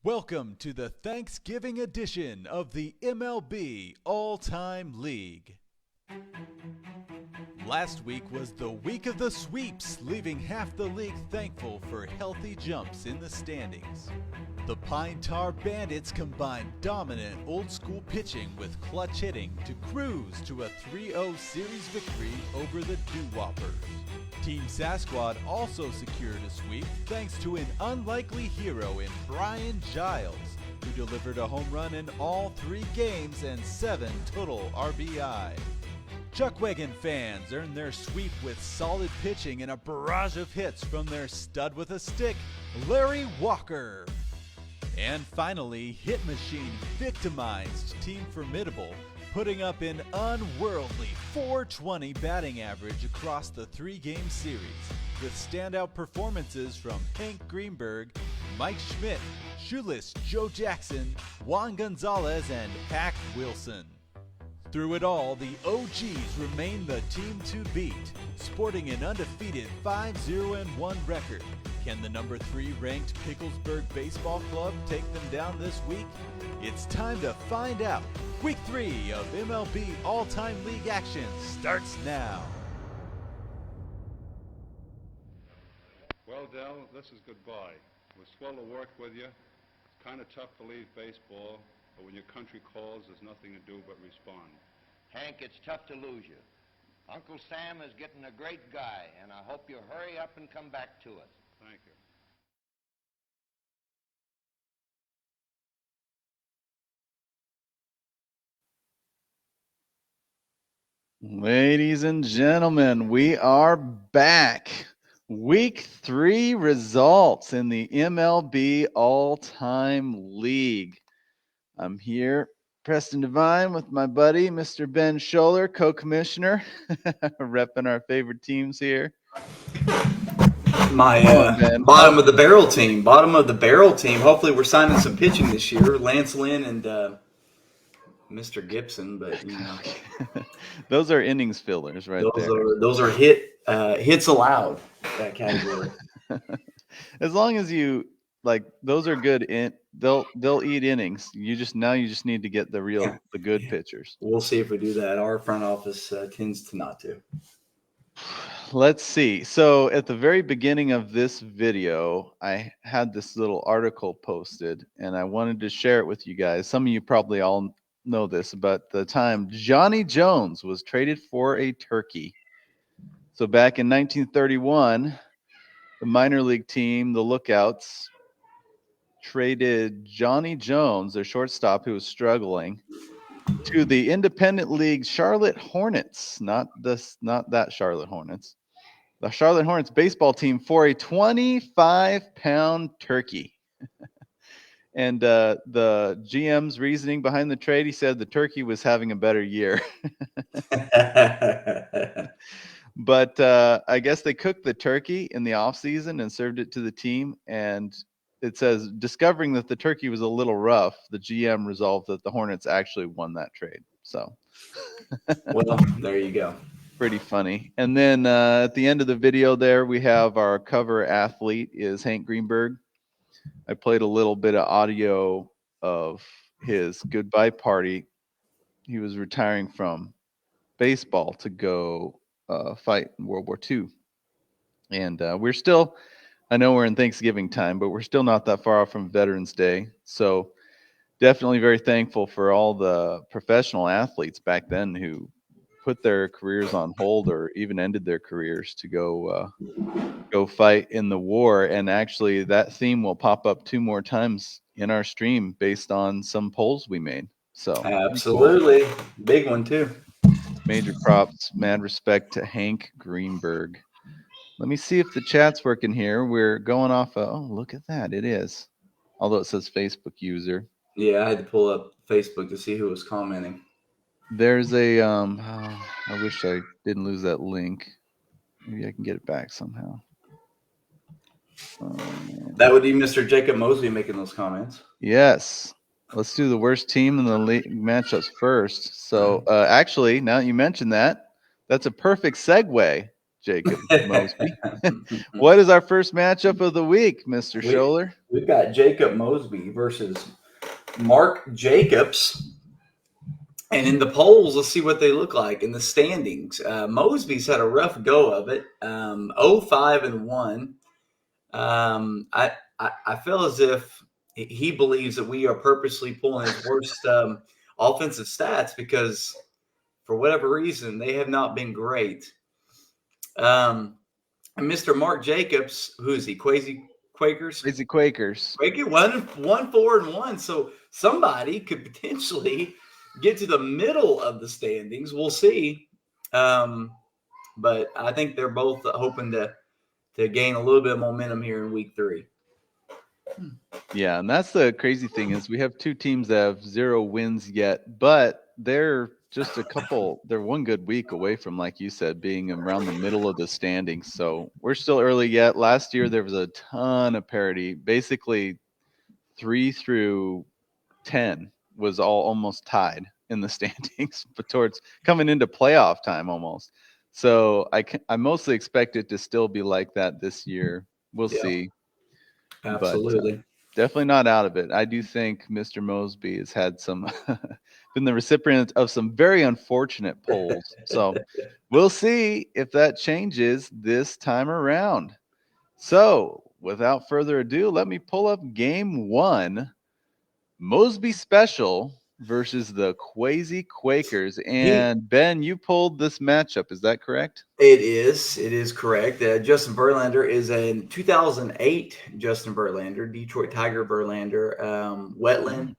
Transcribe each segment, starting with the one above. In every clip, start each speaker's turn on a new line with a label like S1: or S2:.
S1: Welcome to the Thanksgiving edition of the MLB All-Time League. Last week was the week of the sweeps, leaving half the league thankful for healthy jumps in the standings. The Pine Tar Bandits combined dominant old-school pitching with clutch hitting to cruise to a 3-0 series victory over the Doo-Whoppers. Team Sasquad also secured a sweep thanks to an unlikely hero in Brian Giles, who delivered a home run in all 3 games and 7 total RBI. Chuckwagon fans earned their sweep with solid pitching and a barrage of hits from their stud with a stick, Larry Walker. And finally, hitMachine victimized Team Formidable, putting up an unworldly .420 batting average across the 3-game series, with standout performances from Hank Greenberg, Mike Schmidt, Shoeless Joe Jackson, Juan Gonzalez, and Hack Wilson. Through it all, the OGs remain the team to beat, sporting an undefeated 5-0-1 record. Can the number 3 ranked Picklesburg Baseball Club take them down this week? It's time to find out. Week 3 of MLB All-Time League action starts now.
S2: Well, Del, this is goodbye. It was swell to work with you. It's kind of tough to leave baseball, but when your country calls, there's nothing to do but respond.
S3: Hank, it's tough to lose you. Uncle Sam is getting a great guy, and I hope you hurry up and come back to us.
S2: Thank you.
S4: Ladies and gentlemen, we are back. Week 3 results in the MLB All-Time League. I'm here, Preston Devine, with my buddy, Mr. Ben Scholler, co-commissioner, repping our favorite teams here.
S5: My bottom of the barrel team. Hopefully we're signing some pitching this year. Lance Lynn and Mr. Gibson, but you know.
S4: Those are innings fillers right there.
S5: Those are hits allowed, that category.
S4: As long as you like, those are good. They'll eat innings. You just need to get the good pitchers.
S5: We'll see if we do that. Our front office tends to not to.
S4: Let's see. So at the very beginning of this video, I had this little article posted, and I wanted to share it with you guys. Some of you probably all know this, about the time Johnny Jones was traded for a turkey. So back in 1931, the minor league team, the Lookouts, traded Johnny Jones, their shortstop who was struggling, to the independent league Charlotte Hornets, not that Charlotte Hornets, the Charlotte Hornets baseball team, for a 25-pound turkey. And the GM's reasoning behind the trade, he said the turkey was having a better year. But I guess they cooked the turkey in the off season and served it to the team. And it says, discovering that the turkey was a little rough, the GM resolved that the Hornets actually won that trade. So,
S5: well, there you go.
S4: Pretty funny. And then at the end of the video there, we have our cover athlete is Hank Greenberg. I played a little bit of audio of his goodbye party. He was retiring from baseball to go fight in World War II. And we're still, I know we're in Thanksgiving time, but we're still not that far off from Veterans Day. So definitely very thankful for all the professional athletes back then who put their careers on hold or even ended their careers to go fight in the war. And actually that theme will pop up 2 more times in our stream based on some polls we made. So
S5: absolutely cool. Big one too.
S4: Major props, mad respect to Hank Greenberg. Let me see if the chat's working here. We're going off oh, look at that. It is. Although it says Facebook user.
S5: Yeah, I had to pull up Facebook to see who was commenting.
S4: There's a I wish I didn't lose that link. Maybe I can get it back somehow.
S5: That would be Mr. Jacob Mosby making those comments.
S4: Yes. Let's do the worst team in the league matchups first. So actually, now that you mentioned that, that's a perfect segue Jacob Mosby. What is our first matchup of the week, Mr. Scholler?
S5: We've got Jacob Mosby versus Mark Jacobs. And in the polls, let's see what they look like in the standings. Mosby's had a rough go of it, 0-5-1. I feel as if he believes that we are purposely pulling his worst offensive stats because, for whatever reason, they have not been great. And Mr. Mark Jacobs, who is he? Quazy Quakers?
S4: Quazy Quakers.
S5: Quaker 1-4-1. So somebody could potentially get to the middle of the standings. We'll see. But I think they're both hoping to gain a little bit of momentum here in week 3.
S4: Yeah, and that's the crazy thing is we have 2 teams that have 0 wins yet, but they're just they're one good week away from, like you said, being around the middle of the standings. So we're still early yet. Last year there was a ton of parity. Basically 3 through 10 was all almost tied in the standings, but towards coming into playoff time almost. So I mostly expect it to still be like that this year. We'll see.
S5: Absolutely.
S4: But, definitely not out of it. I do think Mr. Mosby has had been the recipient of some very unfortunate polls. So we'll see if that changes this time around. So without further ado, let me pull up game 1. Mosby Special versus the Quazy Quakers. And Ben, you pulled this matchup. Is that correct?
S5: It is correct. Justin Verlander is a 2008 Justin Verlander, Detroit Tiger Verlander, wetland.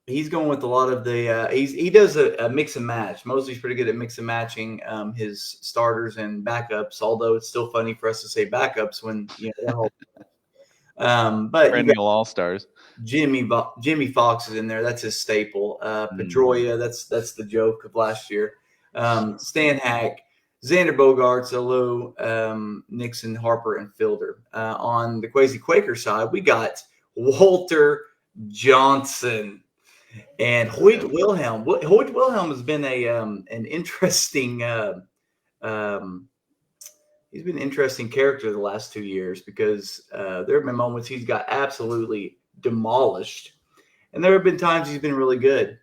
S5: He's going with a lot of the he does a mix and match. Mosby's pretty good at mix and matching his starters and backups, although it's still funny for us to say backups when but
S4: perennial all-stars.
S5: Jimmy Fox is in there. That's his staple. Pedroia, that's the joke of last year. Stan Hack, Xander Bogaerts, Alou, Nixon, Harper, and Fielder. On the Quazy Quaker side, we got Walter Johnson and Hoyt Wilhelm. Hoyt Wilhelm has been an interesting he's been an interesting character the last 2 years because there have been moments he's got absolutely demolished, and there have been times he's been really good.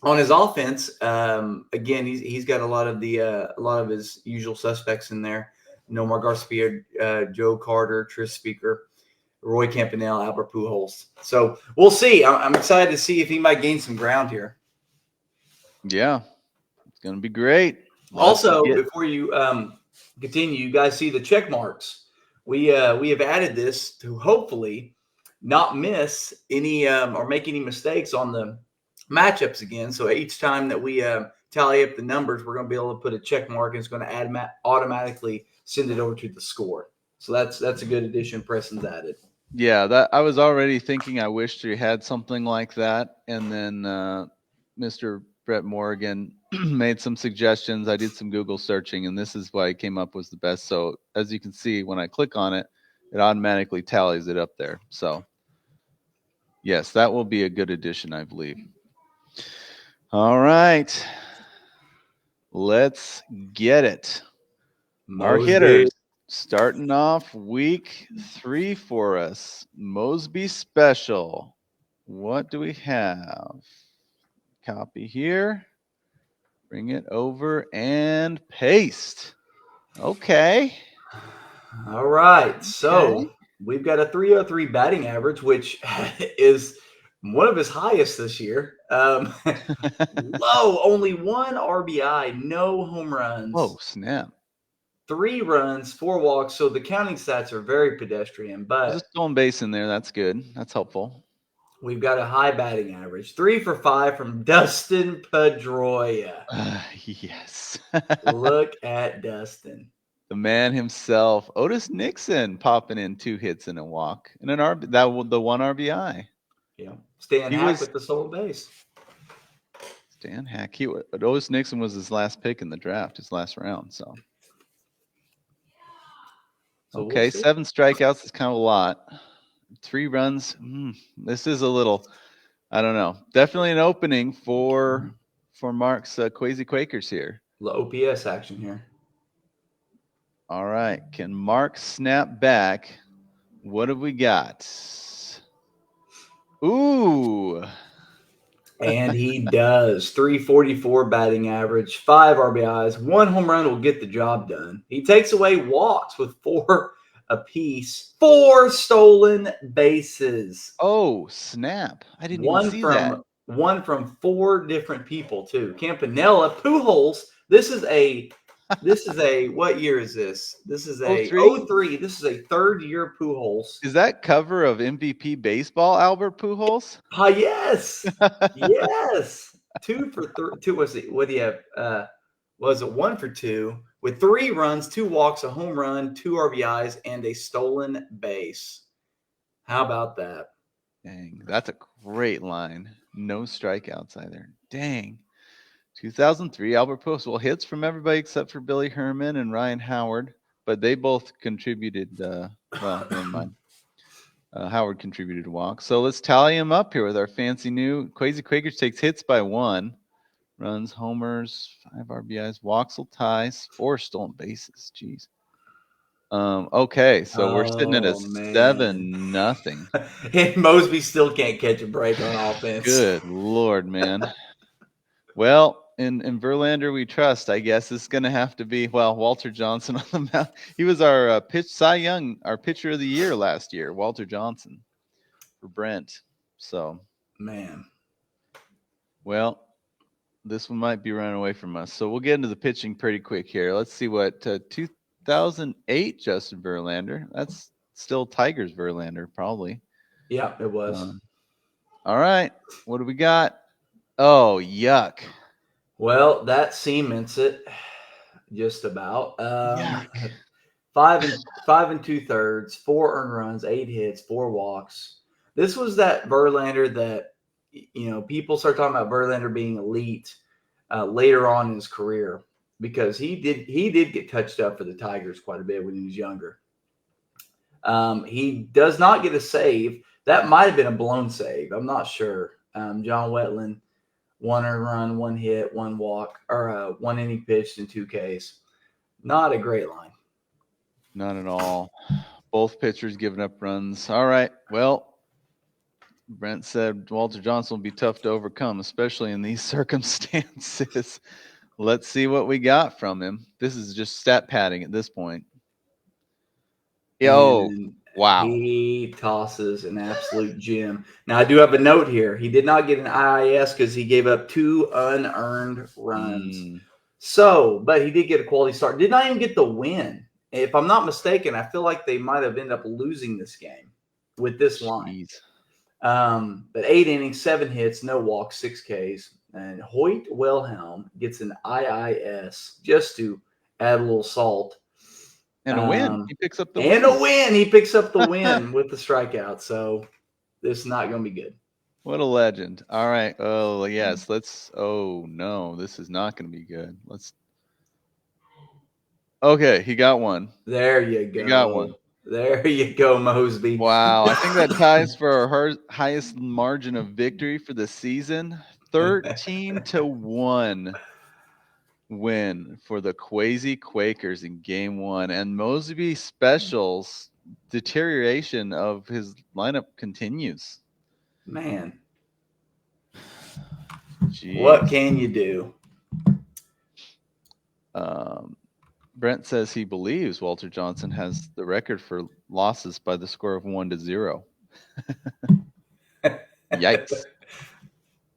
S5: On his offense, again, he's got a lot of his usual suspects in there: Nomar Garcia, Joe Carter, Tris Speaker, Roy Campanelle, Albert Pujols. So we'll see. I'm excited to see if he might gain some ground here.
S4: Yeah, it's gonna be great.
S5: Also, before you continue, you guys see the check marks. We have added this to hopefully not miss any or make any mistakes on the matchups again. So each time that we tally up the numbers, we're going to be able to put a check mark, and it's going to automatically send it over to the score. So that's a good addition Preston's added.
S4: Yeah, that I was already thinking I wished we had something like that. And then Mr. Brett Morgan made some suggestions. I did some Google searching, and this is why I came up was the best. So as you can see, when I click on it, it automatically tallies it up there. So yes, that will be a good addition, I believe. All right. Let's get it. Our hitters starting off week 3 for us. Mosby Special. What do we have? Copy here. Bring it over and paste. Okay.
S5: All right. So we've got a 303 batting average, which is one of his highest this year. Low, only 1 RBI, no home runs.
S4: Oh, snap.
S5: 3 runs, 4 walks. So the counting stats are very pedestrian, but
S4: just stolen base in there. That's good. That's helpful.
S5: We've got a high batting average. 3 for 5 from Dustin Pedroia.
S4: Yes.
S5: Look at Dustin.
S4: The man himself. Otis Nixon popping in 2 hits and a walk. And the 1 RBI.
S5: Yeah. Stan Hack with the stolen base.
S4: Stan Hack. Otis Nixon was his last pick in the draft, his last round. So okay, we'll 7 strikeouts is kind of a lot. 3 runs. This is a little, I don't know. Definitely an opening for Mark's Quazy Quakers here.
S5: The OPS action here.
S4: All right. Can Mark snap back? What have we got? Ooh.
S5: And he does. 344 batting average, 5 RBIs, 1 home run will get the job done. He takes away walks with 4 apiece, 4 stolen bases.
S4: Oh, snap. I didn't even see that.
S5: One from 4 different people too. Campanella, Pujols. This is a what year is this? This is a
S4: 03?
S5: 03. This is a 3rd year Pujols.
S4: Is that cover of MVP baseball, Albert Pujols?
S5: Ah, yes. Yes. 2 for 3. 2 was it? What do you have? Was it 1 for 2 with 3 runs, 2 walks, a home run, 2 RBIs, and a stolen base. How about that?
S4: Dang, that's a great line. No strikeouts either. Dang. 2003, Albert Pujols. Well, hits from everybody except for Billy Herman and Ryan Howard, but they both contributed. Well, never mind. Howard contributed a walk. So let's tally him up here with our fancy new Quazy Quakers. Takes hits by 1, runs, homers, 5 RBIs, walks will ties, 4 stolen bases. Jeez. Okay, so we're sitting at a 7-0.
S5: And Mosby still can't catch a break on offense.
S4: Good Lord, man. Well, in Verlander we trust, I guess. It's going to have to be, well, Walter Johnson on the mound. He was our Cy Young, our pitcher of the year last year, Walter Johnson for Brent. So,
S5: man.
S4: Well, this one might be running away from us. So we'll get into the pitching pretty quick here. Let's see what 2008 Justin Verlander. That's still Tigers Verlander, probably.
S5: Yeah, it was.
S4: All right. What do we got? Oh, yuck.
S5: Well, that cements it just about.
S4: Yuck.
S5: 5 2/3, 4 earned runs, 8 hits, 4 walks. This was that Verlander that, people start talking about Verlander being elite later on in his career, because he did get touched up for the Tigers quite a bit when he was younger. He does not get a save. That might have been a blown save. I'm not sure. John Wetland, 1 earned run, 1 hit, 1 walk, or 1 inning pitched and 2 Ks. Not a great line.
S4: Not at all. Both pitchers giving up runs. All right. Well, Brent said Walter Johnson will be tough to overcome, especially in these circumstances. Let's see what we got from him. This is just stat padding at this point. Yo, wow.
S5: He tosses an absolute gem. Now, I do have a note here. He did not get an IIS because he gave up 2 unearned runs. So, but he did get a quality start. Did not even get the win. If I'm not mistaken, I feel like they might have ended up losing this game with this line. But 8 innings, 7 hits, no walks, 6 Ks. And Hoyt Wilhelm gets an IIS just to add a little salt.
S4: And a win. He picks up the win.
S5: And a win. He picks up the win with the strikeout. So this is not going to be good.
S4: What a legend. All right. Oh, yes. Oh, no. This is not going to be good. Okay. He got one.
S5: There you go.
S4: He got one.
S5: There you go, Mosby.
S4: Wow. I think that ties for our highest margin of victory for the season. 13-1 win for the Quazy Quakers in game 1. And Mosby Special's deterioration of his lineup continues.
S5: Man.
S4: Jeez.
S5: What can you do?
S4: Brent says he believes Walter Johnson has the record for losses by the score of 1-0. Yikes.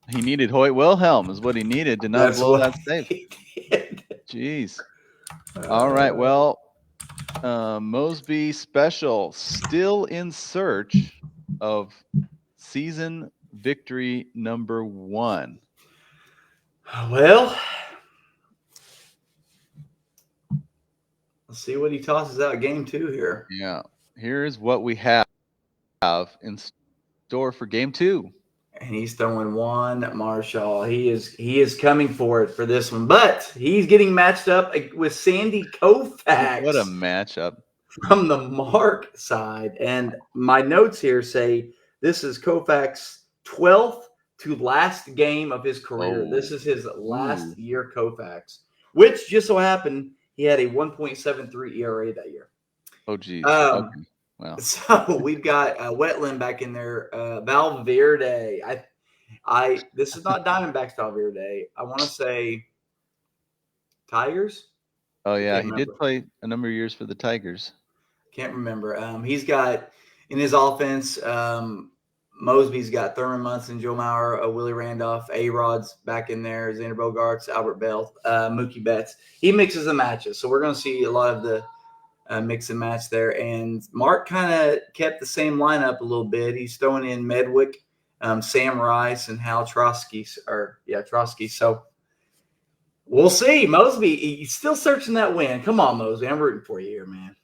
S4: He needed Hoyt Wilhelm is what he needed to not blow that save. Jeez. All right. Well, Mosby Special still in search of season victory number 1.
S5: Well, let's see what he tosses out game 2 here.
S4: Yeah. Here's what we have in store for game 2.
S5: And he's throwing one Marshall. He is coming for it for this one. But he's getting matched up with Sandy Koufax.
S4: What a matchup.
S5: From the Mark side. And my notes here say this is Koufax's 12th to last game of his career. This is his last year Koufax, which just so happened He had a 1.73 ERA that year.
S4: Oh, geez. Okay. Wow.
S5: So we've got Wetland back in there. Valverde. This is not Diamondbacks Valverde. I want to say Tigers.
S4: Oh, yeah.
S5: Can't
S4: He
S5: remember.
S4: did play a number of years for the Tigers.
S5: Can't remember. He's got in his offense. Mosby's got Thurman Munson, Joe Mauer, Willie Randolph, A-Rod's back in there, Xander Bogaerts, Albert Bell, Mookie Betts. He mixes the matches. So we're going to see a lot of the mix and match there. And Mark kind of kept the same lineup a little bit. He's throwing in Medwick, Sam Rice, and Hal Trotsky. Trotsky. So we'll see. Mosby, he's still searching that win. Come on, Mosby. I'm rooting for you here, man.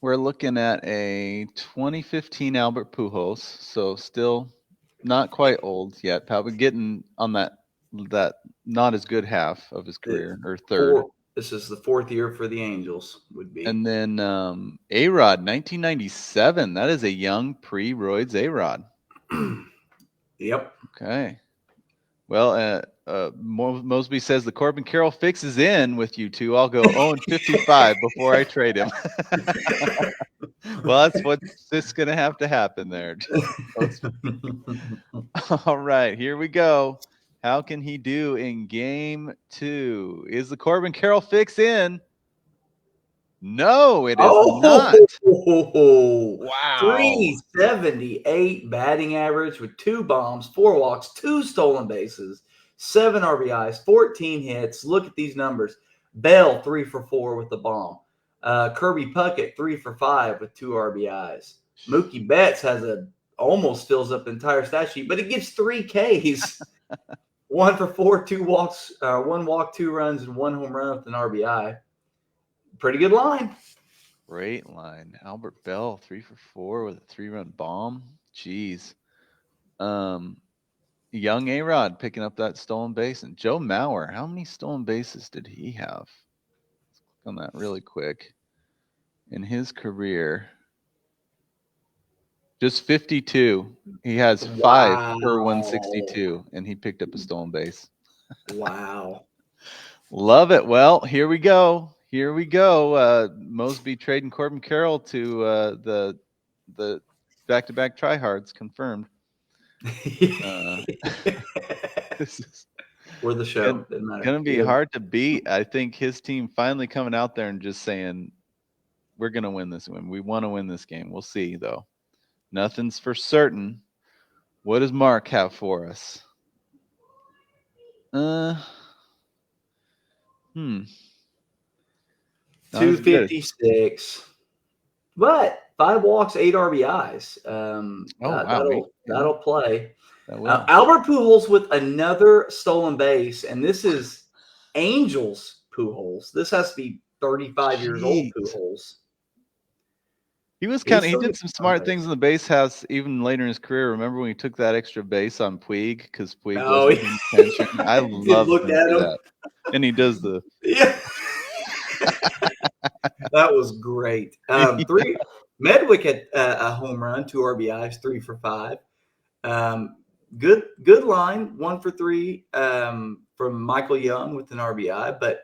S4: We're looking at a 2015 Albert Pujols, so still not quite old yet. Probably getting on that not as good half of his career, or third.
S5: This is the fourth year for the Angels, would be.
S4: And then A-Rod, 1997. That is a young pre-roids A-Rod.
S5: Yep.
S4: Okay. Well, Mosby says the Corbin Carroll fix is in with you two. I'll go 0-55 before I trade him. Well, that's what's just going to have to happen there. All right, here we go. How can he do in game 2? Is the Corbin Carroll fix in? No, it is not.
S5: Wow. 378 batting average with 2 bombs, 4 walks, 2 stolen bases, 7 RBIs, 14 hits. Look at these numbers. Bell, 3 for 4 with the bomb. Kirby Puckett, 3 for 5 with 2 RBIs. Mookie Betts almost fills up the entire stat sheet, but it gives 3 Ks. 1 for 4, 2 walks, 1 walk, 2 runs, and 1 home run with an RBI. Pretty good line.
S4: Great line. Albert Bell, 3 for 4 with a 3-run bomb. Jeez. Young A-Rod picking up that stolen base. And Joe Mauer, how many stolen bases did he have? Let's click on that really quick. In his career, just 52. He has 5 per 162, and he picked up a stolen base.
S5: Wow.
S4: Love it. Well, here we go. Mosby trading Corbin Carroll to the back-to-back tryhards confirmed. This is
S5: We're the show.
S4: Going to be hard to beat. I think his team finally coming out there and just saying, we're going to win this one. We want to win this game. We'll see, though. Nothing's for certain. What does Mark have for us?
S5: 256. But 5 walks, 8 RBIs. That'll play. Albert Pujols with another stolen base, and this is Angels Pujols. This has to be 35 years old Pujols.
S4: He did some smart things in the base house even later in his career. Remember when he took that extra base on Puig because Puig wasn't paying attention? I love that. And he does the
S5: That was great. Medwick had a home run, 2 RBIs, 3 for 5. Good line, 1 for 3 from Michael Young with an RBI, but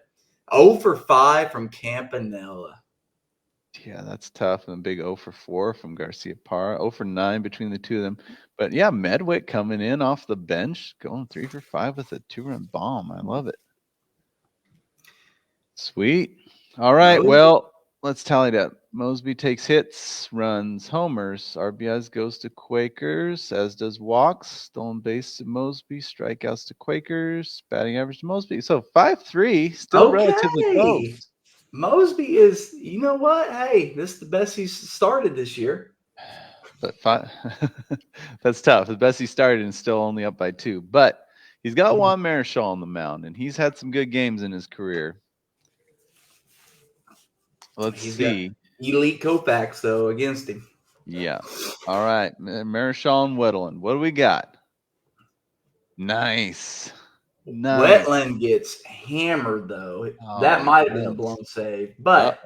S5: 0 for 5 from Campanella.
S4: Yeah, that's tough. And a big 0 for 4 from Garcia Parra, 0 for 9 between the two of them. But yeah, Medwick coming in off the bench, going 3 for 5 with a 2-run bomb. I love it. Sweet. All right, well, let's tally it up. Mosby takes hits, runs, homers. RBIs goes to Quakers, as does walks. Stolen base to Mosby, strikeouts to Quakers, batting average to Mosby. So 5-3, still relatively close.
S5: Mosby is, you know what? Hey, this is the best he's started this year.
S4: But that's tough. The best he started and still only up by 2. But he's got Juan Marichal on the mound, and he's had some good games in his career. Let's see.
S5: Elite Koufax, though, against him.
S4: Yeah. All right. Marichal and Wetland. What do we got? Nice.
S5: Wetland gets hammered, though. That might have been a blown save. But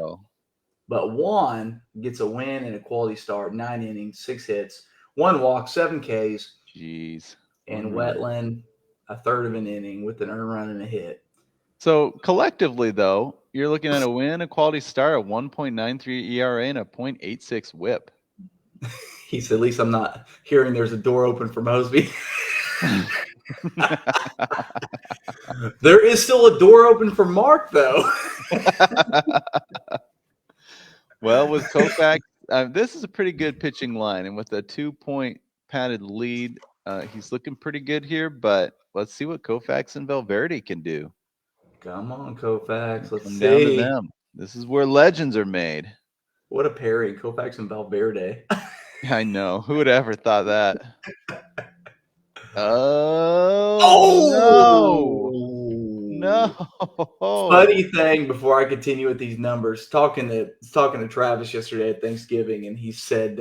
S5: Juan gets a win and a quality start. 9 innings, 6 hits, 1 walk, 7 Ks.
S4: Jeez.
S5: And Wetland, a third of an inning with an earned run and a hit.
S4: So collectively, though, you're looking at a win, a quality start, a 1.93 ERA, and a .86 WHIP.
S5: He said, at least I'm not hearing there's a door open for Mosby. There is still a door open for Mark, though.
S4: Well, with Koufax, this is a pretty good pitching line, and with a 2-point padded lead, he's looking pretty good here. But let's see what Koufax and Valverde can do.
S5: Come on, Koufax. Let's
S4: Come
S5: see.
S4: down to them. This is where legends are made.
S5: What a pairing, Koufax and Valverde.
S4: I know. Who would have ever thought that? Oh, no.
S5: Funny thing, before I continue with these numbers, talking to Travis yesterday at Thanksgiving, and he said,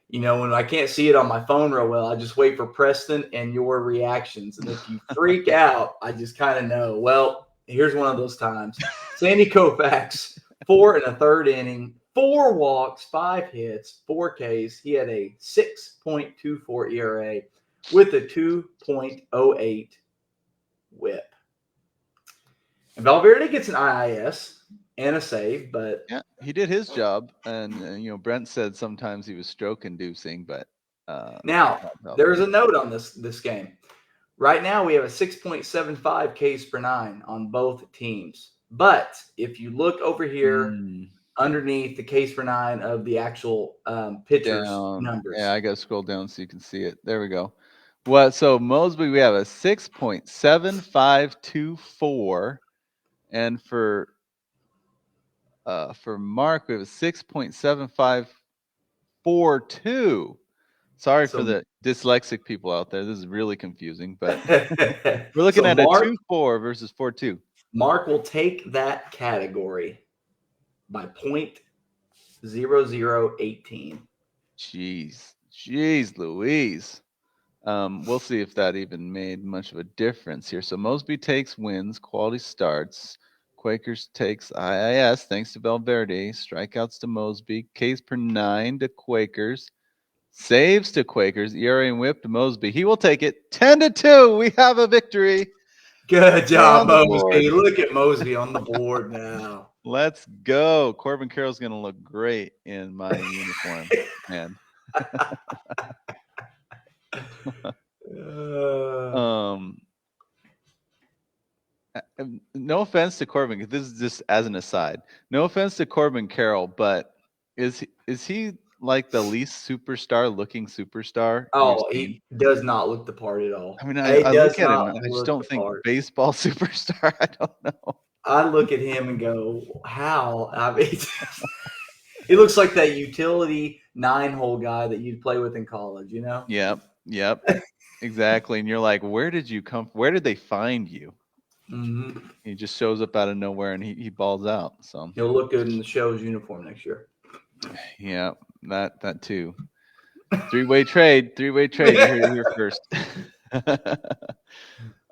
S5: when I can't see it on my phone real well, I just wait for Preston and your reactions. And if you freak out, I just kind of know. Well, here's one of those times. Sandy Koufax, 4 1/3 inning, 4 walks, 5 hits, 4 Ks. He had a 6.24 ERA with a 2.08 WHIP. And Valverde gets an IIS and a save, but
S4: yeah, he did his job. And Brent said sometimes he was stroke inducing, but
S5: now there's a note on this game. Right now we have a 6.75 Ks per 9 on both teams. But if you look over here underneath the Ks per 9 of the actual pitchers numbers.
S4: Yeah, I got to scroll down so you can see it. There we go. So Mosby, we have a 6.7524. And for Mark, we have a 6.7542. Sorry for the dyslexic people out there. This is really confusing, but we're looking at Mark, a 2.4 versus 4.2.
S5: Mark will take that category by .0018.
S4: Jeez Louise. We'll see if that even made much of a difference here. So Mosby takes wins, quality starts. Quakers takes IIS thanks to Valverde. Strikeouts to Mosby. Ks per 9 to Quakers. Saves to Quakers. ERA and WHIP to Mosby. He will take it 10-2. We have a victory.
S5: Good job, Mosby. Look at Mosby on the board now.
S4: Let's go. Corbin Carroll's going to look great in my uniform, man. No offense to Corbin, this is just as an aside. No offense to Corbin Carroll, but is he like the least looking superstar?
S5: Oh, he does not look the part at all.
S4: I mean, I look at him, I just don't think baseball superstar. I don't know. I
S5: look at him and go, how? I mean, he looks like that utility 9-hole guy that you'd play with in college, you know?
S4: Yep. Exactly. And you're like, where did you come? Where did they find you?
S5: Mm-hmm.
S4: He just shows up out of nowhere and he balls out. So
S5: he'll look good in the show's uniform next year.
S4: Yeah, that too. Three-way trade. You're here first.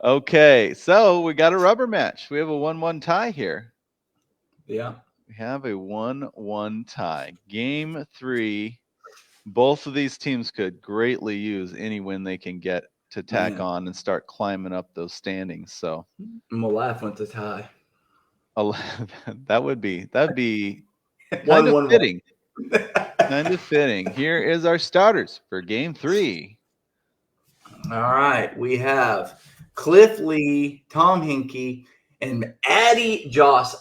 S4: Okay, so we got a rubber match. We have a 1-1 tie here.
S5: Yeah.
S4: We have a 1-1 tie. Game 3. Both of these teams could greatly use any win they can get to tack on and start climbing up those standings. So
S5: Malaf went to tie.
S4: That'd be kind of fitting. Kind of fitting. Here is our starters for game 3.
S5: All right. We have Cliff Lee, Tom Hinkie, and Addy Joss.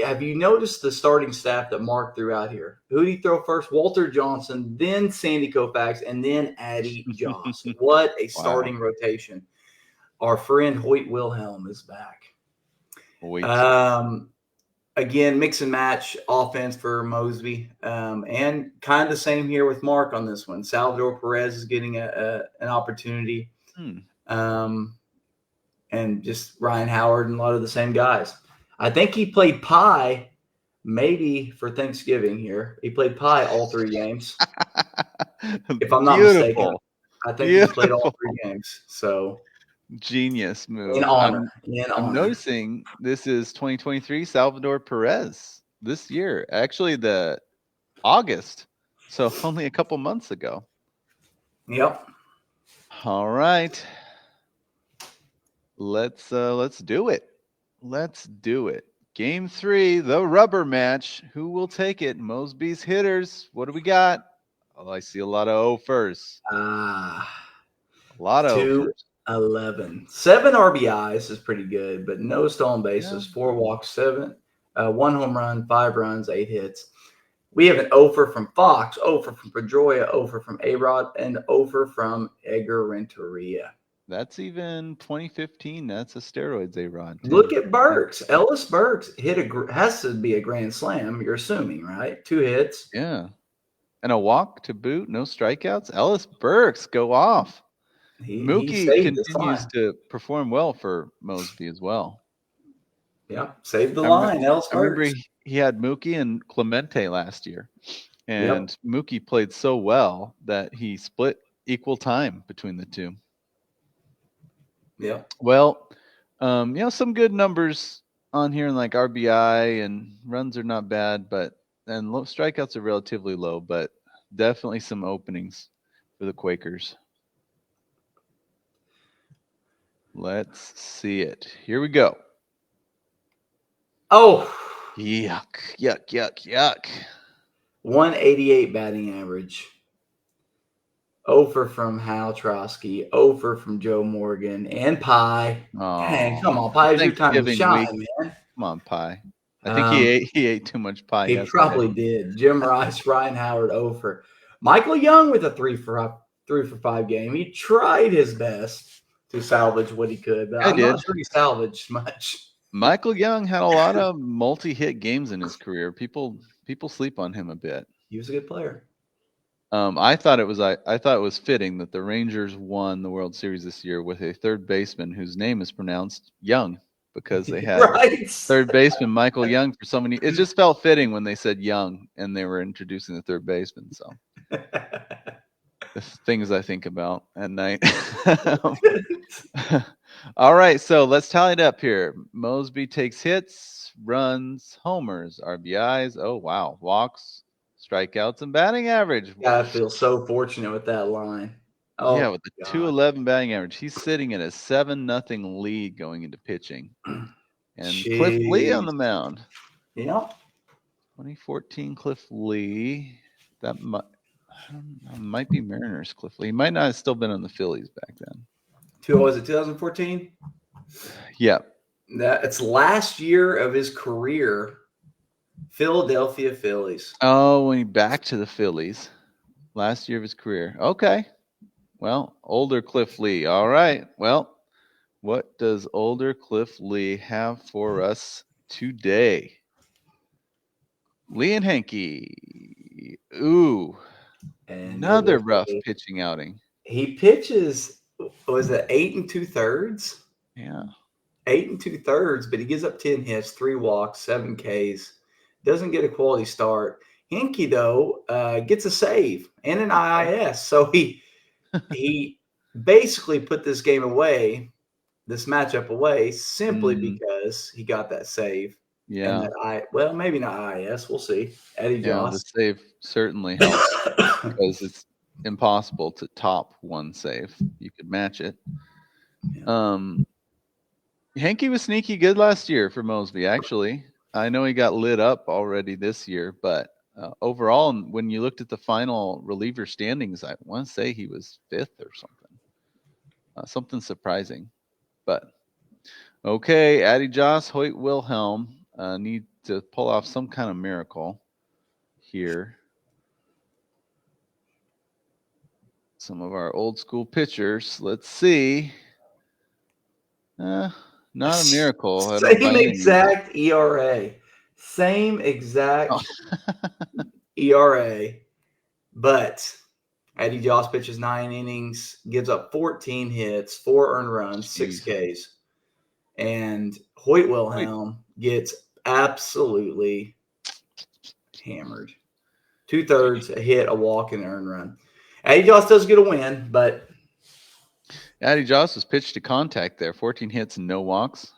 S5: Have you noticed the starting staff that Mark threw out here? Who did he throw first? Walter Johnson, then Sandy Koufax, and then Addy Joss. What a starting rotation. Our friend Hoyt Wilhelm is back. Again, mix and match offense for Mosby. And kind of the same here with Mark on this one. Salvador Perez is getting an opportunity. And just Ryan Howard and a lot of the same guys. I think he played Pie maybe for Thanksgiving here. He played Pie all 3 games. If I'm not mistaken. I think he played all 3 games. So
S4: genius move.
S5: In honor.
S4: I'm noticing this is 2023 Salvador Perez this year. Actually, the August. So only a couple months ago.
S5: Yep.
S4: All right. Let's do it. Game 3, the rubber match. Who will take it? Mosby's hitters. What do we got? Oh, I see a lot of offers. A lot of offers.
S5: 211. 7 RBIs is pretty good, but no stolen bases, 4 walks, 1 home run, 5 runs, 8 hits. We have an offer from Fox, offer from Pedroia, offer from A-Rod, and offer from Edgar Renteria.
S4: That's even 2015. That's a steroids A-Rod.
S5: Look at Burks. Ellis Burks has to be a grand slam, you're assuming, right? 2 hits.
S4: Yeah. And a walk to boot, no strikeouts. Ellis Burks go off. Mookie continues to perform well for Mosby as well.
S5: Yeah, saved the line. Ellis Burks.
S4: I remember he had Mookie and Clemente last year. And Mookie played so well that he split equal time between the two.
S5: Yeah.
S4: Well, some good numbers on here, and like RBI and runs are not bad, but strikeouts are relatively low, but definitely some openings for the Quakers. Let's see it. Here we go.
S5: Oh,
S4: yuck.
S5: 188 batting average. Offer from Hal Trosky, offer from Joe Morgan, and Pie.
S4: Oh,
S5: dang, come on, Pie, it's your time to shine, man.
S4: Come on, Pie. I think he ate too much pie.
S5: He probably did. Jim Rice, Ryan Howard, offer. Michael Young with a 3 for 5 game. He tried his best to salvage what he could, but I'm not sure he salvaged much.
S4: Michael Young had a lot of multi-hit games in his career. People sleep on him a bit.
S5: He was a good player.
S4: I thought it was fitting that the Rangers won the World Series this year with a third baseman whose name is pronounced Young, because they had third baseman Michael Young for so many. It just felt fitting when they said Young and they were introducing the third baseman. So the things I think about at night. All right, so let's tally it up here. Mosby takes hits, runs, homers, RBIs. Oh wow, walks, strikeouts, and batting average.
S5: I feel so fortunate with that line. Oh,
S4: yeah, with the 211 batting average, he's sitting at a 7-0 lead going into pitching. And Cliff Lee on the mound.
S5: Yeah.
S4: 2014 Cliff Lee. That might be Mariners Cliff Lee. He might not have still been on the Phillies back then.
S5: Was it 2014?
S4: Yeah.
S5: It's last year of his career. Philadelphia Phillies.
S4: Oh, when he back to the Phillies. Last year of his career. Okay. Well, older Cliff Lee. All right. Well, what does older Cliff Lee have for us today? Lee and Hankey. Ooh. Another rough pitching outing.
S5: He pitches, was it 8 2/3?
S4: Yeah.
S5: 8 2/3, but he gives up 10 hits, 3 walks, 7 Ks. Doesn't get a quality start. Hankey, though, gets a save and an IIS. So he basically put this game away, this matchup away, simply because he got that save.
S4: Yeah.
S5: And maybe not IIS. We'll see. Eddie Joss.
S4: The save certainly helps because it's impossible to top one save. You could match it. Yeah. Hankey was sneaky good last year for Mosby, actually. I know he got lit up already this year, but overall, when you looked at the final reliever standings, I want to say he was 5th or something. Something surprising. But, okay, Addie Joss, Hoyt Wilhelm need to pull off some kind of miracle here. Some of our old school pitchers. Let's see. Not a miracle.
S5: Same exact ERA. Same exact ERA. But Eddie Joss pitches 9 innings, gives up 14 hits, 4 earned runs, 6 Ks. And Hoyt Wilhelm gets absolutely hammered. 2/3, a hit, a walk, and an earned run. Eddie Joss does get a win, but
S4: Addie Joss was pitched to contact there. 14 hits and no walks.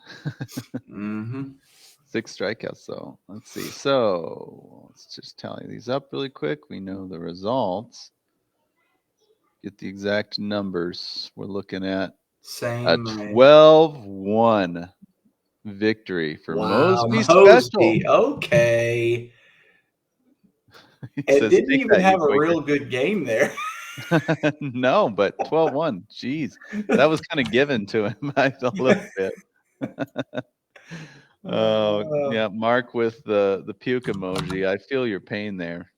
S4: 6 strikeouts. So let's see. So let's just tally these up really quick. We know the results. Get the exact numbers. We're looking at
S5: same
S4: a 12-1 victory for
S5: Wow,
S4: Mosby Special.
S5: Mosby. Okay.
S4: He
S5: And
S4: says,
S5: didn't
S4: "Take
S5: even
S4: that, you
S5: have a
S4: Quaker."
S5: real good game there.
S4: No, but 12-1. Jeez. That was kind of given to him a little bit. Yeah, Mark with the puke emoji. I feel your pain there.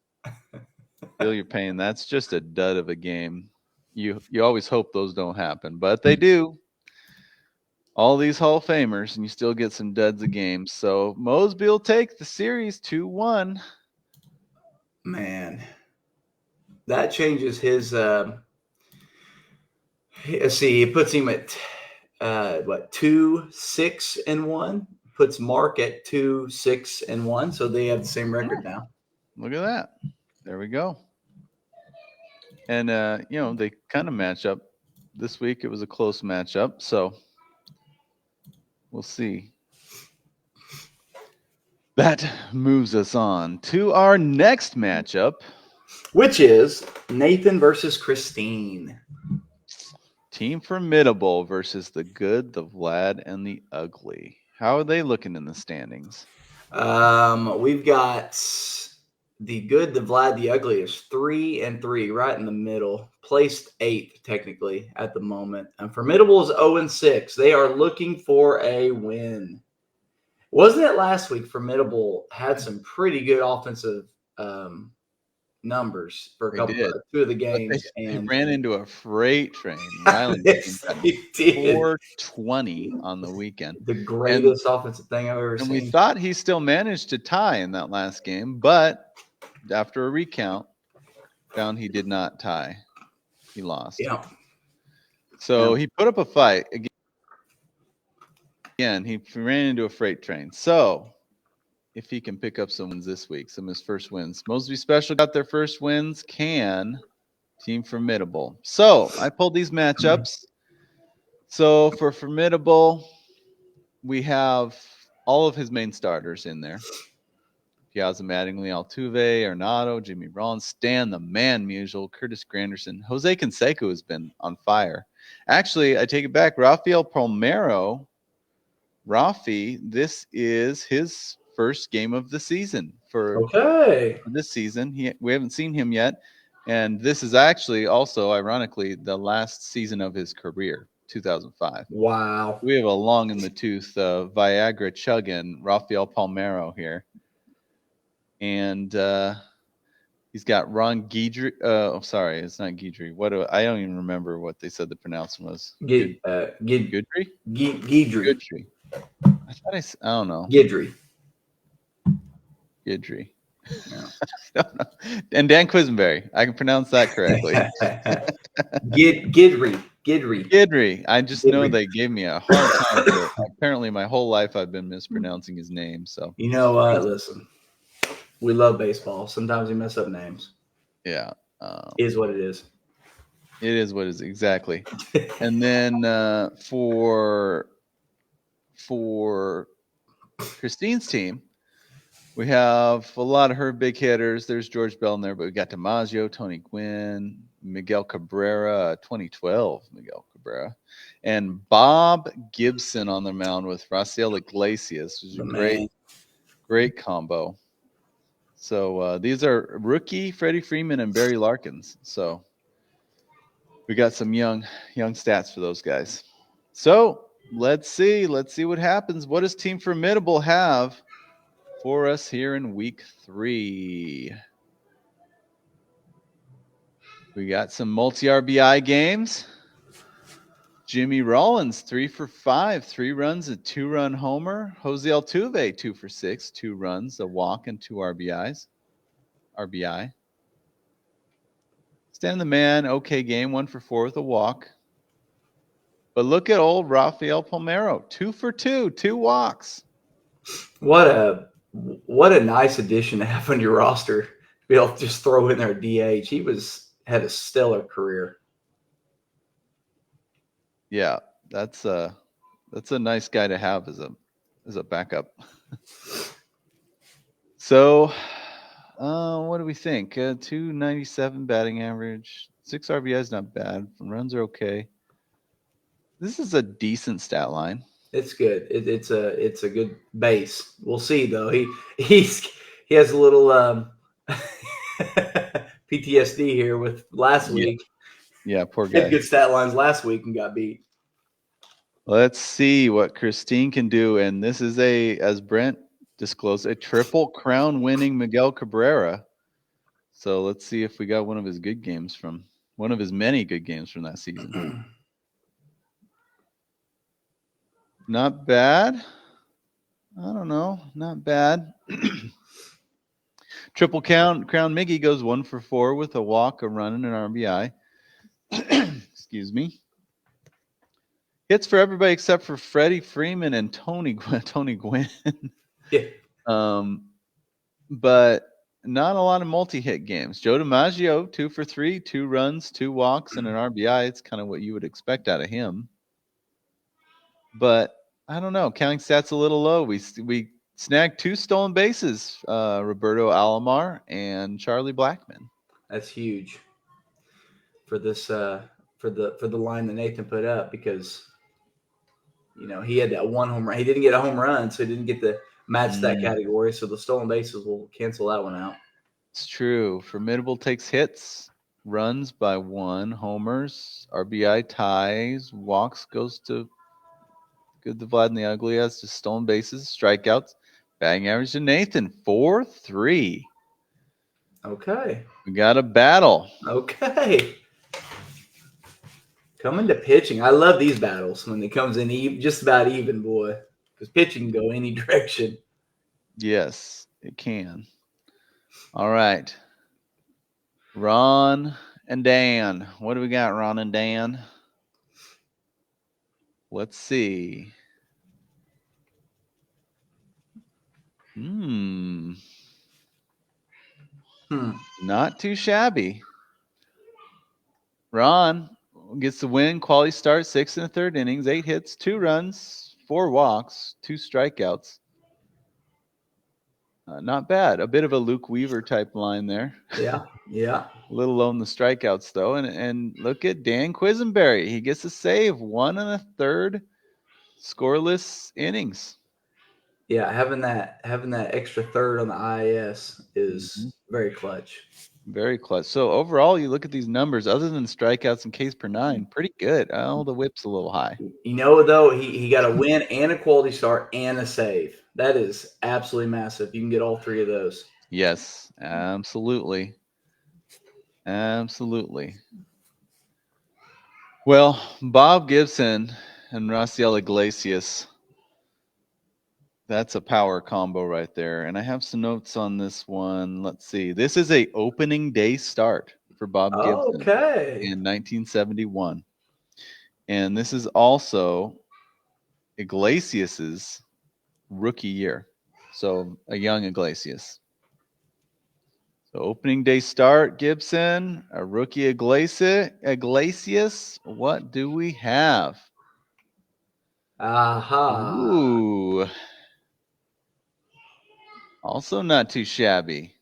S4: Feel your pain. That's just a dud of a game. You always hope those don't happen, but they do. All these Hall of Famers, and you still get some duds of games. So Mosby will take the series 2-1.
S5: Man, that changes his. Let's see, it puts him at 2-6-1. Puts Mark at 2-6-1. So they have the same record now.
S4: Look at that. There we go. And they kind of match up. This week it was a close matchup, so we'll see. That moves us on to our next matchup,
S5: which is Nathan versus Christine.
S4: Team Formidable versus the Good, the Vlad, and the Ugly. How are they looking in the standings?
S5: We've got the Good, the Vlad, the Ugly is 3-3, right in the middle, placed 8th technically at the moment. And Formidable is 0-6. They are looking for a win. Wasn't it last week? Formidable had some pretty good offensive numbers for two of the games,
S4: they
S5: and
S4: ran into a freight train. Yes,
S5: they did.
S4: 420 on the weekend.
S5: The greatest offensive thing I've ever seen.
S4: And we thought he still managed to tie in that last game, but after a recount, found he did not tie. He lost.
S5: Yeah.
S4: So he put up a fight again. He ran into a freight train. So if he can pick up some wins this week, some of his first wins. Mosby Special got their first wins. Can Team Formidable. So I pulled these matchups. So for Formidable, we have all of his main starters in there. Piazza, Mattingly, Altuve, Arnado, Jimmy Rollins, Stan, the man Musial, Curtis Granderson. Jose Canseco has been on fire. Actually, I take it back. Rafael Palmeiro, Rafi, this is his first game of the season for this season. We haven't seen him yet. And this is actually also, ironically, the last season of his career, 2005.
S5: Wow.
S4: We have a long in the tooth Viagra chugging Rafael Palmeiro here. And he's got Ron Guidry. Sorry, it's not Guidry. I don't even remember what they said the pronouncement was.
S5: Guidry?
S4: Guidry. I don't know.
S5: Guidry.
S4: Yeah. And Dan Quisenberry. I can pronounce that correctly.
S5: Guidry.
S4: I just know they gave me a hard time for it. Apparently, my whole life I've been mispronouncing his name. So
S5: you know what? Listen, we love baseball. Sometimes we mess up names.
S4: Yeah.
S5: Is what it is.
S4: It is what it is, exactly. And then for Christine's team, we have a lot of her big hitters. There's George Bell in there, but we got DiMaggio, Tony Gwynn, Miguel Cabrera, 2012 Miguel Cabrera, and Bob Gibson on the mound with Raciel Iglesias, which is a great combo. So these are rookie Freddie Freeman and Barry Larkins. So we got some young stats for those guys. So let's see what happens. What does Team Formidable have for us here in week 3? We got some multi-RBI games. Jimmy Rollins, 3 for 5, 3 runs, a 2-run homer. Jose Altuve, 2 for 6, 2 runs, a walk, and 2 RBIs. Stan the man, okay game, 1 for 4 with a walk. But look at old Rafael Palmeiro, 2 for 2, 2 walks.
S5: What a nice addition to have on your roster. To be able to just throw in there DH. He had a stellar career.
S4: Yeah, that's a nice guy to have as a backup. So, what do we think? 297 batting average, 6 RBIs, not bad. Runs are okay. This is a decent stat line.
S5: It's good. It's a good base. We'll see though. He has a little PTSD here with last
S4: Yeah.
S5: week.
S4: Yeah, poor
S5: He had
S4: guy.
S5: good stat lines last week and got beat.
S4: Let's see what Christine can do. And this is as Brent disclosed, a triple crown winning Miguel Cabrera. So let's see if we got one of his many good games from that season. Not bad. I don't know. Not bad. Triple Crown Miggy goes 1 for 4 with a walk, a run, and an RBI. Excuse me. Hits for everybody except for Freddie Freeman and Tony Gwynn.
S5: Yeah.
S4: But not a lot of multi-hit games. Joe DiMaggio, 2 for 3, 2 runs, 2 walks, and an RBI. It's kind of what you would expect out of him. But I don't know. Counting stats a little low. We snagged 2 stolen bases. Roberto Alomar and Charlie Blackmon.
S5: That's huge for this for the line that Nathan put up because he had that 1 home run. He didn't get a home run, so he didn't get the match that category. So the stolen bases will cancel that one out.
S4: It's true. Formidable takes hits, runs by 1, homers, RBI ties, walks goes to good to Vlad and the Ugly. Has just stolen bases, strikeouts, batting average to Nathan 4.3.
S5: Okay.
S4: We got a battle.
S5: Okay. Coming to pitching. I love these battles when it comes in just about even, boy. Because pitching can go any direction.
S4: Yes, it can. All right. Ron and Dan. What do we got, Ron and Dan? Let's see. Not too shabby. Ron gets the win. Quality start, 6 1/3 innings, 8 hits, 2 runs, 4 walks, 2 strikeouts. Not bad. A bit of a Luke Weaver type line there.
S5: Yeah.
S4: A little low in the strikeouts though, and look at Dan Quisenberry. He gets a save, 1 1/3 scoreless innings.
S5: Yeah, having that extra third on the IS is very clutch.
S4: Very clutch. So overall, you look at these numbers, other than strikeouts and Ks per 9, pretty good. Oh, the whip's a little high.
S5: Though, he got a win and a quality start and a save. That is absolutely massive. You can get all 3 of those.
S4: Yes, absolutely. Absolutely. Well, Bob Gibson and Raciel Iglesias, that's a power combo right there. And I have some notes on this one. Let's see. This is a opening day start for Bob Gibson in 1971. And this is also Iglesias's rookie year. So a young Iglesias. So opening day start, Gibson, a rookie Iglesias. What do we have?
S5: Aha.
S4: Ooh. Also not too shabby.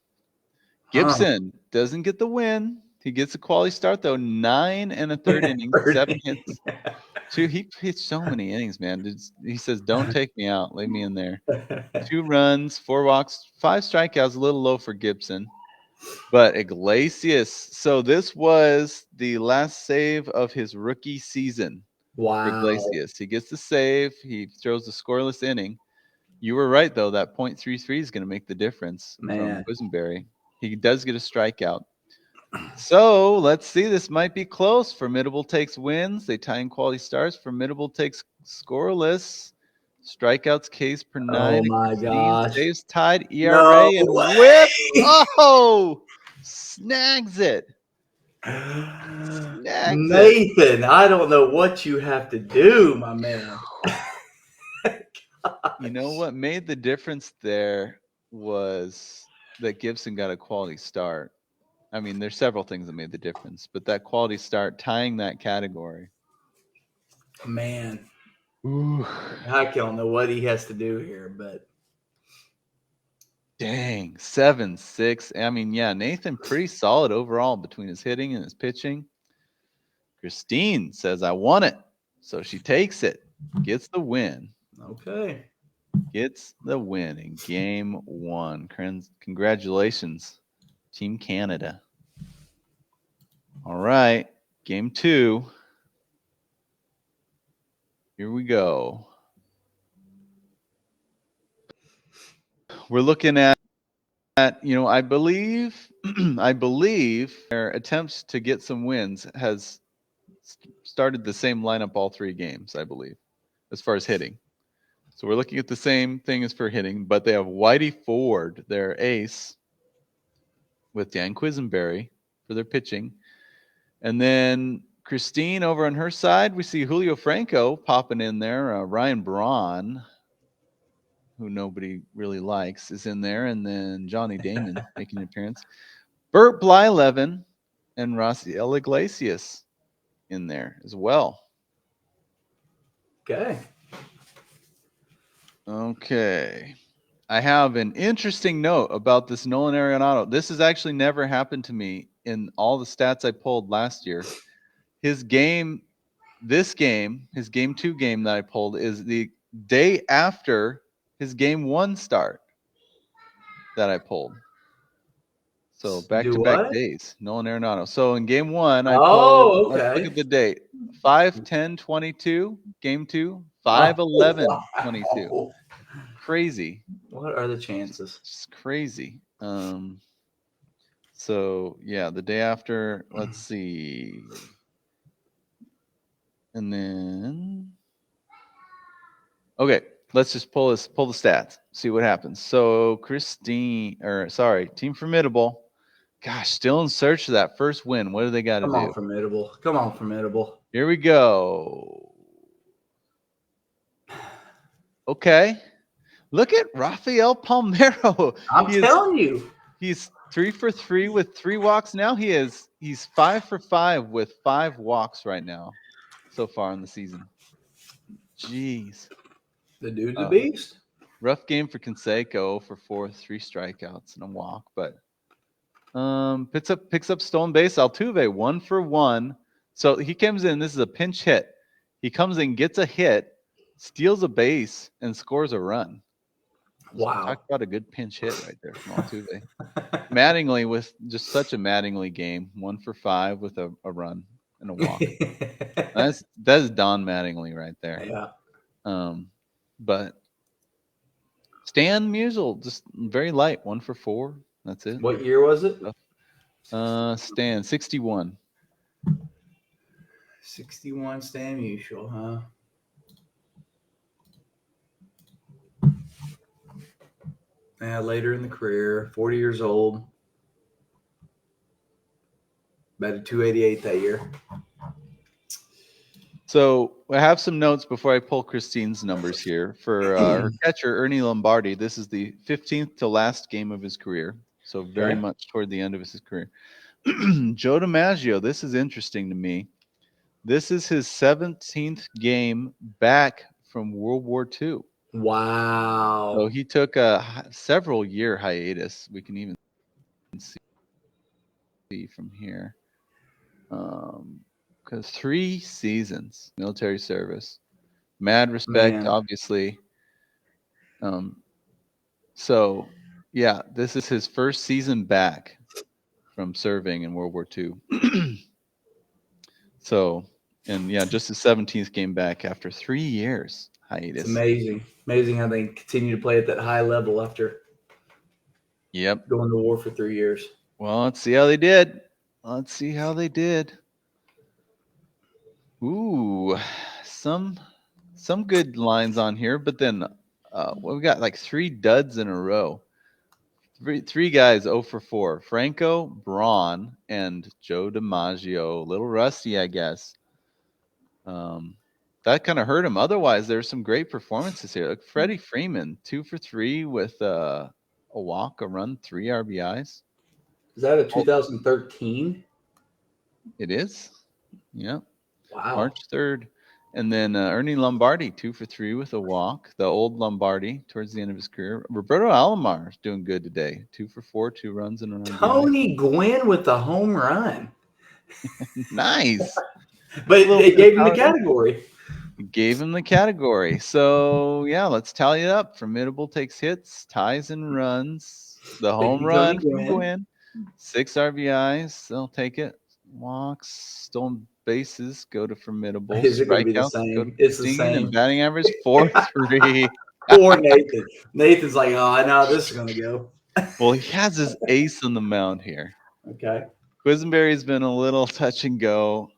S4: Gibson doesn't get the win. He gets a quality start, though. 9 1/3 innings, 7 hits. He pitched so many innings, man. He says, don't take me out. Leave me in there. 2 runs, 4 walks, 5 strikeouts. A little low for Gibson. But Iglesias. So this was the last save of his rookie season.
S5: Wow.
S4: For Iglesias. He gets the save. He throws the scoreless inning. You were right, though. That .33 is going to make the difference from Quisenberry. He does get a strikeout. So let's see. This might be close. Formidable takes wins. They tie in quality starts. Formidable takes scoreless. Strikeouts, Ks per 9.
S5: Oh, my gosh.
S4: Saves tied, ERA, and whip. Oh! Snags it.
S5: Nathan, I don't know what you have to do, my man.
S4: You know what made the difference there was that Gibson got a quality start. I mean, there's several things that made the difference, but that quality start, tying that category.
S5: Man. Ooh. I don't know what he has to do here, but.
S4: Dang, 7-6. I mean, yeah, Nathan pretty solid overall between his hitting and his pitching. Christine says, I want it. So she takes it, gets the win.
S5: Okay.
S4: Gets the win in game 1. Congratulations, Team Canada. All right, game 2. Here we go. We're looking at I believe their attempts to get some wins has started the same lineup all 3 games, I believe, as far as hitting. So we're looking at the same thing as for hitting, but they have Whitey Ford, their ace, with Dan Quisenberry for their pitching. And then Christine over on her side, we see Julio Franco popping in there. Ryan Braun, who nobody really likes, is in there. And then Johnny Damon making an appearance. Bert Blyleven and Raciel Iglesias in there as well. Okay. I have an interesting note about this Nolan Arenado. This has actually never happened to me in all the stats I pulled last year. His game 2 game that I pulled is the day after his game 1 start that I pulled. So back-to-back days, Nolan Arenado. So in game 1, I pulled, let's look at the date, 5/10/22, game 2, 5/11/22. Wow. Crazy.
S5: What are the chances?
S4: It's crazy. So yeah, the day after, let's see. And then okay, let's just pull the stats, see what happens. So Team Formidable. Gosh, still in search of that first win. What do they got to do?
S5: Come on, Formidable.
S4: Here we go. Okay. Look at Rafael Palmeiro.
S5: I'm telling you.
S4: He's 3 for 3 with 3 walks now. He's 5 for 5 with 5 walks right now so far in the season. Jeez.
S5: The dude's a beast.
S4: Rough game for Canseco for 4, 3 strikeouts and a walk, but picks up stolen base. Altuve 1 for 1. So he comes in. This is a pinch hit. He comes in, gets a hit, steals a base, and scores a run.
S5: Wow.
S4: Talk about a good pinch hit right there from Altuve. Mattingly with just such a Mattingly game. 1 for 5 with a run and a walk. That's Don Mattingly right there.
S5: Yeah.
S4: But Stan Musial, just very light. 1 for 4. That's it.
S5: What year was it?
S4: Stan, 61.
S5: 61 Stan Musial, huh? Yeah, later in the career, 40 years old. Batted .288 that year.
S4: So I have some notes before I pull Christine's numbers here. For her catcher, Ernie Lombardi, this is the 15th to last game of his career. So very much toward the end of his career. Joe DiMaggio, this is interesting to me. This is his 17th game back from World War II.
S5: Wow.
S4: So he took a several-year hiatus. We can even see from here. Because 3 seasons, military service. Mad respect, obviously. So, yeah, this is his first season back from serving in World War II. So, and yeah, just his 17th game back after 3 years hiatus.
S5: It's amazing. Amazing how they continue to play at that high level after going to war for 3 years.
S4: Well, let's see how they did. Ooh, some good lines on here, but then we got like 3 duds in a row. Three guys 0 for 4. Franco, Braun, and Joe DiMaggio. A little rusty, I guess. That kind of hurt him. Otherwise, there's some great performances here. Like Freddie Freeman, 2 for 3 with a walk, a run, 3 RBIs.
S5: Is that a 2013?
S4: It is. Yeah.
S5: Wow.
S4: March 3rd. And then Ernie Lombardi, 2 for 3 with a walk. The old Lombardi towards the end of his career. Roberto Alomar is doing good today. 2 for 4, 2 runs and a run.
S5: Tony Gwynn with the home run.
S4: Nice.
S5: But they gave him the category.
S4: Gave him the category. So yeah, let's tally it up. Formidable takes hits, ties and runs. The home run from Gwynn. 6 RBIs, they'll take it. Walks, stolen bases go to Formidable.
S5: Is it going to be the
S4: Strikeouts go to
S5: same? It's the
S4: Christine,
S5: same.
S4: and batting average 4.3.
S5: Poor Nathan. Nathan's like, oh, I know this is going to go.
S4: Well, he has his ace on the mound here.
S5: Okay.
S4: Quisenberry's been a little touch and go.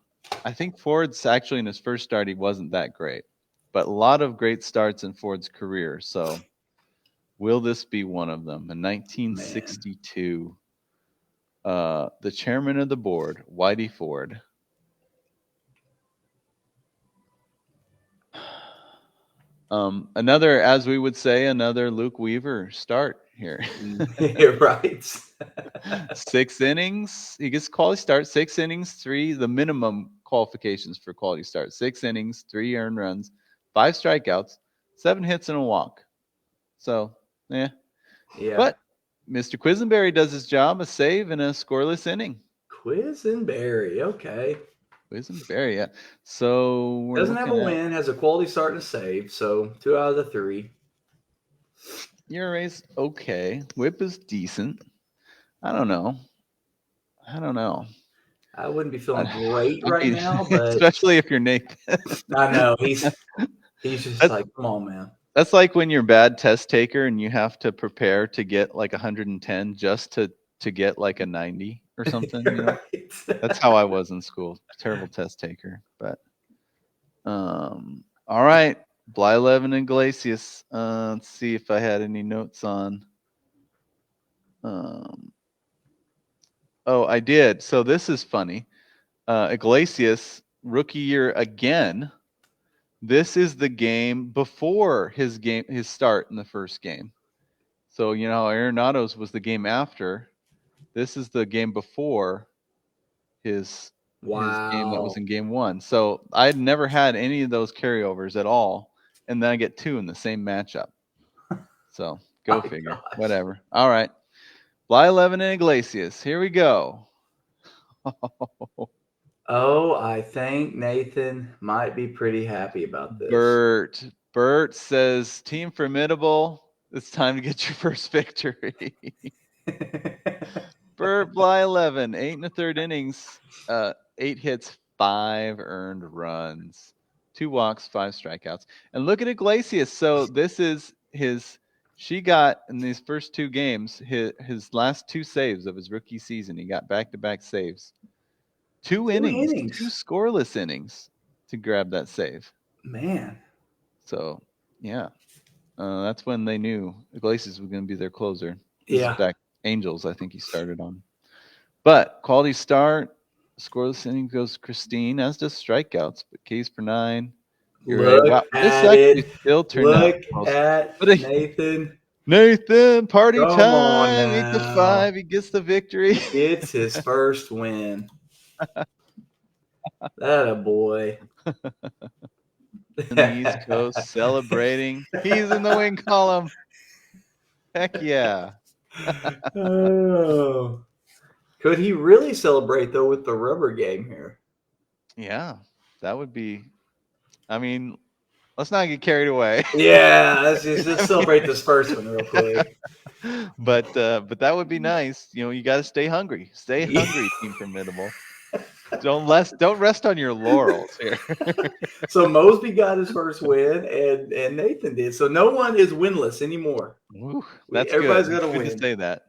S4: I think Ford's actually in his first start, he wasn't that great, but a lot of great starts in Ford's career. So will this be one of them? In 1962, the chairman of the board, Whitey Ford. Another, as we would say, another Luke Weaver start here.
S5: Right.
S4: 6 innings. He gets quality start. 6 innings, 3, the minimum qualifications for quality start. 6 innings, 3 earned runs, 5 strikeouts, 7 hits and a walk. So, yeah. But Mr. Quisenberry does his job, a save in a scoreless inning.
S5: Quisenberry, okay.
S4: Quisenberry, yeah. So we're
S5: doesn't have a win, has a quality start and a save, so 2 out of the 3.
S4: ERA's okay. Whip is decent. I don't know.
S5: I wouldn't be feeling great now, but
S4: especially if you're Nathan.
S5: I know he's just like, come on, man.
S4: That's like when you're a bad test taker and you have to prepare to get like 110 just to get like a 90 or something. You know?
S5: Right.
S4: That's how I was in school. Terrible test taker. But all right. Blyleven and Iglesias. Let's see if I had any notes on. Oh, I did. So this is funny. Iglesias, rookie year again. This is the game before his start in the first game. So, you know, Arenado's was the game after. This is the game before his game that was in game 1. So I had never had any of those carryovers at all. And then I get 2 in the same matchup. So go figure. Gosh. Whatever. All right. Blyleven and Iglesias. Here we go.
S5: Oh, I think Nathan might be pretty happy about this.
S4: Bert says, Team Formidable, it's time to get your first victory. Bert Blyleven, 8 1/3 innings, 8 hits, 5 earned runs, 2 walks, 5 strikeouts. And look at Iglesias. So this is she got in these first 2 games, his last 2 saves of his rookie season. He got back-to-back saves. 2 innings, 2 scoreless innings to grab that save.
S5: Man.
S4: So, yeah. That's when they knew Iglesias was going to be their closer. This is back Angels, I think he started on. But quality start, scoreless inning goes Christine, as does strikeouts. But K's per 9.
S5: Look at it.
S4: Still turned out.
S5: Look at Nathan.
S4: Nathan, party
S5: Come
S4: time. 8-5. He gets the victory.
S5: It's his first win. That a boy.
S4: In the East Coast celebrating. He's in the win column. Heck yeah.
S5: Oh. Could he really celebrate though with the rubber game here?
S4: Yeah, that would be. I mean, let's not get carried away.
S5: Yeah, let's celebrate this first one real quick.
S4: But that would be nice. You know, you got to stay hungry. Stay hungry, Team Formidable. Don't rest on your laurels here.
S5: So Mosby got his first win, and Nathan did. So no one is winless anymore.
S4: Ooh, that's
S5: everybody's
S4: good.
S5: Got to win.
S4: To say that.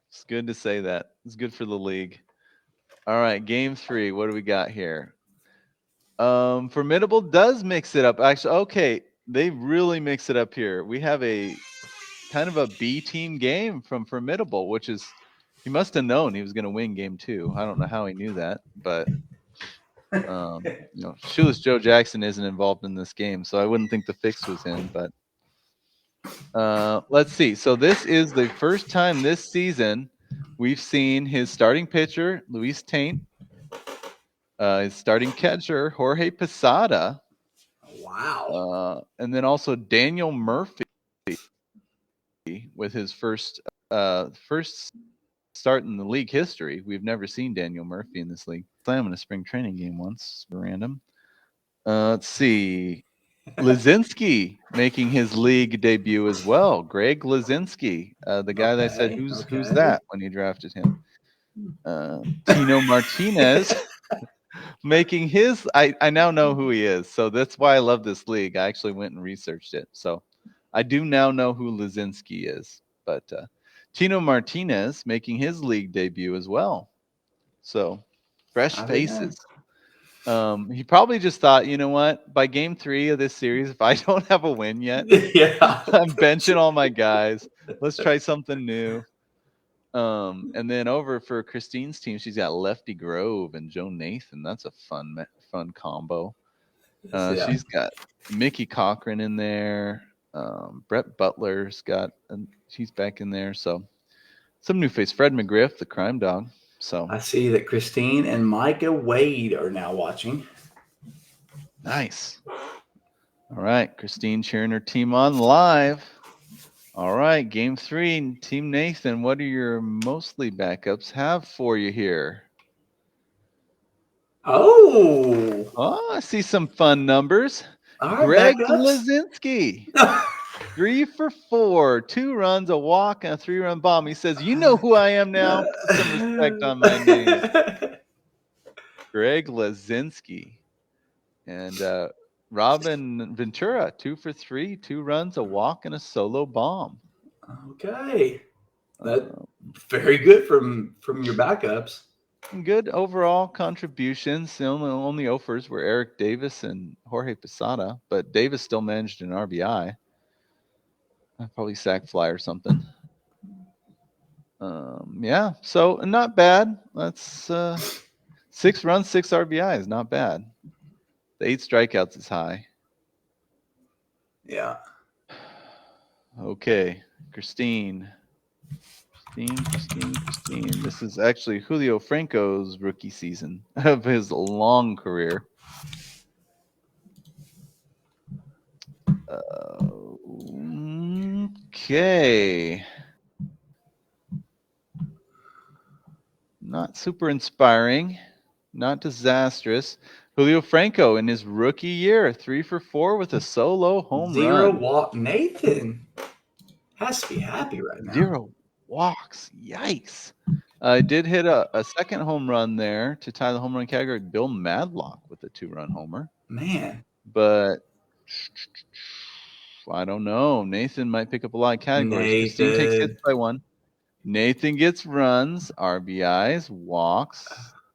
S4: It's good to say that. It's good for the league. All right, game 3. What do we got here? Formidable does mix it up. Actually, okay, they really mix it up here. We have a kind of a B team game from Formidable, which is he must have known he was going to win game 2. I don't know how he knew that, but you know, Shoeless Joe Jackson isn't involved in this game, so I wouldn't think the fix was in. But let's see. So this is the first time this season we've seen his starting pitcher, Luis Taint, his starting catcher, Jorge Posada.
S5: Wow.
S4: And then also Daniel Murphy with his first start in the league history. We've never seen Daniel Murphy in this league. Play him in a spring training game once. Random. Let's see. Lazinski making his league debut as well. Greg Lazinski, the guy that I said, who's that when he drafted him? Tino Martinez making his. I now know who he is, so that's why I love this league. I actually went and researched it, so I do now know who Lazinski is. But Tino Martinez making his league debut as well. So fresh faces. He probably just thought, you know what? By game 3 of this series, if I don't have a win yet, I'm benching all my guys. Let's try something new. And then over for Christine's team, she's got Lefty Grove and Joe Nathan. That's a fun combo. She's got Mickey Cochran in there. Brett Butler's got, she's back in there. So some new face. Fred McGriff, the crime dog. So
S5: I see that Christine and Micah Wade are now watching.
S4: Nice. All right, Christine cheering her team on live. All right, game 3, Team Nathan. What do your mostly backups have for you here?
S5: Oh,
S4: I see some fun numbers. Greg Lazinski. 3 for 4, 2 runs, a walk, and a 3-run bomb. He says, "You know who I am now. Put some respect on my name." Greg Lazinski. And Robin Ventura, 2 for 3, 2 runs, a walk, and a solo bomb.
S5: Okay, that's very good from your backups.
S4: Good overall contributions. The only offers were Eric Davis and Jorge Posada, but Davis still managed an RBI. Probably sack fly or something. Yeah, so not bad. That's 6 runs, 6 RBIs. Not bad. The 8 strikeouts is high.
S5: Yeah.
S4: Okay, Christine. This is actually Julio Franco's rookie season of his long career. Okay. Not super inspiring. Not disastrous. Julio Franco in his rookie year, 3 for 4 with a solo home
S5: 0
S4: run.
S5: walk. Nathan has to be happy right now.
S4: 0 walks. Yikes. I did hit a second home run there to tie the home run category. Bill Madlock with a 2-run homer.
S5: Man.
S4: But I don't know. Nathan might pick up a lot of categories. Christine takes hits by 1. Nathan gets runs, RBIs, walks.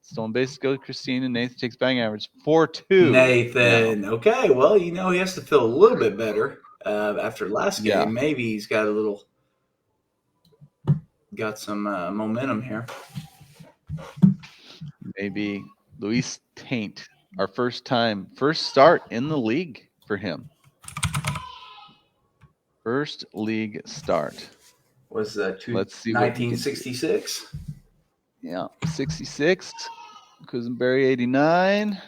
S4: Stolen bases go to Christine, and Nathan takes batting average 4.2.
S5: Nathan. No. Okay, well, he has to feel a little bit better after last game.
S4: Yeah.
S5: Maybe he's got some momentum here.
S4: Maybe Luis Taint, our first start in the league for him. First league start.
S5: Was that
S4: Let's see
S5: 1966?
S4: Yeah, 66. Quisenberry 89.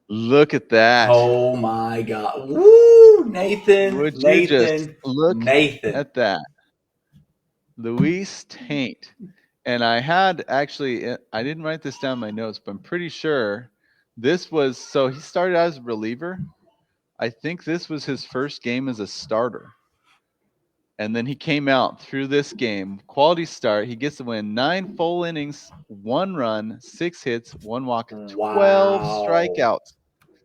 S4: Look at that.
S5: Oh my God. Woo, Nathan.
S4: Would you
S5: Nathan.
S4: just look
S5: Nathan.
S4: at that? Luis Taint. And I had actually, I didn't write this down in my notes, but I'm pretty sure this was, so he started out as a reliever. I think this was his first game as a starter. And then he came out through this game. Quality start. He gets to win 9 full innings, 1 run, 6 hits, 1 walk, 12 strikeouts.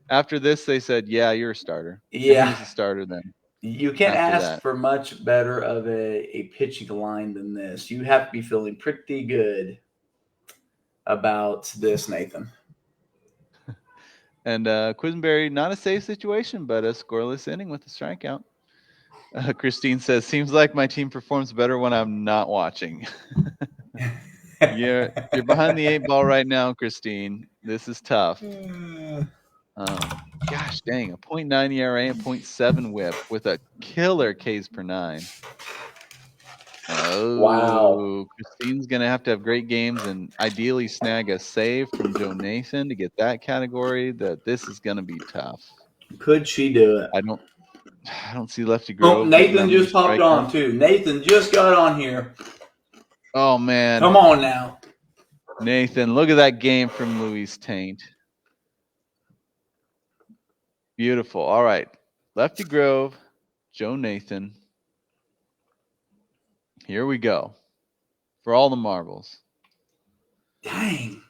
S4: After this, they said, "Yeah, you're a starter."
S5: Yeah.
S4: He's a starter then.
S5: You can't ask for much better of a pitching line than this. You have to be feeling pretty good about this, Nathan.
S4: And Quisenberry, not a safe situation, but a scoreless inning with a strikeout. Christine says, "Seems like my team performs better when I'm not watching." You're behind the 8 ball right now, Christine. This is tough. Gosh dang, a .9 ERA and .7 WHIP with a killer Ks per 9. Oh,
S5: wow.
S4: Christine's going to have great games and ideally snag a save from Joe Nathan to get that category. This is going to be tough.
S5: Could she do it?
S4: I don't see Lefty Grove.
S5: Oh, Nathan just popped on too. Nathan just got on here.
S4: Oh, man.
S5: Come on now.
S4: Nathan, look at that game from Luis Taint. Beautiful. All right. Lefty Grove, Joe Nathan. Here we go. For all the marbles.
S5: Dang.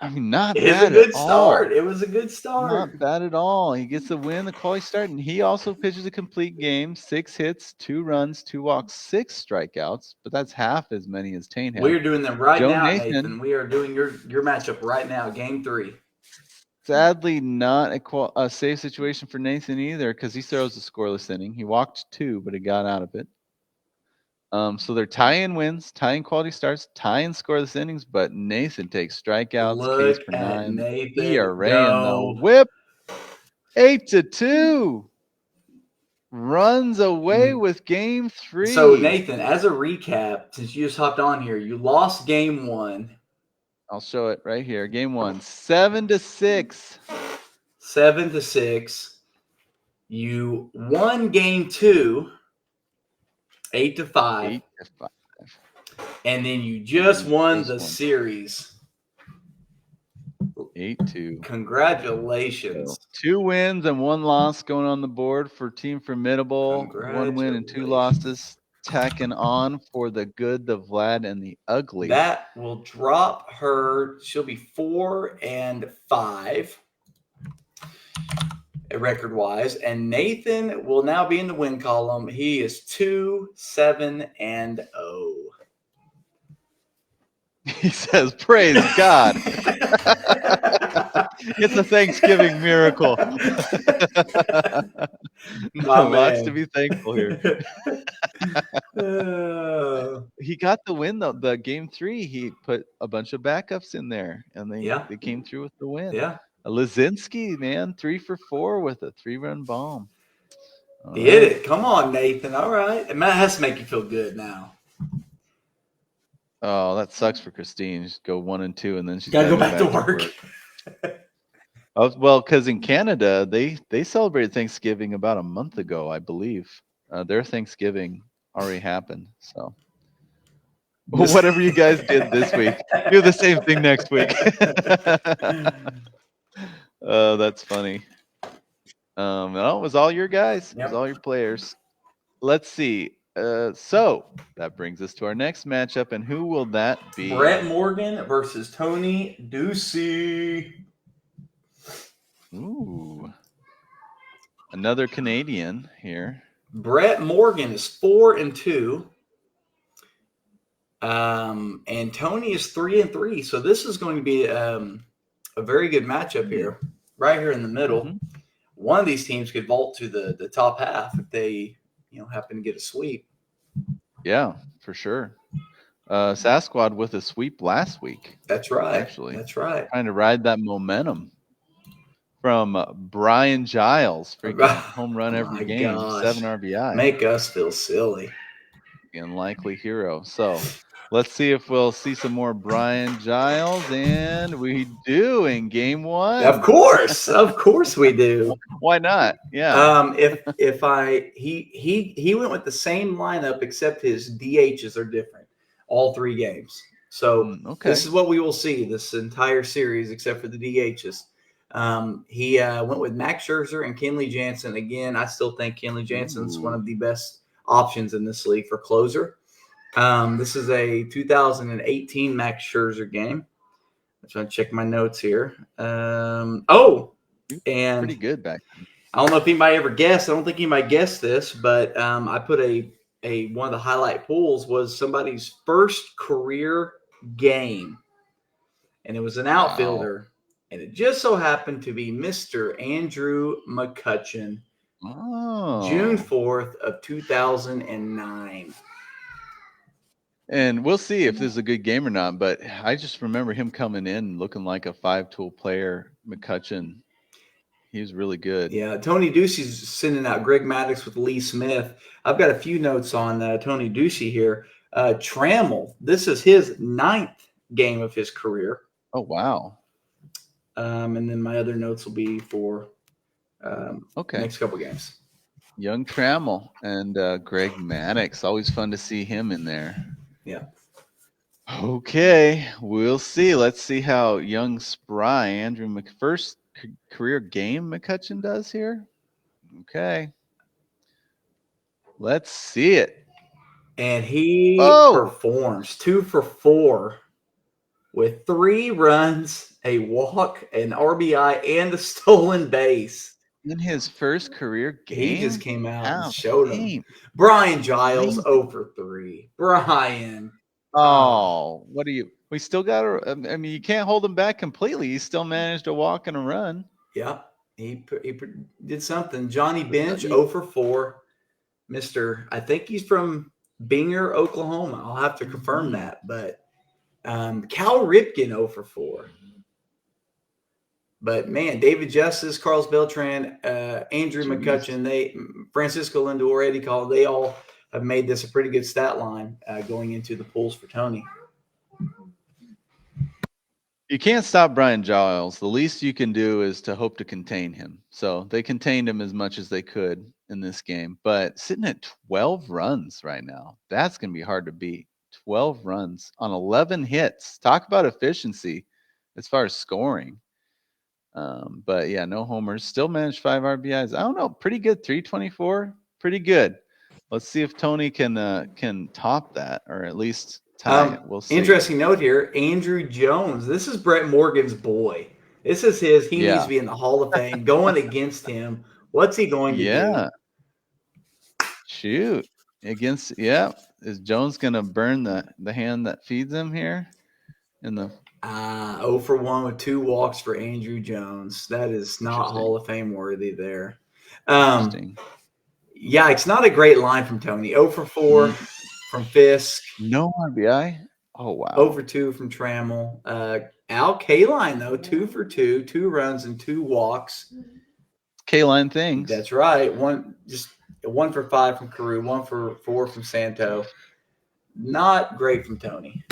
S4: I mean, not
S5: It was a
S4: bad at
S5: good
S4: all.
S5: start. It was a good start.
S4: Not bad at all. He gets the win, the quality start, and he also pitches a complete game. 6 hits, 2 runs, 2 walks, 6 strikeouts, but that's half as many as Taint had.
S5: We're doing them right
S4: Joe
S5: now,
S4: Nathan,
S5: Nathan. We are doing your matchup right now, game 3.
S4: sadly not a safe situation for Nathan either because he throws a scoreless inning. He walked 2, but he got out of it. So they're tying wins, tying quality starts, tying scoreless innings, but Nathan takes strikeouts, Ks
S5: Look
S4: per
S5: at
S4: 9,
S5: Nathan
S4: ERA in the
S5: go.
S4: whip, 8-2. Runs away with game 3.
S5: So, Nathan, as a recap, since you just hopped on here, you lost game 1.
S4: I'll show it right here. Game 1, 7-6.
S5: 7-6. You won game 2, 8-5.
S4: 8-5.
S5: And then you just won the
S4: one.
S5: series.
S4: 8-2.
S5: Congratulations.
S4: So 2 wins and 1 loss going on the board for Team Formidable. 1 win and 2 losses. Tacking on for the good, the Vlad, and the ugly.
S5: That will drop her. She'll be 4-5 record-wise. And Nathan will now be in the win column. He is 2-7-0.
S4: He says, praise God. It's a Thanksgiving miracle. Lots to be thankful here. He got the win, though. The game 3, he put a bunch of backups in there, and they came through with the win.
S5: Yeah.
S4: Lazinski, man, 3 for 4 with a 3-run bomb.
S5: He hit it. Come on, Nathan. All right. It has to make you feel good now.
S4: Oh, that sucks for Christine. Just go 1 and 2, and then she's
S5: got to go back to work.
S4: Oh, well, because in Canada, they celebrated Thanksgiving about a month ago, I believe. Their Thanksgiving already happened. So whatever you guys did this week, do the same thing next week. Oh, that's funny. No, it was all your guys. It was all your players. Let's see. So that brings us to our next matchup, and who will that be?
S5: Brett Morgan versus Tony Ducey.
S4: Ooh, another Canadian here.
S5: Brett Morgan is 4-2, and Tony is 3-3. So this is going to be a very good matchup here, right here in the middle. Mm-hmm. One of these teams could vault to the top half if they happen to get a sweep.
S4: Yeah, for sure. Sasquad with a sweep last week.
S5: That's right.
S4: Actually,
S5: that's right.
S4: Trying to ride that momentum from Brian Giles, freaking home run every game, 7 RBI.
S5: Make us feel silly.
S4: Unlikely hero. So let's see if we'll see some more Brian Giles, and we do in game 1.
S5: Of course we do.
S4: Why not? Yeah.
S5: He went with the same lineup except his DHs are different, all 3 games. So This is what we will see this entire series except for the DHs. He went with Max Scherzer and Kenley Jansen. Again, I still think Kenley Jansen's one of the best options in this league for closer. This is a 2018 Max Scherzer game. I'm trying to check my notes here. And
S4: pretty good back then.
S5: I don't know if anybody ever guessed. I don't think anybody guessed this, but I put a one of the highlight pulls was somebody's first career game, and it was an outfielder. Wow. And it just so happened to be Mr. Andrew McCutchen, June 4th of 2009.
S4: And we'll see if this is a good game or not, but I just remember him coming in looking like a 5-tool player, McCutchen. He was really good.
S5: Yeah, Tony Ducey's sending out Greg Maddox with Lee Smith. I've got a few notes on Tony Ducey here. Trammell, this is his 9th game of his career.
S4: Oh, wow.
S5: And then my other notes will be for next couple games.
S4: Young Trammell and Greg Maddox. Always fun to see him in there.
S5: Yeah.
S4: Okay, we'll see. Let's see how young spry Andrew first career game McCutcheon does here? Okay. Let's see it.
S5: And he
S4: Oh!
S5: performs 2 for 4 with 3 runs, a walk, an RBI, and a stolen base.
S4: In his first career game?
S5: He just came out and
S4: How
S5: showed
S4: game.
S5: him. Brian Giles,
S4: Amazing.
S5: 0 for 3. Brian.
S4: Oh, what do you? We still got to. I mean, you can't hold him back completely. He still managed to walk and a run.
S5: Yeah, he did something. Johnny Bench, 0 for 4. I think he's from Binger, Oklahoma. I'll have to confirm that. But Cal Ripken, 0 for 4. But, man, David Justice, Carlos Beltran, Andrew McCutcheon, Francisco Lindor, Eddie Call, they all have made this a pretty good stat line going into the pools for Tony.
S4: You can't stop Brian Giles. The least you can do is to hope to contain him. So they contained him as much as they could in this game. But sitting at 12 runs right now, that's going to be hard to beat. 12 runs on 11 hits. Talk about efficiency as far as scoring. But, yeah, no homers. Still managed 5 RBIs. I don't know. Pretty good. 324. Pretty good. Let's see if Tony can top that or at least tie it. We'll see.
S5: Interesting note here. Andrew Jones. This is Brett Morgan's boy. This is his. He needs to be in the Hall of Fame. Going against him. What's he going to do?
S4: Shoot. Is Jones going to burn the hand that feeds him here?
S5: 0 for 1 with 2 walks for Andrew Jones. That is not Hall of Fame worthy there.
S4: Interesting.
S5: Yeah, it's not a great line from Tony. 0 for 4 from Fisk.
S4: No RBI? Oh, wow.
S5: 0 for 2 from Trammell. Al Kaline, though, 2 for 2, 2 runs and 2 walks.
S4: Kaline things.
S5: That's right. 1 for 5 from Carew, 1 for 4 from Santo. Not great from Tony.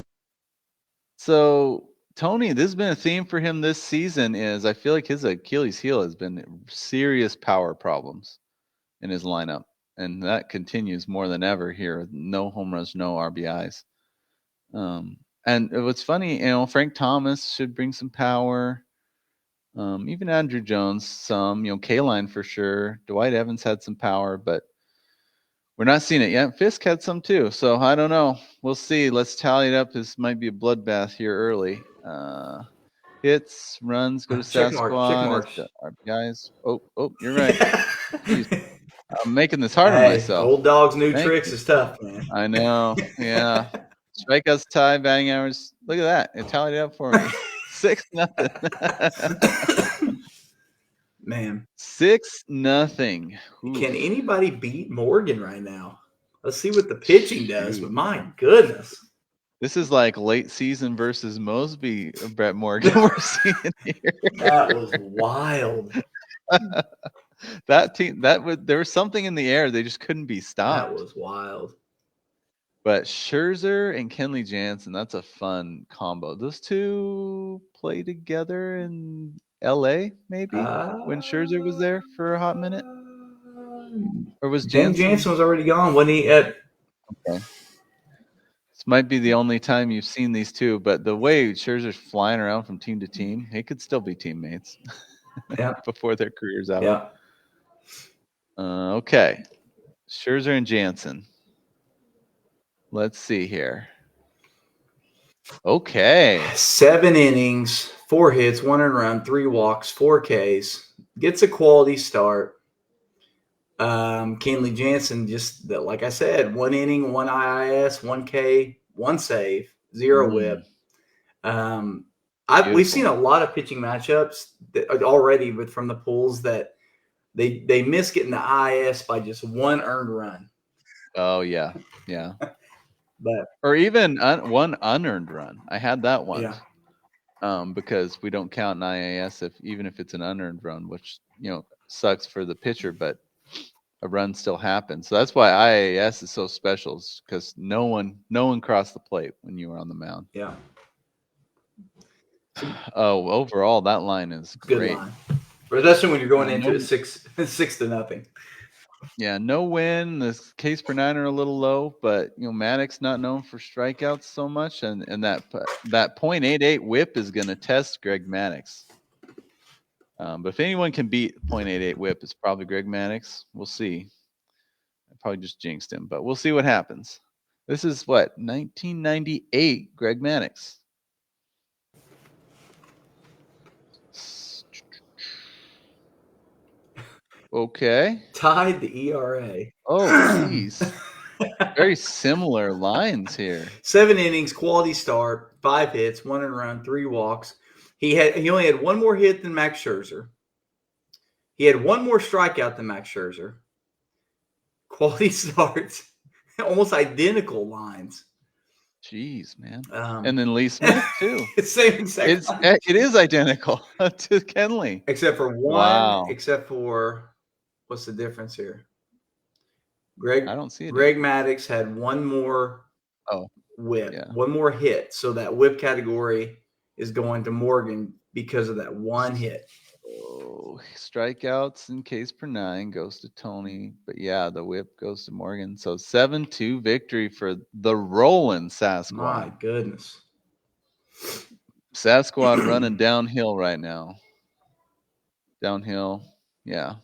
S4: So, Tony, this has been a theme for him this season is I feel like his Achilles heel has been serious power problems in his lineup. And that continues more than ever here. No home runs, no RBIs. And what's funny, Frank Thomas should bring some power. Even Andrew Jones, some, Kaline for sure. Dwight Evans had some power, but we're not seeing it yet. Fisk had some too. So I don't know. We'll see. Let's tally it up. This might be a bloodbath here early. Hits, runs, go to Sasquad. RBIs. Oh, you're right. I'm making this hard on myself.
S5: Old dog's new tricks is tough, man.
S4: I know. Yeah. Strikeouts tie, batting average. Look at that. It tallied it up for me. 6-0.
S5: Man.
S4: 6-0.
S5: Can anybody beat Morgan right now? Let's see what the pitching does, but my goodness.
S4: This is like late season versus Mosby, Brett Morgan we're seeing here.
S5: That was wild.
S4: That team, there was something in the air. They just couldn't be stopped.
S5: That was wild.
S4: But Scherzer and Kenley Jansen, that's a fun combo. Those two play together in LA, maybe, when Scherzer was there for a hot minute? Or was Jansen?
S5: Jansen was already gone when he at.
S4: Okay. This might be the only time you've seen these two, but the way Scherzer's flying around from team to team, they could still be teammates before their career's out.
S5: Yeah.
S4: Okay. Scherzer and Jansen. Let's see here. Okay.
S5: 7 innings, 4 hits, 1 earned run, 3 walks, 4 Ks. Gets a quality start. Kenley Jansen, just like I said, 1 inning, 1 IIS, 1 K, 1 save, 0 whip. We've seen a lot of pitching matchups already from the pools that they miss getting the IIS by just 1 earned run.
S4: Oh yeah. Or even 1 unearned run. I had that one.
S5: Yeah.
S4: Because we don't count an IAS even if it's an unearned run, which sucks for the pitcher, but a run still happens. So that's why IAS is so special, because no one crossed the plate when you were on the mound.
S5: Yeah.
S4: Oh, overall that line is great.
S5: Good line. Especially when you're going into it 6-0.
S4: Yeah, no win. The Ks per 9 are a little low, but Maddox not known for strikeouts so much, and that .88 WHIP is going to test Greg Maddox. But if anyone can beat 0.88 whip, it's probably Greg Maddux. We'll see. I probably just jinxed him, but we'll see what happens. This is what, 1998 Greg Maddux. Okay.
S5: Tied the ERA.
S4: Oh, jeez. Very similar lines here.
S5: 7 innings, quality start, 5 hits, 1 earned run, 3 walks. He only had 1 more hit than Max Scherzer. He had 1 more strikeout than Max Scherzer. Quality starts, almost identical lines.
S4: Jeez, man. And then Lee Smith too.
S5: Same exact.
S4: It is identical to Kenley,
S5: except for one.
S4: Wow.
S5: Except for what's the difference here? Greg.
S4: I don't see it.
S5: Greg Maddux had 1 more whip, 1 more hit. So that whip category is going to Morgan because of that 1 hit.
S4: Oh, strikeouts in case per 9 goes to Tony. But yeah, the whip goes to Morgan. So 7-2 victory for the rolling Sasquad.
S5: My goodness.
S4: Sasquad running downhill right now. Downhill. Yeah.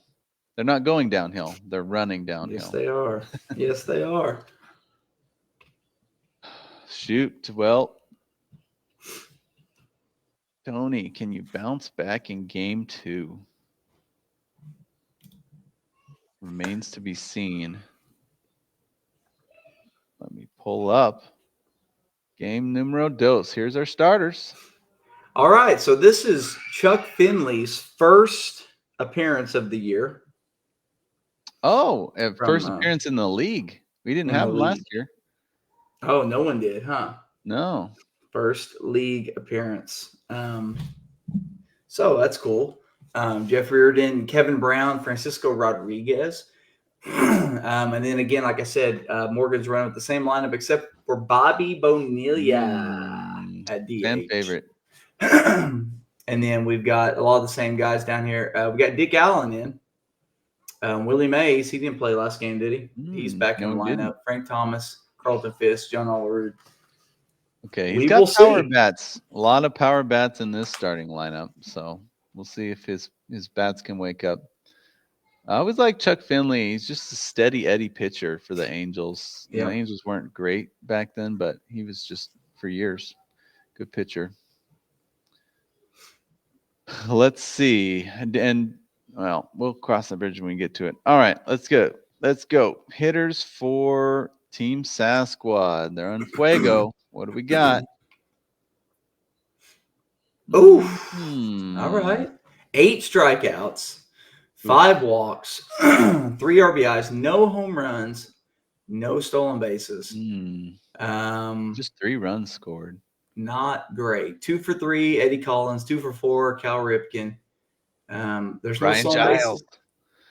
S4: They're not going downhill. They're running downhill.
S5: Yes, they are. Yes, they are.
S4: Shoot. Well, Tony, can you bounce back in game 2? Remains to be seen. Let me pull up game numero dos. Here's our starters.
S5: All right. So this is Chuck Finley's first appearance of the year.
S4: Oh, first appearance in the league. We didn't have him last year.
S5: Oh, no one did, huh?
S4: No.
S5: First league appearance. So that's cool. Jeff Reardon, Kevin Brown, Francisco Rodriguez. And then again, like I said, Morgan's running with the same lineup except for Bobby Bonilla at DH.
S4: Fan favorite.
S5: And then we've got a lot of the same guys down here. We got Dick Allen in. Willie Mays, he didn't play last game, did he? He's back in the lineup. Didn't. Frank Thomas, Carlton Fisk, John Olerud.
S4: Okay, he's got power bats. A lot of power bats in this starting lineup. So we'll see if his bats can wake up. I always like Chuck Finley. He's just a steady Eddie pitcher for the Angels.
S5: Yeah.
S4: The Angels weren't great back then, but he was just for years good pitcher. Let's see. And well, we'll cross the bridge when we get to it. All right, let's go. Let's go. Hitters for Team Sasquad. They're on Fuego. What do we got?
S5: Ooh. All right. 8 strikeouts, 5 walks, 3 RBIs, no home runs, no stolen bases.
S4: Just 3 runs scored.
S5: Not great. 2 for 3, Eddie Collins. 2 for 4, Cal Ripken. There's
S4: Brian
S5: no stolen bases.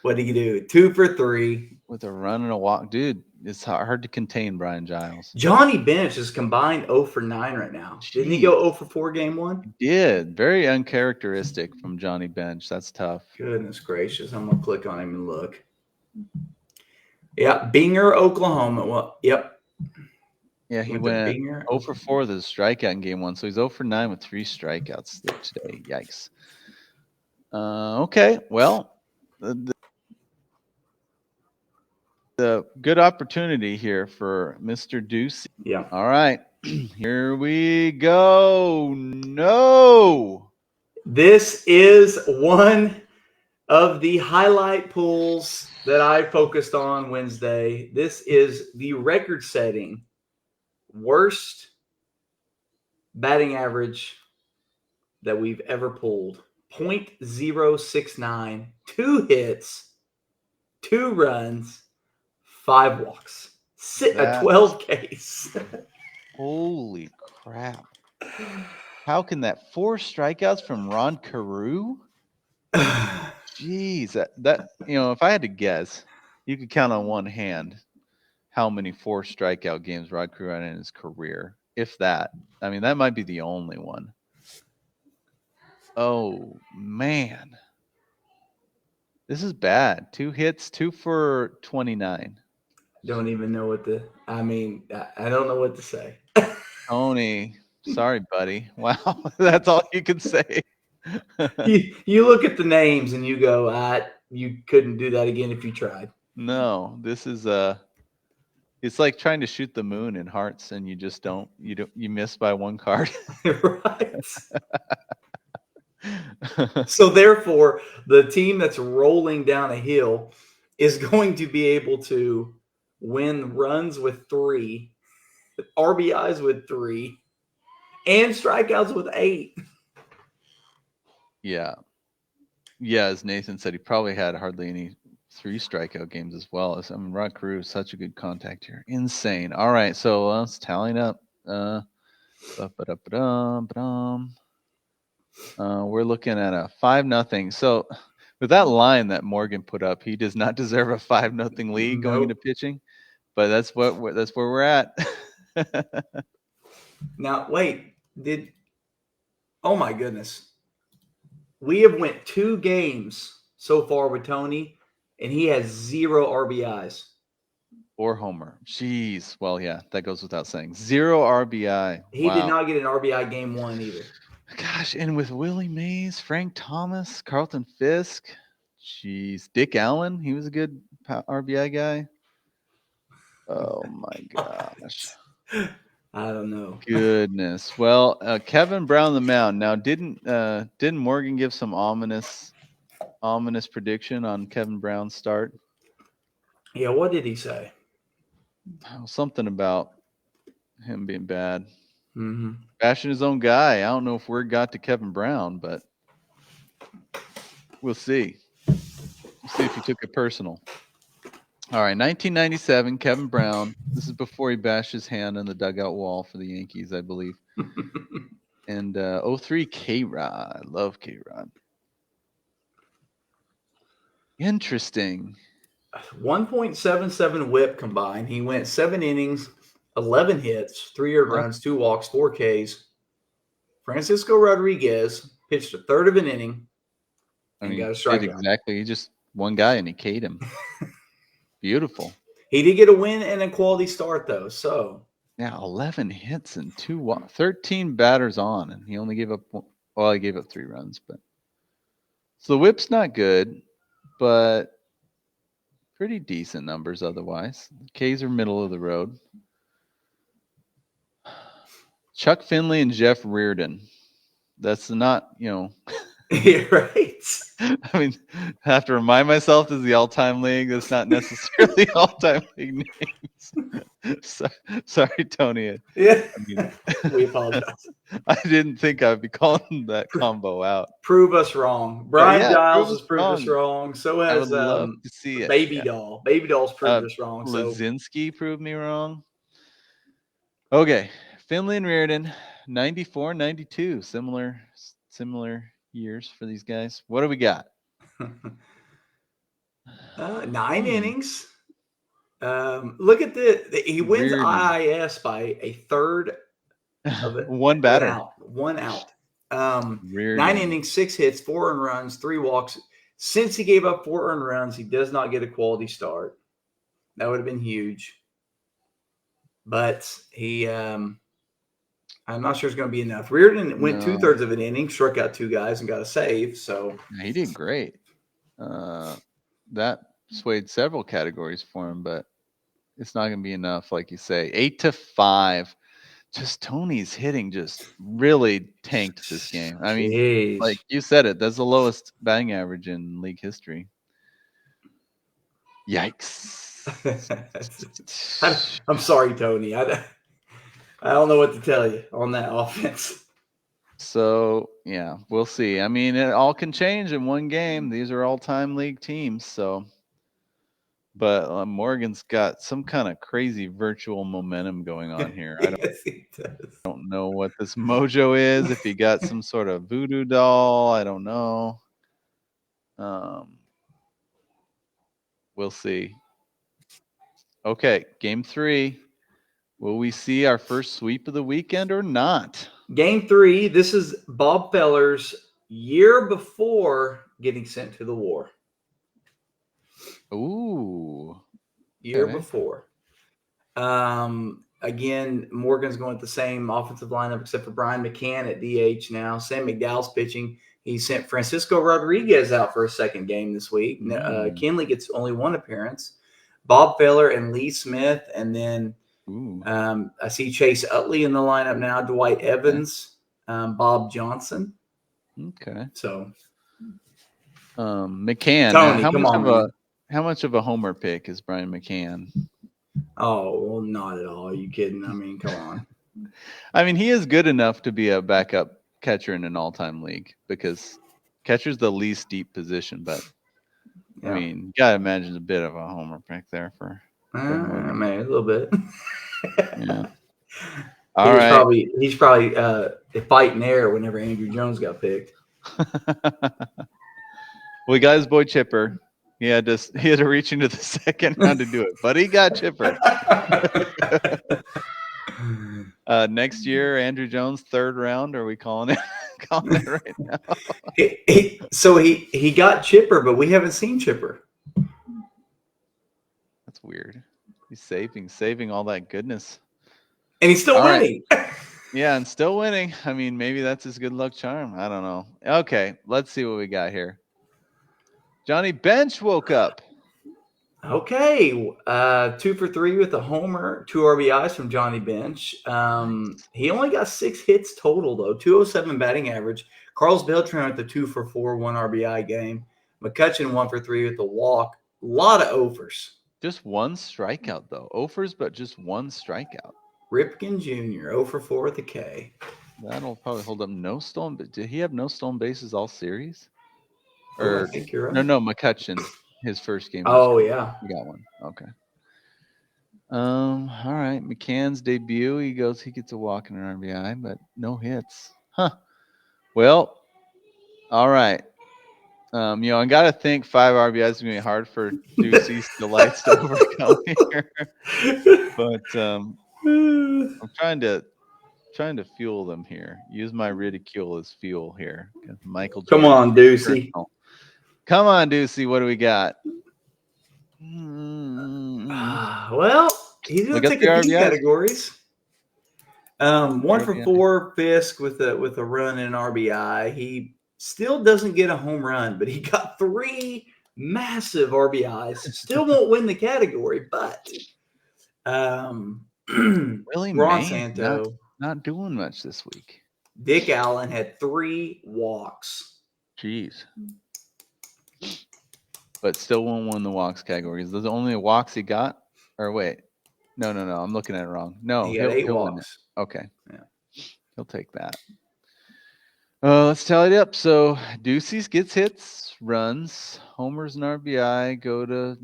S5: What did he do? 2 for 3.
S4: With a run and a walk. Dude, it's hard to contain Brian Giles.
S5: Johnny Bench is combined 0 for 9 right now. Jeez. Didn't he go 0 for 4 game 1?
S4: He did. Very uncharacteristic from Johnny Bench. That's tough.
S5: Goodness gracious. I'm going to click on him and look. Yeah, Binger, Oklahoma. Well, yep.
S4: Yeah, he went 0 for 4 with his strikeout in game 1. So he's 0 for 9 with 3 strikeouts today. Yikes. Okay, well, the good opportunity here for Mr. Ducey.
S5: Yeah.
S4: All right, here we go. No.
S5: This is one of the highlight pulls that I focused on Wednesday. This is the record-setting worst batting average that we've ever pulled. 0.069, 2 hits, 2 runs, 5 walks, a 12 case.
S4: Holy crap. How can that 4 strikeouts from Ron Carew? Jeez, that if I had to guess, you could count on one hand how many 4 strikeout games Rod Carew had in his career, if that. I mean, that might be the only one. Oh, man. This is bad. 2 hits, 2 for 29.
S5: Don't even know what I don't know what to say.
S4: Tony, sorry, buddy. Wow, that's all you can say.
S5: You look at the names and you go, you couldn't do that again if you tried.
S4: No, this is it's like trying to shoot the moon in hearts and you just don't you miss by one card.
S5: Right. So therefore, the team that's rolling down a hill is going to be able to win runs with 3, RBIs with 3, and strikeouts with 8.
S4: Yeah. Yeah, as Nathan said, he probably had hardly any 3 strikeout games as well. I mean, Rod Carew is such a good contact here. Insane. All right, so let's tallying up. We're looking at a 5-0. So with that line that Morgan put up, he does not deserve a 5-0 lead going into pitching. But that's where we're at.
S5: Now, wait, oh my goodness. We have went 2 games so far with Tony, and he has 0 RBIs.
S4: Or homer. Jeez. Well, yeah, that goes without saying. 0 RBI.
S5: He did not get an RBI game 1 either.
S4: Gosh, and with Willie Mays, Frank Thomas, Carlton Fisk, jeez, Dick Allen, he was a good RBI guy. Oh my gosh.
S5: I don't know.
S4: Goodness. Well, Kevin Brown the mound. Now, didn't Morgan give some ominous prediction on Kevin Brown's start?
S5: Yeah, what did he say?
S4: Something about him being bad.
S5: Mm-hmm.
S4: Bashing his own guy. I don't know if word got to Kevin Brown, but we'll see. We'll see if he took it personal. All right, 1997, Kevin Brown. This is before he bashed his hand on the dugout wall for the Yankees, I believe. And 03, K-Rod. I love K-Rod. Interesting.
S5: 1.77 whip combined. He went 7 innings, 11 hits, 3 earned runs, 2 walks, 4 Ks. Francisco Rodriguez pitched a third of an inning and got a strikeout.
S4: Exactly. He just one guy and he K'd him. Beautiful.
S5: He did get a win and a quality start, though. So
S4: yeah, 11 hits and 13 batters on, and he only gave up. Well, he gave up 3 runs, but so the whip's not good, but pretty decent numbers otherwise. K's are middle of the road. Chuck Finley and Jeff Reardon. That's not,
S5: yeah, right.
S4: I mean, I have to remind myself this is the all-time league. That's not necessarily all-time league names. Sorry, Tony.
S5: Yeah, we apologize.
S4: I didn't think I'd be calling that combo out.
S5: Prove us wrong. Brian Giles has proved us wrong. So has
S4: love to see it.
S5: Baby Doll. Baby Doll's proved us wrong.
S4: Lazinski proved me wrong. Okay, Finley and Reardon, 94, 92, similar years for these guys. What do we got?
S5: 9 innings. Look at he wins Reardon. IIS by a third of it.
S4: One batter.
S5: One out. 9 innings, 6 hits, 4 earned runs, 3 walks. Since he gave up 4 earned runs, he does not get a quality start. That would have been huge. But he I'm not sure it's going to be enough. Reardon went 2/3 of an inning, struck out 2 guys, and got a save. So
S4: he did great. That swayed several categories for him, but it's not going to be enough, like you say. 8-5. Just Tony's hitting just really tanked this game. I mean, like you said it, that's the lowest batting average in league history. Yikes.
S5: I'm sorry, Tony. I don't know what to tell you on that offense.
S4: So, yeah, we'll see. I mean, it all can change in one game. These are all-time league teams, so. But Morgan's got some kind of crazy virtual momentum going on here. I don't know what this mojo is. If he got some sort of voodoo doll, I don't know. We'll see. Okay, game 3. Will we see our first sweep of the weekend or not?
S5: Game 3, this is Bob Feller's year before getting sent to the war.
S4: Ooh.
S5: Year before. Again, Morgan's going with the same offensive lineup except for Brian McCann at DH now. Sam McDowell's pitching. He sent Francisco Rodriguez out for a second game this week. Kenley gets only one appearance. Bob Feller and Lee Smith, and then I see Chase Utley in the lineup now. Dwight Evans, Bob Johnson.
S4: Okay.
S5: So,
S4: McCann.
S5: Tony,
S4: How much of a homer pick is Brian McCann?
S5: Oh, well, not at all. Are you kidding? I mean, come on.
S4: I mean, he is good enough to be a backup catcher in an all-time league because catcher's the least deep position. But I mean, you gotta imagine a bit of a homer pick there for.
S5: I mean, a little bit.
S4: Yeah. All right.
S5: He's probably fighting air whenever Andrew Jones got picked.
S4: We got his boy Chipper. He had to reach into the second round to do it, but he got Chipper. Next year, Andrew Jones, 3rd round. Are we calling it right now?
S5: So he got Chipper, but we haven't seen Chipper.
S4: That's weird. He's saving all that goodness,
S5: and he's still winning.
S4: Right. Yeah, and still winning. I mean, maybe that's his good luck charm. I don't know. Okay, let's see what we got here. Johnny Bench woke up.
S5: Okay, 2 for 3 with a homer, 2 RBIs from Johnny Bench. He only got 6 hits total, though, 207 batting average. Carlos Beltran with the 2 for 4, 1 RBI game. McCutcheon 1 for 3 with a walk. A lot of offers.
S4: Just 1 strikeout, though. Offers, but just 1 strikeout.
S5: Ripken Jr., 0 for 4 with a K.
S4: That'll probably hold up. No stolen, but did he have no stolen bases all series?
S5: I think you're right.
S4: No, McCutcheon, his first game.
S5: Oh, yeah.
S4: He got 1. Okay. All right. McCann's debut. He gets a walk and an RBI, but no hits. Huh. Well, all right. I got to think 5 RBIs is going to be hard for Ducey's Delights to overcome here. But I'm trying to fuel them here. Use my ridicule as fuel here. Michael Jordan.
S5: Come on, Ducey.
S4: Come on, Ducey. What do we got?
S5: Well, he's going to take a few categories. 1 for 4, Fisk with a run and an RBI. He still doesn't get a home run, but he got 3 massive RBIs. Still won't win the category, but
S4: really,
S5: Ron Santo
S4: not doing much this week.
S5: Dick Allen had 3 walks.
S4: Jeez. But still won't win the walks category. Is those the only walks he got? Or wait. No. I'm looking at it wrong. No,
S5: he got 8 walks.
S4: Okay.
S5: Yeah.
S4: He'll take that. Let's tally it up. So Ducey's gets hits, runs, homers and RBI go to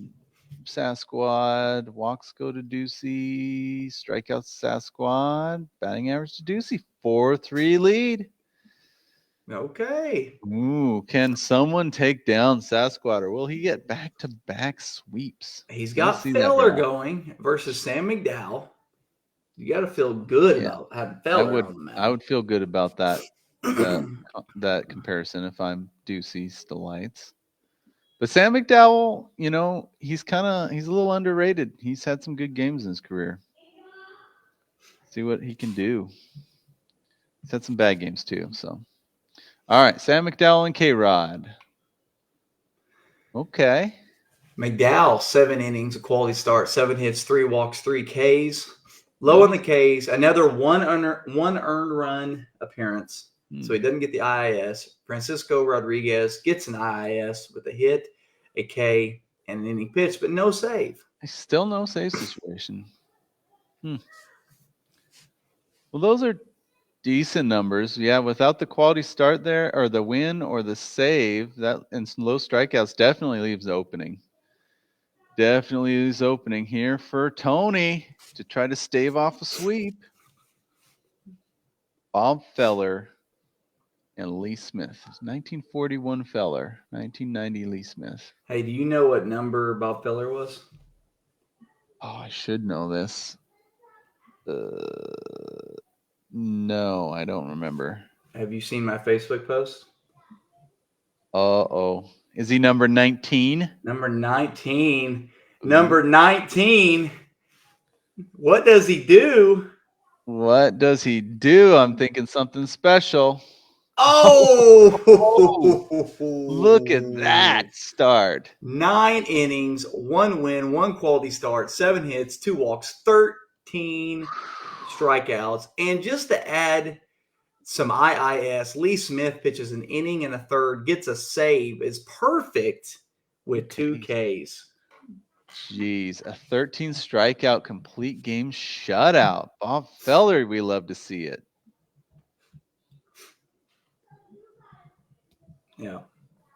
S4: Sasquad, walks go to Ducey, strikeouts Sasquad, batting average to Ducey, 4-3 lead.
S5: Okay.
S4: Ooh, can someone take down Sasquad, or will he get back-to-back sweeps?
S5: He's got Feller going versus Sam McDowell. You got to feel good about having Feller on the mound.
S4: I would feel good about that that comparison if I'm Ducey's Delights. But Sam McDowell, he's a little underrated. He's had some good games in his career. See what he can do. He's had some bad games too. So, all right, Sam McDowell and K-Rod. Okay.
S5: McDowell, 7 innings, a quality start, 7 hits, 3 walks, 3 Ks. Low on the Ks, another one earned run appearance. So he doesn't get the IIS. Francisco Rodriguez gets an IIS with a hit, a K, and an inning pitch, but no save.
S4: Still no save situation. Well, those are decent numbers. Yeah, without the quality start there, or the win, or the save, that and some low strikeouts definitely leaves the opening. Definitely leaves opening here for Tony to try to stave off a sweep. Bob Feller and Lee Smith. 1941 Feller, 1990 Lee Smith.
S5: Hey, do you know what number Bob Feller was?
S4: Oh, I should know this. No, I don't remember.
S5: Have you seen my Facebook post?
S4: Uh-oh. Is he number 19?
S5: Number 19. Number 19. What does he do?
S4: What does he do? I'm thinking something special.
S5: Oh,
S4: Look at that start.
S5: 9 innings, 1 win, 1 quality start, 7 hits, 2 walks, 13 strikeouts. And just to add some IIS, Lee Smith pitches an inning and a third, gets a save, is perfect with 2 Ks.
S4: Jeez, a 13 strikeout complete game shutout. Bob Feller, we love to see it.
S5: Yeah.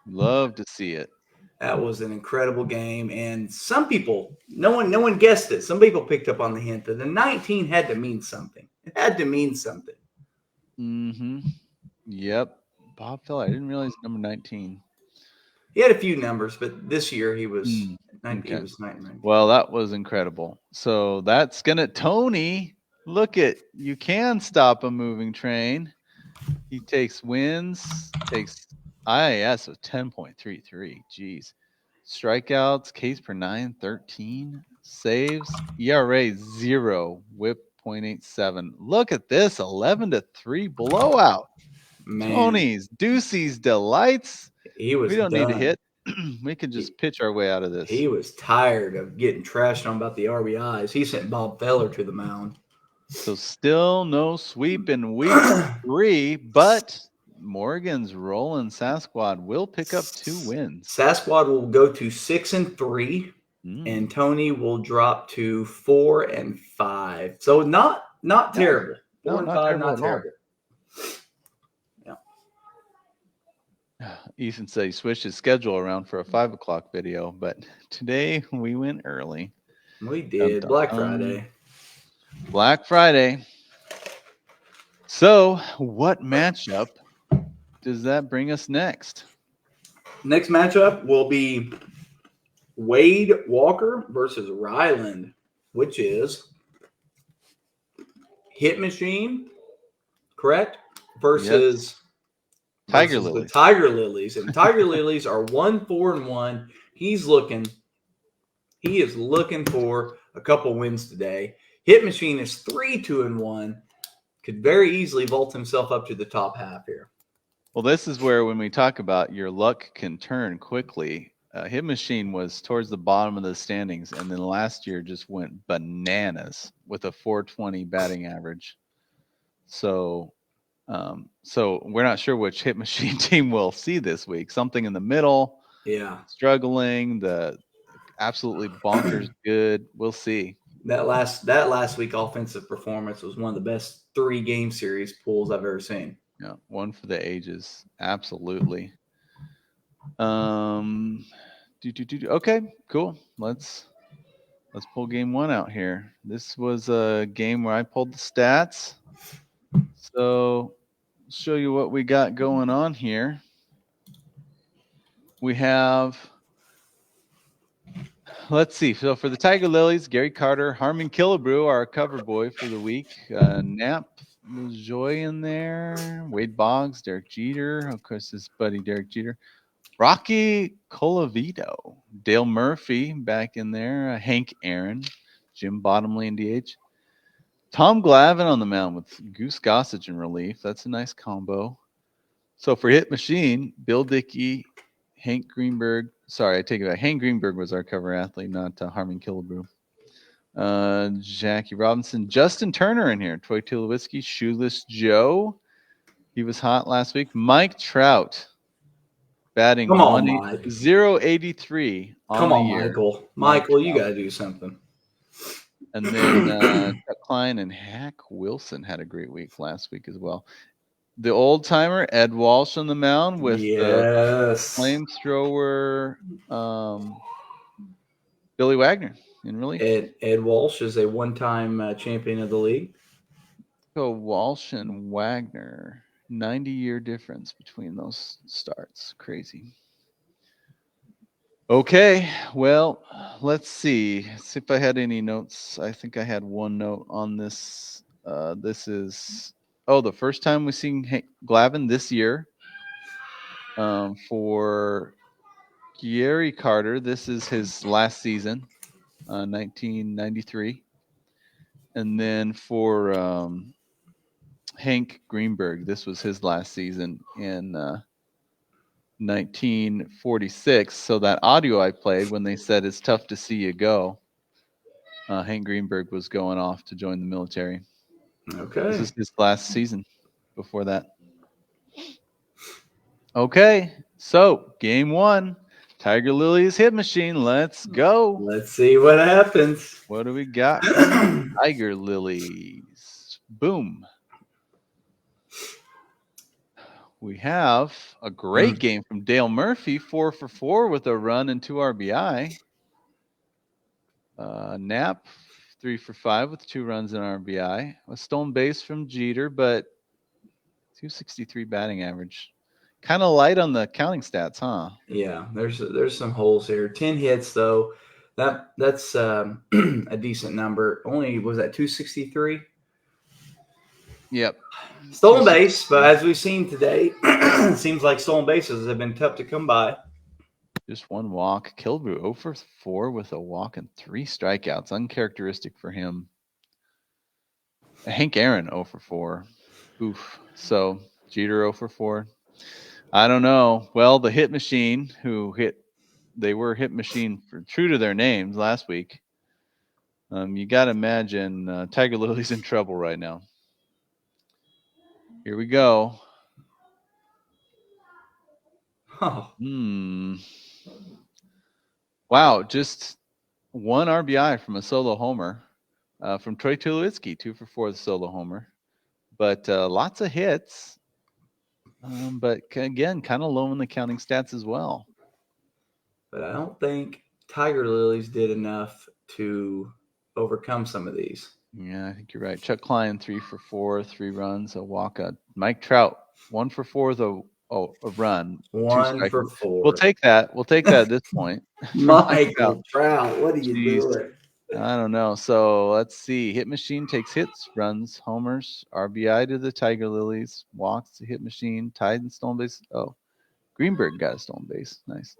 S4: Love to see it.
S5: That was an incredible game, and some people, no one guessed it. Some people picked up on the hint that the 19 had to mean something. It had to mean something.
S4: Mm-hmm. Yep. Bob Feller, I didn't realize number 19.
S5: He had a few numbers, but this year he was 19.
S4: Okay.
S5: He was 19.
S4: Well, that was incredible. So that's gonna Tony. Look at you can stop a moving train. He takes wins, takes IAS of 10.33. Jeez. Strikeouts, Ks per 9, 13. Saves, ERA 0, whip 0.87. Look at this 11-3 blowout.
S5: Man,
S4: Tony's, Ducey's delights.
S5: he was
S4: We don't need a
S5: done.
S4: hit. We can just pitch our way out of this.
S5: He was tired of getting trashed on about the RBIs. He sent Bob Feller to the mound.
S4: So still no sweep in week 3, but Morgan's rolling Sasquad will pick up 2 wins.
S5: Sasquad will go to 6-3, and Tony will drop to 4-5. So not terrible. 4 and 5, not terrible. Yeah.
S4: Ethan said he switched his schedule around for a 5 o'clock video, but today we went early.
S5: We did. Black Friday.
S4: Black Friday. So, what matchup does that bring us next?
S5: Next matchup will be Wade Walker versus Ryland, which is hitMachine, correct? Versus
S4: Tiger
S5: the
S4: Lilies.
S5: Tiger Lilies. And Tiger Lilies are 1-4-1. He is looking for a couple wins today. hitMachine is 3-2-1. Could very easily vault himself up to the top half here.
S4: Well, this is where when we talk about your luck can turn quickly. hitMachine was towards the bottom of the standings, and then last year just went bananas with a 420 batting average. So we're not sure which hitMachine team we'll see this week. Something in the middle.
S5: Yeah.
S4: Struggling. The absolutely bonkers good. We'll see.
S5: That last week offensive performance was one of the best 3-game series pools I've ever seen.
S4: Yeah, one for the ages. Absolutely. Okay, cool. Let's pull game 1 out here. This was a game where I pulled the stats. So I'll show you what we got going on here. We have, let's see. So for the Tiger Lilies, Gary Carter, Harmon Killebrew, our cover boy for the week. Knapp was Joy in there. Wade Boggs, Derek Jeter. Of course, his buddy Derek Jeter. Rocky Colavito, Dale Murphy back in there. Hank Aaron, Jim Bottomley in DH. Tom Glavine on the mound with Goose Gossage in relief. That's a nice combo. So for hitMachine, Bill Dickey, Hank Greenberg. Sorry, I take it back. Hank Greenberg was our cover athlete, not Harmon Killebrew. Jackie Robinson, Justin Turner in here. Troy Tulowitzki, Shoeless Joe. He was hot last week. Mike Trout batting 0.83 on
S5: Come
S4: the
S5: on,
S4: year.
S5: Michael. Michael, you got to do something.
S4: And then Chuck Klein and Hack Wilson had a great week last week as well. The old timer, Ed Walsh on the mound with the flamethrower Billy Wagner in relief.
S5: Ed Walsh is a one-time champion of the league.
S4: So Walsh and Wagner, 90-year difference between those starts. Crazy. Okay, well, let's see. See if I had any notes. I think I had one note on this. This is the first time we've seen Glavine this year. For Gary Carter, this is his last season, 1993. And then for Hank Greenberg. This was his last season in 1946. So that audio I played when they said it's tough to see you go, Hank Greenberg was going off to join the military.
S5: Okay.
S4: This is his last season before that. Okay, so game 1, Tiger Lilies hit machine. Let's go.
S5: Let's see what happens.
S4: What do we got from Tiger Lilies? Boom. We have a great game from Dale Murphy, 4 for 4 with a run and 2 RBI. Knapp, 3 for 5 with 2 runs and RBI. A stolen base from Jeter, but 263 batting average. Kind of light on the counting stats, huh?
S5: Yeah, there's some holes here. 10 hits though. That's a decent number. Only was that 263?
S4: Yep.
S5: Stolen base, but as we've seen today, it seems like stolen bases have been tough to come by.
S4: Just 1 walk. Kilbrew 0 for 4 with a walk and 3 strikeouts. Uncharacteristic for him. Hank Aaron 0 for 4. Oof. So Jeter 0 for 4. I don't know. Well, the hit machine they were hit machine for true to their names last week. You got to imagine Tiger Lily's in trouble right now. Here we go.
S5: Oh.
S4: Wow, just 1 RBI from a solo homer from Troy Tulowitzki, 2 for 4 with a solo homer. But lots of hits. But again, kind of low in the counting stats as well.
S5: But I don't think Tiger Lilies did enough to overcome some of these.
S4: Yeah, I think you're right. Chuck Klein, 3 for 4, 3 runs, a walk. Mike Trout, 1 for 4 with a run.
S5: 1 for 4.
S4: We'll take that. We'll take that at this point.
S5: Michael Trout, what are you doing?
S4: I don't know. So let's see. Hit machine takes hits, runs, homers, RBI to the Tiger Lilies, walks to hit machine, tied in stolen base. Oh, Greenberg got a stolen base. Nice.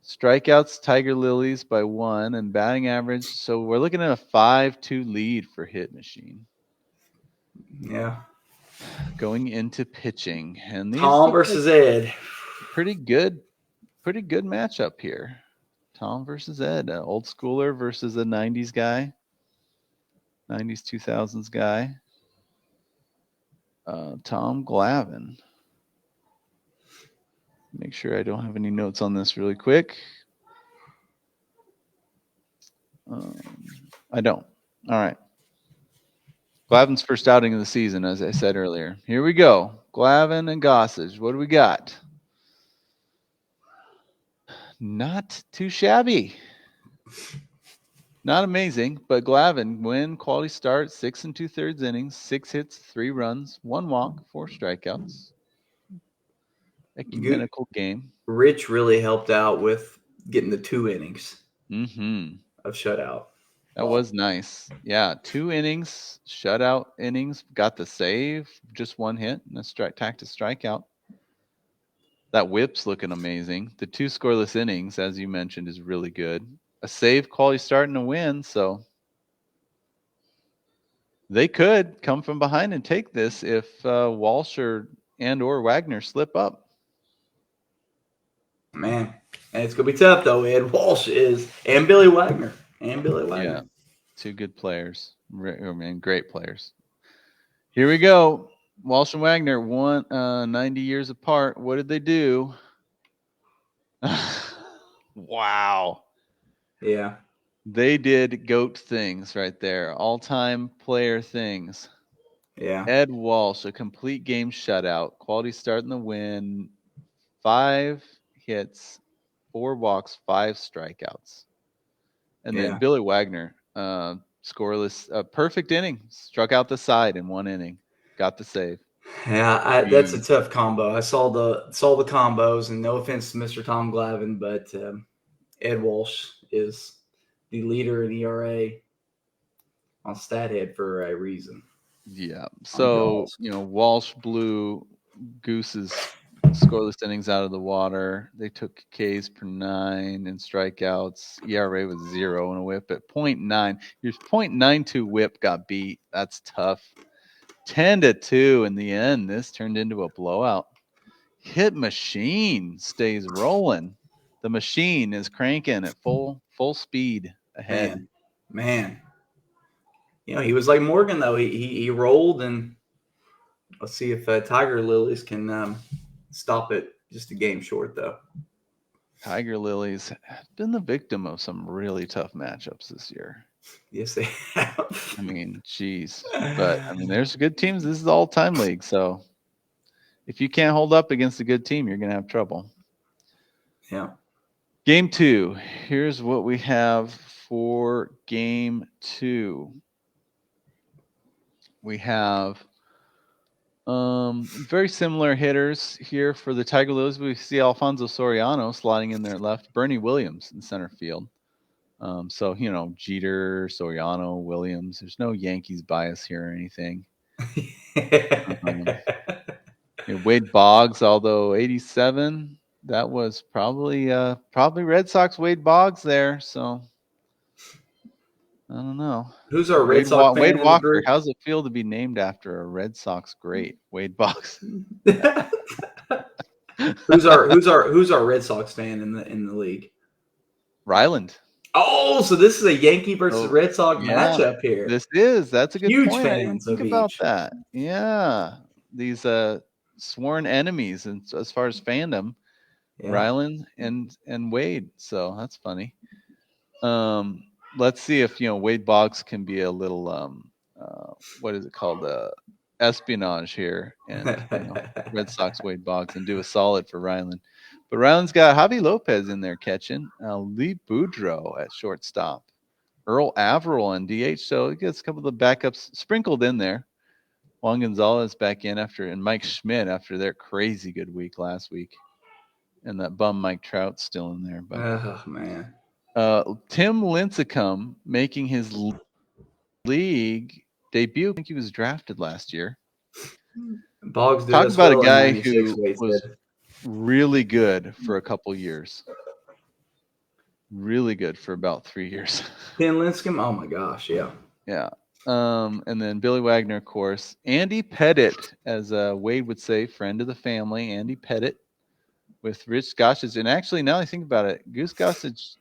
S4: Strikeouts, Tiger Lilies by 1, and batting average. So we're looking at a 5-2 lead for hit machine.
S5: Yeah.
S4: Going into pitching. And these
S5: Tom versus Ed.
S4: Pretty good matchup here. Tom versus Ed, an old schooler versus a 90s guy. 90s, 2000s guy. Tom Glavine. Make sure I don't have any notes on this really quick. I don't. All right. Glavine's first outing of the season, as I said earlier. Here we go. Glavine and Gossage. What do we got? Not too shabby. Not amazing, but Glavine win, quality start, 6 2/3 innings, 6 hits, 3 runs, 1 walk, 4 strikeouts. Ecumenical game.
S5: Rich really helped out with getting the 2 innings of shutout.
S4: That was nice. Yeah, 2 innings, shutout innings, got the save, just 1 hit, and a strikeout. That whip's looking amazing. The 2 scoreless innings, as you mentioned, is really good. A save, quality start, and a win. So they could come from behind and take this if Walsh or Wagner slip up.
S5: Man, and it's gonna be tough though. Ed Walsh and Billy Wagner.
S4: Yeah, 2 good players. Great players. Here we go. Walsh and Wagner, 90 years apart. What did they do? Wow.
S5: Yeah.
S4: They did GOAT things right there. All-time player things.
S5: Yeah.
S4: Ed Walsh, a complete game shutout. Quality start in the win. 5 hits, 4 walks, 5 strikeouts. And then Billy Wagner, scoreless, perfect inning. Struck out the side in 1 inning. Got the save.
S5: Yeah, that's a tough combo. I saw the combos, and no offense to Mr. Tom Glavine, but Ed Walsh is the leader in ERA on StatHead for a reason.
S4: Yeah. So, Walsh blew Goose's scoreless innings out of the water. They took Ks per 9 and strikeouts. ERA was 0 and a whip at 0.9. Your 0.92 whip got beat. That's tough. 10-2 in the end. This turned into a blowout. hitMachine stays rolling. The machine is cranking at full speed ahead.
S5: Man. You know, he was like Morgan though. He rolled, and let's see if Tiger Lilies can stop it just a game short though.
S4: Tiger Lilies have been the victim of some really tough matchups this year.
S5: Yes, they have.
S4: I mean, geez. But, I mean, there's good teams. This is the all-time league. So, if you can't hold up against a good team, you're going to have trouble.
S5: Yeah.
S4: Game 2. Here's what we have for Game 2. We have very similar hitters here for the Tiger Lilies. We see Alfonso Soriano sliding in there at left. Bernie Williams in center field. So, you know, Jeter, Soriano, Williams. There's no Yankees bias here or anything. Wade Boggs, although 87, that was probably Red Sox Wade Boggs there. So, I don't know.
S5: Who's our Red Sox fan
S4: Wade
S5: in the
S4: Walker,
S5: group?
S4: how's it feel to be named after a Red Sox great, Wade Boggs?
S5: Who's our Red Sox fan in the league?
S4: Ryland.
S5: Oh, so this is a Yankee versus Red Sox matchup here.
S4: That's a good
S5: Huge
S4: point.
S5: fans
S4: Think
S5: of
S4: about
S5: each.
S4: that. Yeah. These sworn enemies, and as far as fandom, Ryland and Wade. So that's funny. Let's see if Wade Boggs can be a little what is it called, espionage here, and Red Sox Wade Boggs, and do a solid for Ryland. But Ryland's got Javi Lopez in there catching, Lee Boudreaux at shortstop, Earl Averill on DH. So it gets a couple of the backups sprinkled in there. Juan Gonzalez back in and Mike Schmidt after their crazy good week last week, and that bum Mike Trout's still in there. But
S5: oh man.
S4: Tim Lincecum making his league debut. I think he was drafted last year.
S5: Boggs did
S4: Talk
S5: us
S4: about
S5: well
S4: a guy
S5: in 96,
S4: who was really good for a couple years. Really good for about 3 years.
S5: Tim Lincecum, oh my gosh, yeah.
S4: Yeah. And then Billy Wagner, of course. Andy Pettit, as Wade would say, friend of the family. Andy Pettit with Rich Gossage. And actually, now I think about it, Goose Gossage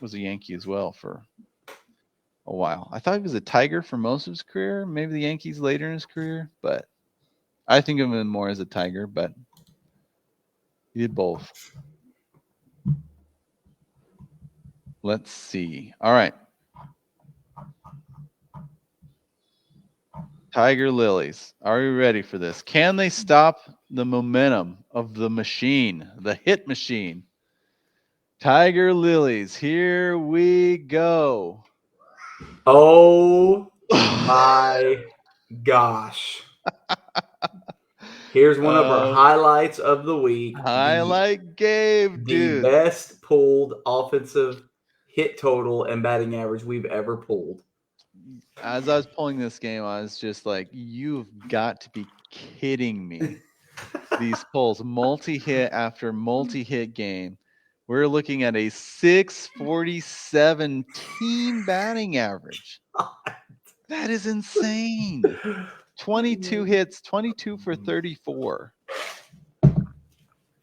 S4: was a Yankee as well for a while. I thought he was a Tiger for most of his career, maybe the Yankees later in his career, but I think of him more as a Tiger, but he did both. Let's see. All right. Tiger Lilies. Are you ready for this? Can they stop the momentum of the machine, the hitMachine? Tiger Lilies, here we go.
S5: Oh my gosh. Here's one of our highlights of the week.
S4: Highlight game, dude.
S5: The best pulled offensive hit total and batting average we've ever pulled.
S4: As I was pulling this game, I was just like, you've got to be kidding me. These pulls, multi-hit after multi-hit game. We're looking at a 647 team batting average. That is insane. 22 hits, 22 for 34.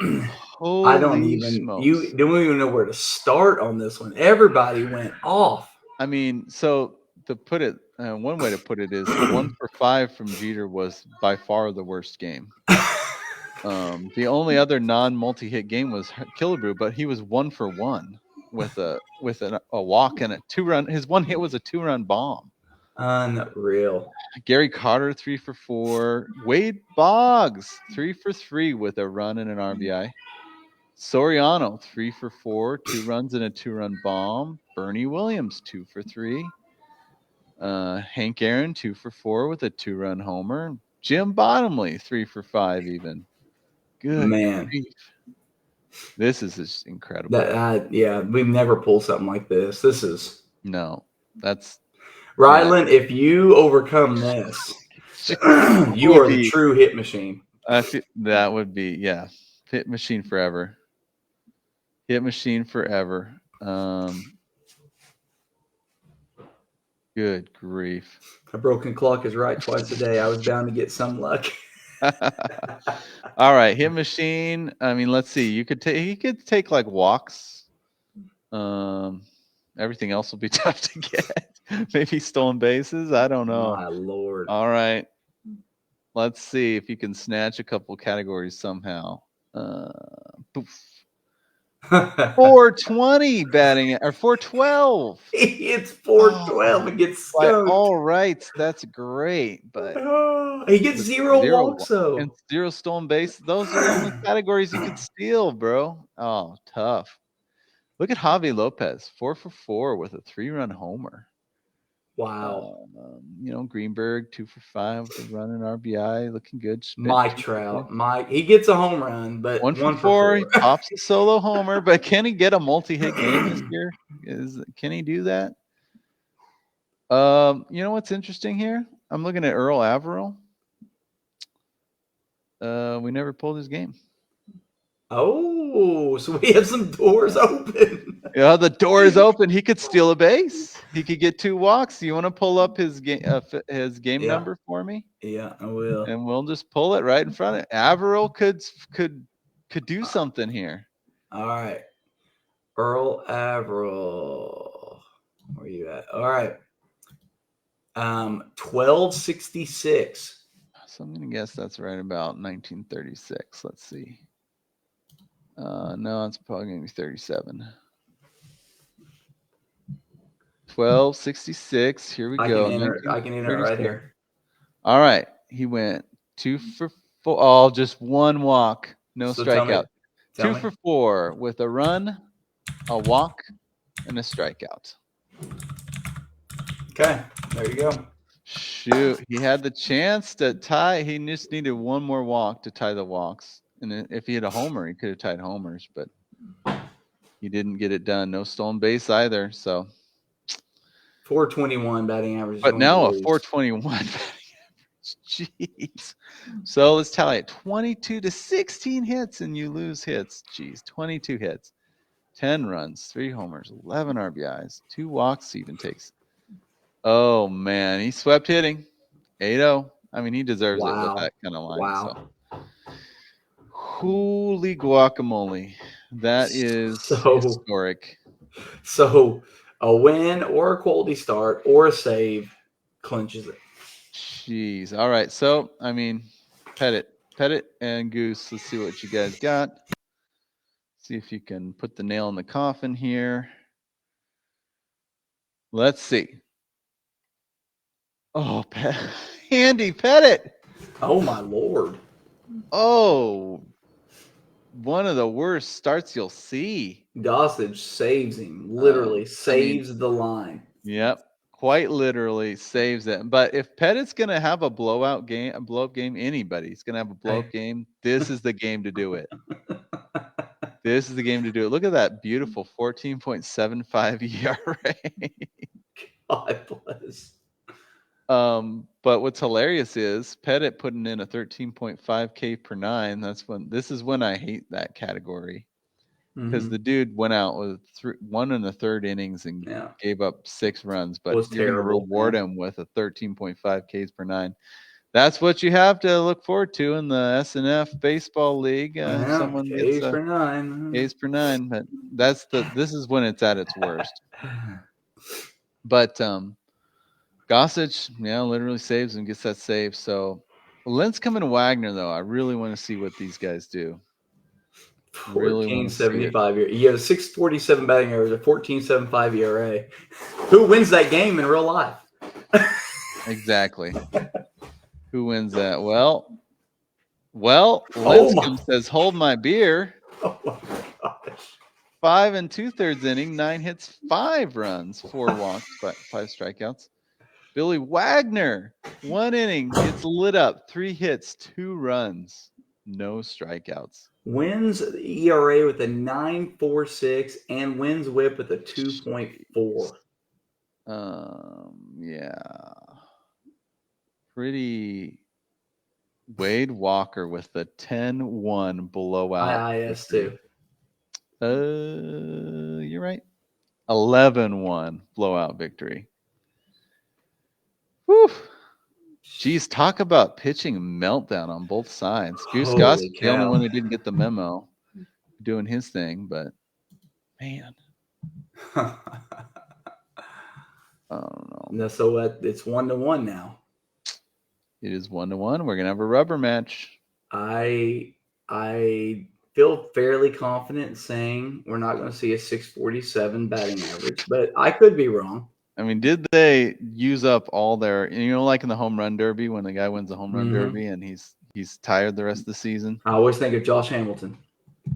S4: Holy
S5: I don't even know where to start on this one. Everybody went off.
S4: I mean, so to put it, one way to put it is 1 for 5 from Jeter was by far the worst game. The only other non-multi-hit game was Killebrew, but he was 1 for 1 with a walk and a 2-run. His one hit was a 2-run bomb.
S5: Unreal.
S4: Gary Carter 3 for 4. Wade Boggs 3 for 3 with a run and an RBI. Soriano 3 for 4, 2 runs and a 2-run bomb. Bernie Williams 2 for 3. Hank Aaron 2 for 4 with a 2-run homer. Jim Bottomley 3 for 5 even. Good
S5: man.
S4: grief. This is just incredible.
S5: Yeah, we've never pulled something like this.
S4: That's
S5: Ryland. If you overcome this, you are the true hitMachine.
S4: That would be hitMachine forever. hitMachine forever. Good grief.
S5: A broken clock is right twice a day. I was bound to get some luck.
S4: All right, hitMachine. I mean, let's see. He could take like walks. Everything else will be tough to get. Maybe stolen bases. I don't know.
S5: My Lord.
S4: All right. Let's see if you can snatch a couple categories somehow. Poof. 420 batting or 412.
S5: It's 412 and gets
S4: By
S5: skunked.
S4: all rights, that's great, but
S5: he gets zero walks though.
S4: and 0 stolen base. Those are the only categories you could steal, bro. Oh, tough. Look at Javi Lopez, 4 for 4 with a 3-run homer.
S5: Wow.
S4: Greenberg 2 for 5 with a run and RBI, looking good. Schmidt,
S5: Mike Trout. He gets a home run, but
S4: 1 for 4. He pops a solo homer, but can he get a multi-hit game this year? Can he do that? You know what's interesting here? I'm looking at Earl Averill. We never pulled his game.
S5: Oh, so we have some doors open.
S4: Yeah, the door is open. He could steal a base. He could get 2 walks. You want to pull up his game number for me?
S5: Yeah, I will.
S4: And we'll just pull it right in front of Averill. Could do something here.
S5: All right, Earl Averill. Where are you at? All right. 1266.
S4: So I'm gonna guess that's right about 1936. Let's see. No, it's probably gonna be 37. 1266. Here we go.
S5: I can enter it right here.
S4: All right. He went 2 for 4. Oh, just 1 walk. No strikeout. 2 for 4 with a run, a walk, and a strikeout.
S5: Okay. There you go.
S4: Shoot. He had the chance to tie. He just needed 1 more walk to tie the walks. And then if he had a homer, he could have tied homers, but he didn't get it done. No stolen base either. So
S5: 421 batting average.
S4: But now a 421 batting average. Jeez. So let's tally it. 22 to 16 hits and you lose hits. Jeez. 22 hits. 10 runs, 3 homers, 11 RBIs, 2 walks even takes. Oh, man. He swept hitting. 8-0. I mean, he deserves it with that kind of line.
S5: Wow.
S4: So. Holy guacamole. That is historic.
S5: So a win or a quality start or a save clinches it.
S4: Jeez. All right. So, I mean, Pettit and Goose. Let's see what you guys got. See if you can put the nail in the coffin here. Let's see. Oh, Andy Pettit.
S5: Oh, my Lord.
S4: Oh, one of the worst starts you'll see.
S5: Gossage saves him. Literally saves the line.
S4: Yep. Quite literally saves it. But if Pettit's going to have a blowout game, anybody's going to have a blowout game. This is the game to do it. This is the game to do it. Look at that beautiful 14.75 ERA.
S5: God bless.
S4: But what's hilarious is Pettit putting in a 13.5 K per 9. This is when I hate that category. Because the dude went out with 1 1/3 innings and gave up 6 runs, but you're going to reward him with a 13.5 Ks per 9. That's what you have to look forward to in the SNF baseball league. Someone gets
S5: Ks per 9.
S4: Ks per 9, but this is when it's at its worst. But Gossage, literally saves and gets that save. So Lincecum and Wagner, though, I really want to see what these guys do.
S5: 14.75 ERA. You have a 6.47 batting average, a 14.75 ERA. Who wins that game in real life?
S3: Exactly.
S4: Who wins that? Well, Lincecum says, "Hold my beer."
S5: Oh my gosh.
S4: 5 2/3 inning, 9 hits, 5 runs, 4 walks, 5 strikeouts. Billy Wagner, 1 inning, gets lit up, 3 hits, 2 runs, no strikeouts.
S5: Wins the ERA with a 9.46 and wins whip with a 2.4.
S4: Yeah. Pretty. Wade Walker with the 10-1 blowout.
S5: IIS too.
S4: You're right. 11-1 blowout victory. Whew. Geez, talk about pitching meltdown on both sides. Goose Goss
S5: Holy
S4: is the only
S5: cow.
S4: one who didn't get the memo, doing his thing, but man, I don't know.
S5: No, so what? It's 1-1 now.
S4: It is 1-1. We're gonna have a rubber match.
S5: I feel fairly confident in saying we're not going to see a 647 batting average, but I could be wrong.
S4: I mean, did they use up all their, like in the home run derby when the guy wins the home run derby and he's tired the rest of the season?
S5: I always think of Josh Hamilton.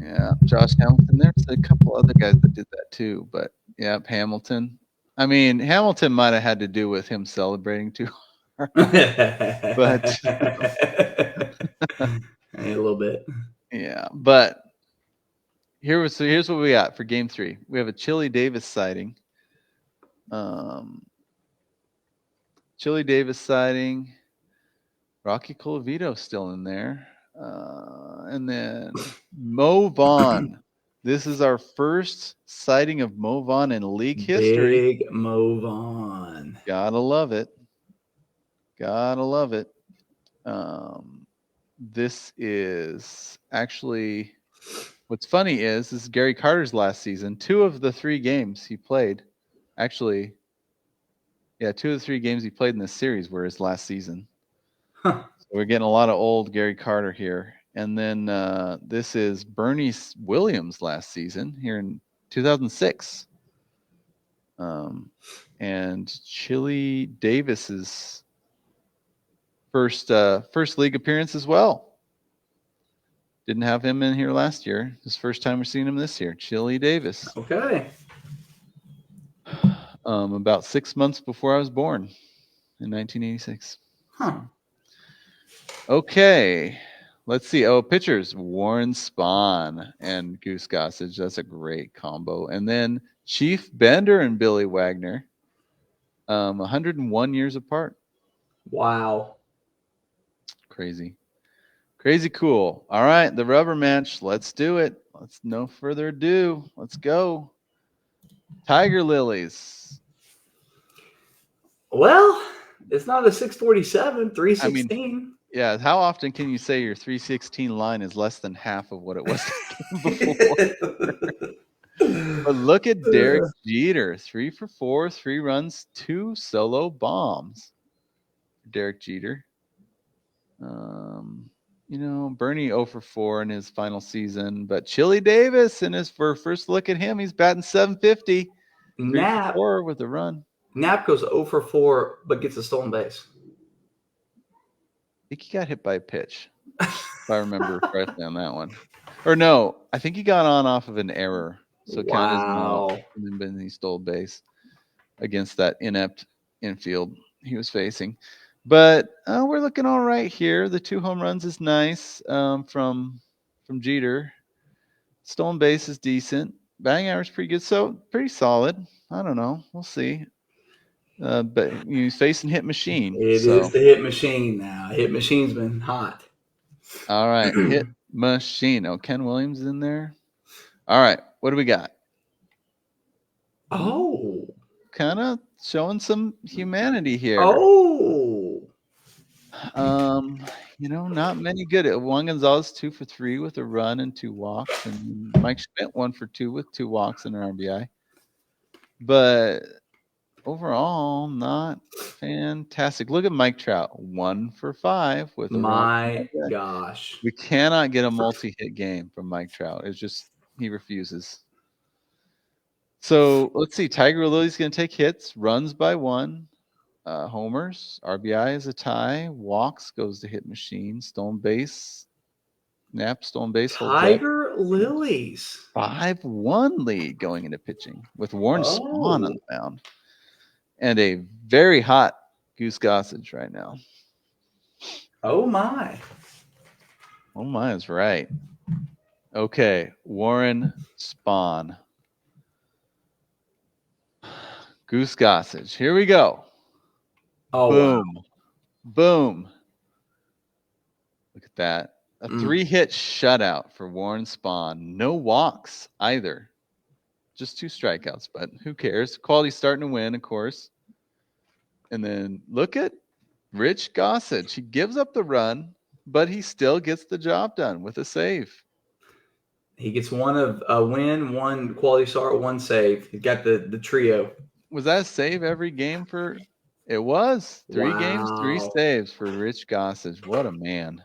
S4: Yeah, Josh Hamilton. There's a couple other guys that did that too, but yeah, Hamilton. I mean, Hamilton might have had to do with him celebrating too hard, but
S5: a little bit.
S4: Yeah, but here's what we got for Game 3. We have a Chili Davis sighting. Chili Davis sighting. Rocky Colavito still in there. And then Mo Vaughn. This is our first sighting of Mo Vaughn in league history.
S5: Big Mo Vaughn.
S4: Gotta love it. Gotta love it. This is actually, what's funny is this is Gary Carter's last season. 2 of the 3 games he played, actually, 2 of the 3 games he played in this series were his last season.
S5: Huh.
S4: So we're getting a lot of old Gary Carter here. And then this is Bernie Williams last season here in 2006. And Chili Davis's first league appearance as well. Didn't have him in here last year. This first time we're seeing him this year. Chili Davis.
S5: Okay.
S4: About 6 months before I was born in 1986.
S5: Huh.
S4: Okay. Let's see. Oh, pitchers. Warren Spahn and Goose Gossage. That's a great combo. And then Chief Bender and Billy Wagner. 101 years apart.
S5: Wow.
S4: Crazy cool. All right, the rubber match. Let's do it. Let's no further ado. Let's go. Tiger Lilies.
S5: Well, it's not a 647, 316.
S4: Yeah, how often can you say your 316 line is less than half of what it was before? But look at Derek Jeter. 3 for 4, 3 runs, 2 solo bombs. Derek Jeter. Bernie 0 for 4 in his final season, but Chili Davis in his first look at him, he's batting 750. 3 for 4 with a run.
S5: Knapp goes 0 for 4, but gets a stolen base.
S4: I think he got hit by a pitch, if I remember correctly on that one. Or no, I think he got on off of an error, so count as out, and then he stole base against that inept infield he was facing. But we're looking all right here. The 2 home runs is nice from Jeter. Stolen base is decent. Batting average pretty good. So pretty solid. I don't know. We'll see. But he's facing hitMachine.
S5: It is the hitMachine now. hitMachine's been hot.
S4: All right. hitMachine. Oh, Ken Williams is in there. All right. What do we got?
S5: Oh.
S4: Kind of showing some humanity here.
S5: Oh.
S4: Not many good. Juan Gonzalez 2 for 3 with a run and 2 walks, and Mike Schmidt 1 for 2 with 2 walks and an RBI. But overall, not fantastic. Look at Mike Trout, 1 for 5 with a
S5: my
S4: run.
S5: gosh.
S4: We cannot get a multi-hit game from Mike Trout. It's just he refuses. So let's see. Tiger Lily's going to take hits, runs by 1. Homers, RBI is a tie. Walks goes to hitMachine. Stolen base. Knapp, stolen base.
S5: Tiger Lilies.
S4: 5-1 lead going into pitching with Warren Spahn on the mound. And a very hot Goose Gossage right now.
S5: Oh, my.
S4: Oh, my is right. Okay, Warren Spahn. Goose Gossage. Here we go.
S5: Oh,
S4: boom.
S5: Wow.
S4: Boom. Look at that. A 3-hit shutout for Warren Spahn. No walks either. Just 2 strikeouts, but who cares? Quality's starting to win, of course. And then look at Rich Gossage. He gives up the run, but he still gets the job done with a save.
S5: He gets one of a win, one quality start, one save. He's got the trio.
S4: Was that a save every game for? It was 3 games, 3
S5: Wow.
S4: saves for Rich Gossage. What a man!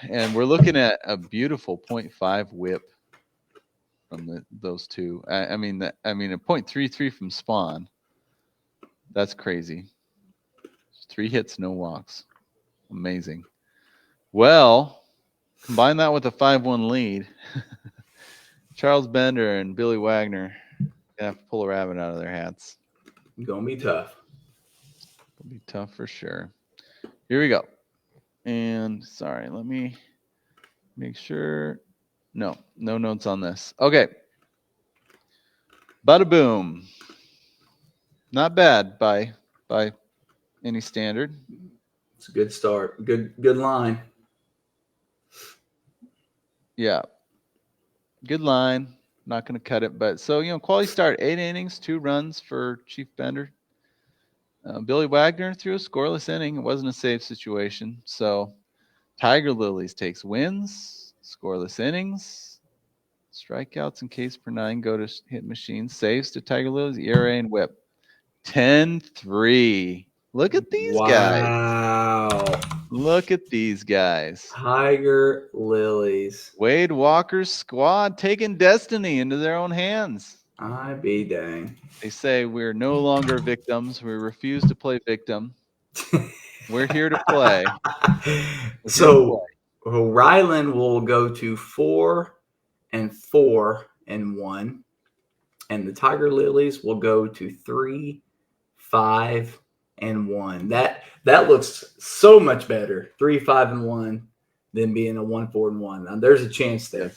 S4: And we're looking at a beautiful .5 whip from those two. I mean a .33 from Spawn. That's crazy. 3 hits, no walks. Amazing. Well, combine that with a 5-1 lead. Charles Bender and Billy Wagner gonna have to pull a rabbit out of their hats.
S5: Gonna be tough.
S4: It'll be tough for sure. Here we go. And sorry, let me make sure. No notes on this. Okay. Bada boom. Not bad by any standard.
S5: It's a good start. Good line.
S4: Yeah. Good line. Not going to cut it, but so quality start. 8 innings, 2 runs for Chief Bender. Billy Wagner threw a scoreless inning. It wasn't a save situation. So Tiger Lilies takes wins, scoreless innings, strikeouts and Ks per 9 go to hitMachine. Saves to Tiger Lilies, ERA and WHIP. 10-3. Look at these guys.
S5: Wow.
S4: Look at these guys.
S5: Tiger Lilies.
S4: Wade Walker's squad taking destiny into their own hands.
S5: I be dang.
S4: They say we're no longer victims. We refuse to play victim. We're here to play.
S5: So Ryland will go to 4-4-1, and the Tiger Lilies will go to 3-5-1. That looks so much better. 3-5-1 than being a 1-4-1. Now there's a chance there.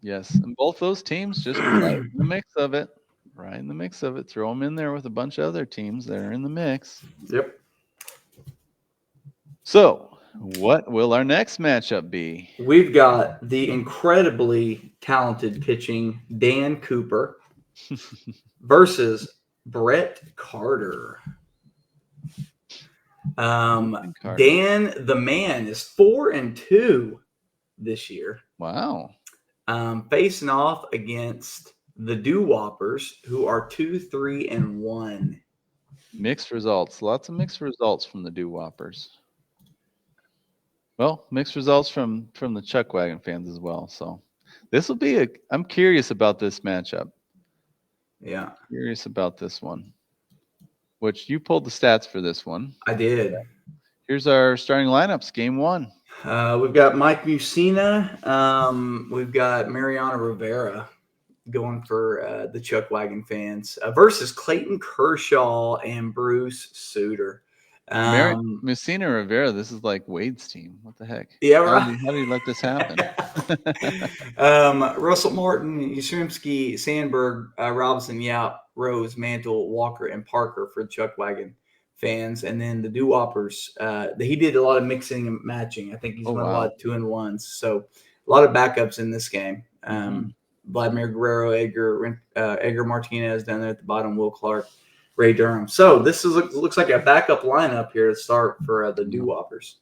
S4: Yes, and both those teams just right in the mix of it. Right in the mix of it. Throw them in there with a bunch of other teams that are in the mix.
S5: Yep.
S4: So, what will our next matchup be?
S5: We've got the incredibly talented pitching Dan Cooper versus Brett Carter. Dan the man is 4-2 this year.
S4: Wow.
S5: Facing off against the Doo-Whoppers, who are 2-3-1.
S4: Mixed results. Lots of mixed results from the Doo-Whoppers. Well, mixed results from the Chuckwagon fans as well. So this will be I'm curious about this matchup.
S5: Yeah.
S4: Curious about this one. Which you pulled the stats for this one.
S5: I did.
S4: Here's our starting lineups, game 1.
S5: We've got Mike Mussina. We've got Mariano Rivera going for the Chuckwagon fans versus Clayton Kershaw and Bruce Suter.
S4: Mussina Rivera, this is like Wade's team. What the heck?
S5: Yeah, right.
S4: How do you let this happen?
S5: Russell Martin, Yastrzemski, Sandberg, Robinson, Yap, Rose, Mantle, Walker, and Parker for the Chuckwagon fans. And then the Doo-Whoppers, he did a lot of mixing and matching. I think he's won a lot of 2-1s. So a lot of backups in this game. Vladimir Guerrero, Edgar Martinez down there at the bottom, Will Clark, Ray Durham. So this looks like a backup lineup here to start for the Doo-Whoppers.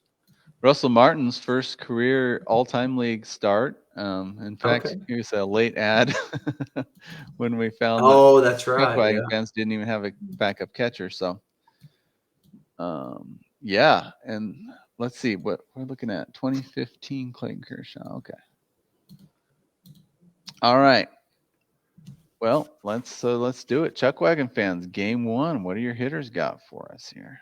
S4: Russell Martin's first career all-time league start. In fact, here's a late ad when we found
S5: that's right.
S4: Chuckwagon fans didn't even have a backup catcher. So, yeah. And let's see what we're looking at. 2015 Clayton Kershaw. Okay. All right. Well, let's do it. Chuckwagon fans, game 1. What do your hitters got for us here?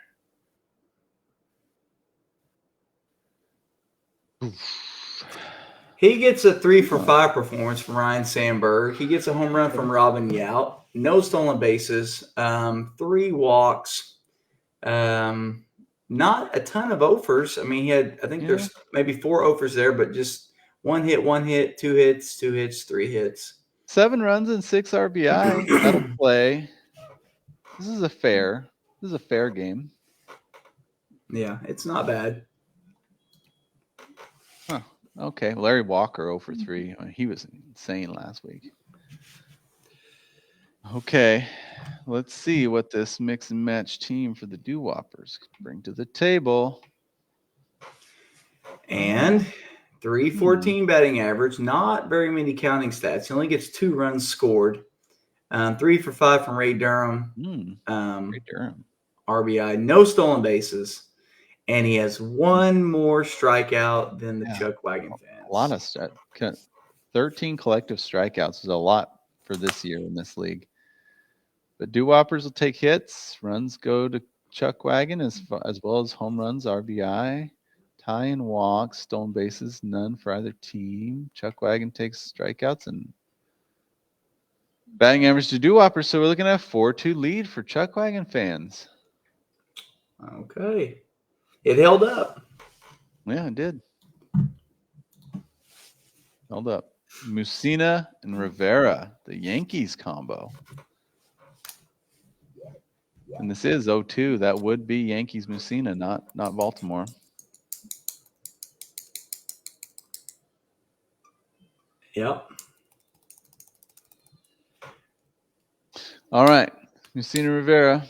S5: He gets a 3-for-5 performance from Ryan Sandberg. He gets a home run from Robin Yount. No stolen bases. 3 walks. Not a ton of offers. I mean, there's maybe 4 offers there, but just 1 hit, 2 hits, 2 hits, 3 hits.
S4: 7 runs and 6 RBI. That'll play. This is a fair game.
S5: Yeah, it's not bad.
S4: Huh. Okay. Larry Walker 0 for 3. He was insane last week. Okay, let's see what this mix and match team for the Doo-Whoppers bring to the table.
S5: And 314 batting average, not very many counting stats. He only gets 2 runs scored. 3 for 5 from Ray Durham.
S4: Ray Durham.
S5: RBI, no stolen bases. And he has 1 more strikeout than the Chuckwagon fans.
S4: A lot of 13 collective strikeouts is a lot for this year in this league. But Doo-Whoppers will take hits. Runs go to Chuckwagon as well as home runs, RBI. Tie and walks, stolen bases, none for either team. Chuckwagon takes strikeouts and batting average to Doo-Whoppers. So we're looking at a 4-2 lead for Chuckwagon fans.
S5: Okay. It held up.
S4: Yeah, it did. Held up. Mussina and Rivera, the Yankees combo. And this is 0-2. That would be Yankees Mussina, not Baltimore.
S5: Yep.
S4: All right. Mussina Rivera.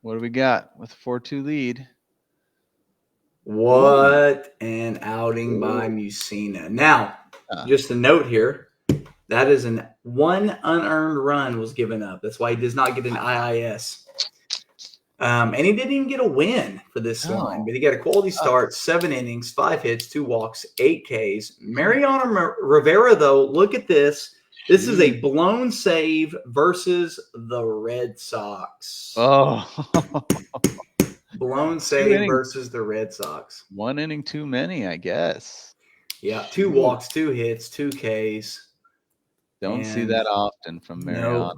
S4: What do we got with a 4-2 lead?
S5: What an outing by Mussina. Now, just a note here. That is one unearned run was given up. That's why he does not get an IIS. And he didn't even get a win for this line, but he got a quality start, 7 innings, 5 hits, 2 walks, 8 Ks. Mariano Rivera, though, look at this. This is a blown save versus the Red Sox.
S4: Oh.
S5: Blown save versus the Red Sox.
S4: 1 inning too many, I guess.
S5: Yeah, 2 walks, 2 hits, 2 Ks.
S4: Don't see that often from Mariano.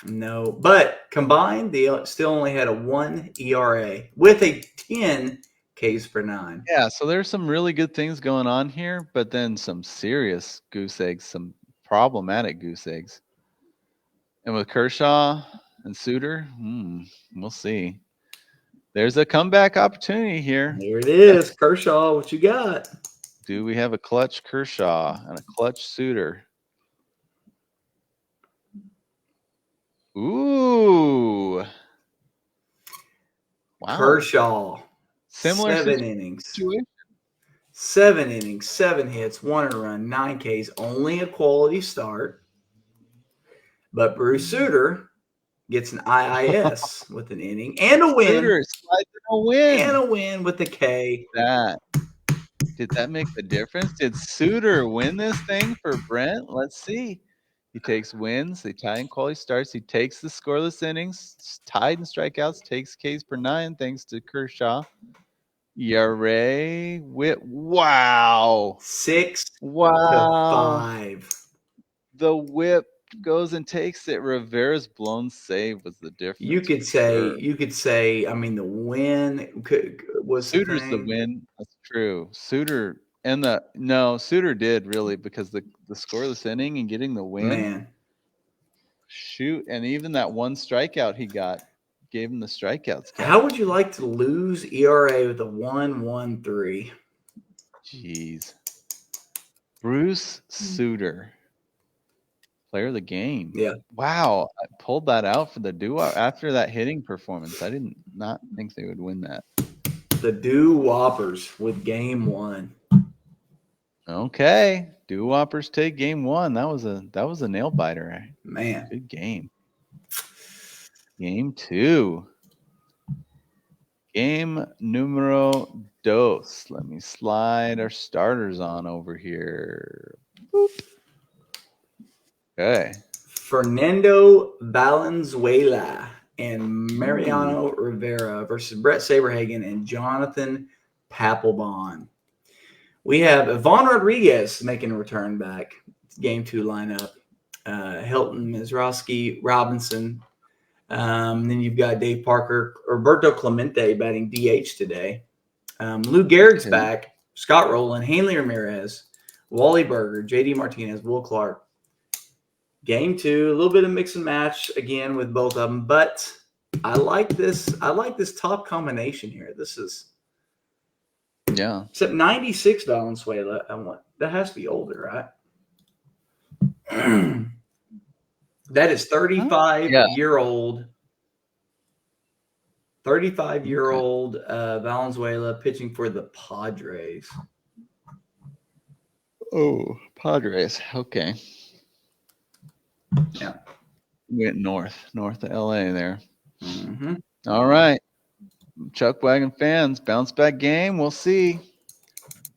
S5: No, but combined, they still only had a 1 ERA with a 10 Ks per 9.
S4: Yeah, so there's some really good things going on here, but then some serious goose eggs, some problematic goose eggs. And with Kershaw and Suter, we'll see. There's a comeback opportunity here.
S5: There it is. Kershaw, what you got?
S4: Do we have a clutch Kershaw and a clutch Suter? Ooh. Wow.
S5: Kershaw.
S4: Similar
S5: 7 innings.
S4: Situation.
S5: 7 innings, 7 hits, 1 run, 9 Ks. Only a quality start. But Bruce Suter gets an IIS with an inning and a win.
S4: Suter slides in a win.
S5: And a win with the K.
S4: Did that make the difference? Did Suter win this thing for Brent? Let's see. He takes wins. They tie in quality starts. He takes the scoreless innings, tied in strikeouts, takes Ks per 9 thanks to Kershaw. ERA with
S5: 6 to 5.
S4: The whip goes and takes it. Rivera's blown save was the difference.
S5: You could say. I mean, the win was
S4: Suter's the win. That's true. Suter Suter did really because the scoreless inning and getting the win.
S5: Man,
S4: shoot, and even that 1 strikeout he got gave him the strikeouts.
S5: How would you like to lose ERA with a 1.13?
S4: Jeez. Bruce Suter. Player of the game.
S5: Yeah.
S4: Wow. I pulled that out for the duo after that hitting performance. I did not think they would win that.
S5: The Doo-Whoppers with game 1.
S4: Okay. Doo-Whoppers take game 1. That was a nail biter.
S5: Man.
S4: Good game. Game 2. Game numero dos. Let me slide our starters on over here. Boop. Okay.
S5: Fernando Valenzuela and Mariano Rivera versus Brett Saberhagen and Jonathan Papelbon. We have Ivan Rodriguez making a return back. Game 2 lineup. Hilton, Mizraski, Robinson. Then you've got Dave Parker, Roberto Clemente batting DH today. Lou Gehrig's back. Scott Rowland, Hanley Ramirez, Wally Berger, JD Martinez, Will Clark. Game 2, a little bit of mix and match again with both of them, but I like this top combination here. This is except 96 Valenzuela. That has to be older, right? That is 35-year-old. 35-year-old Valenzuela pitching for the Padres.
S4: Oh, Padres. Okay.
S5: Yeah.
S4: Went north of LA there.
S5: Mm-hmm.
S4: All right. Chuckwagon fans, bounce back game. We'll see.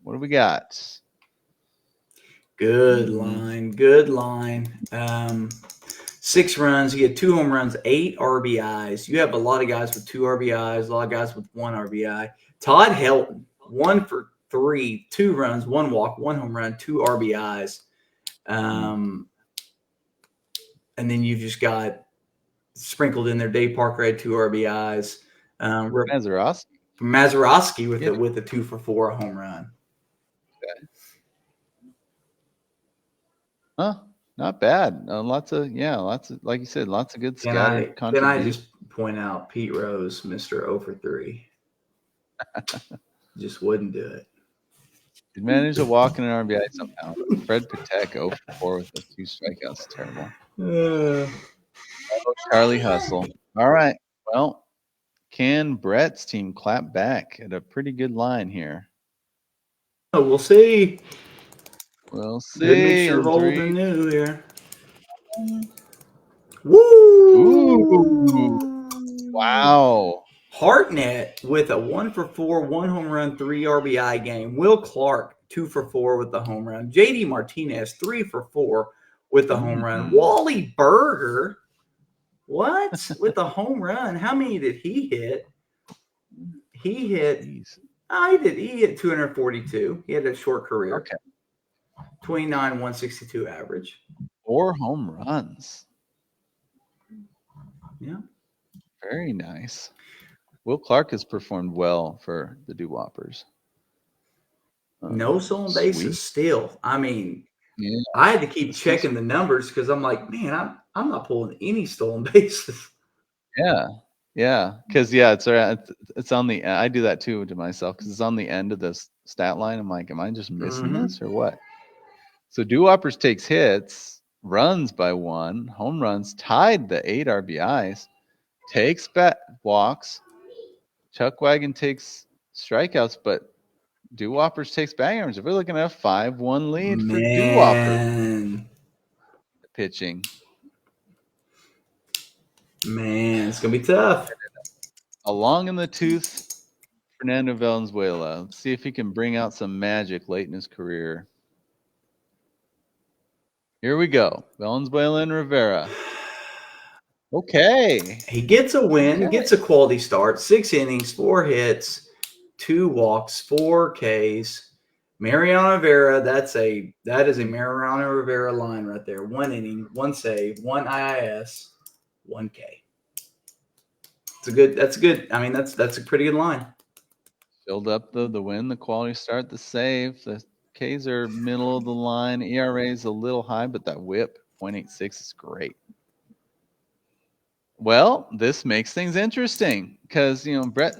S4: What do we got?
S5: Good line. Good line. 6 runs. He had 2 home runs, 8 RBIs. You have a lot of guys with 2 RBIs, a lot of guys with 1 RBI. Todd Helton, 1 for 3, 2 runs, 1 walk, 1 home run, 2 RBIs. And then you've just got sprinkled in there. Dave Parker had 2 RBIs. Mazeroski with a 2 for 4 home run.
S4: Okay. Huh? Not bad. Lots of like you said, lots of good scattered contributions.
S5: Can I just point out Pete Rose, Mr. 0 for 3. Just wouldn't do it.
S4: He managed to walk in an RBI somehow. Fred Patek 0 for 4 with the 2 strikeouts. Terrible. Charlie Hustle. All right. Well, can Brett's team clap back at a pretty good line here?
S5: Oh, we'll see.
S4: We'll see.
S5: Good mixture of old and new here. Woo!
S4: Ooh. Wow.
S5: Hartnett with a 1 for 4, 1 home run, 3 RBI game. Will Clark 2 for 4 with the home run. JD Martinez 3 for 4 with the home run. Wally Berger, what? With the home run. How many did he hit? He hit 242. He had a short career.
S4: Okay.
S5: 29, 162 average.
S4: 4 home runs.
S5: Yeah.
S4: Very nice. Will Clark has performed well for the Doo-Whoppers.
S5: No stolen bases still. I mean,
S4: yeah.
S5: I had to keep checking the numbers because I'm like, man, I'm not pulling any stolen bases.
S4: Yeah. Because it's on the. I do that too to myself because it's on the end of this stat line. I'm like, am I just missing this or what? So Doo-Whoppers takes hits, runs by 1, home runs, tied the 8 RBIs, takes walks. Chuckwagon takes strikeouts, but Doo-Whoppers takes bangers. If we're looking at a 5-1 lead for Doo-Whoppers pitching.
S5: Man, it's going to be tough.
S4: Along in the tooth, Fernando Valenzuela. Let's see if he can bring out some magic late in his career. Here we go. Valenzuela and Rivera. Okay.
S5: He gets a win, gets a quality start, 6 innings, 4 hits, 2 walks, 4 Ks. Mariano Rivera, that is a Mariano Rivera line right there. 1 inning, 1 save, 1 IIS, 1 K. That's good. I mean, that's a pretty good line.
S4: Filled up the win, the quality start, the save. The Ks are middle of the line. ERA is a little high, but that whip, 0.86, is great. Well, this makes things interesting because, Brett,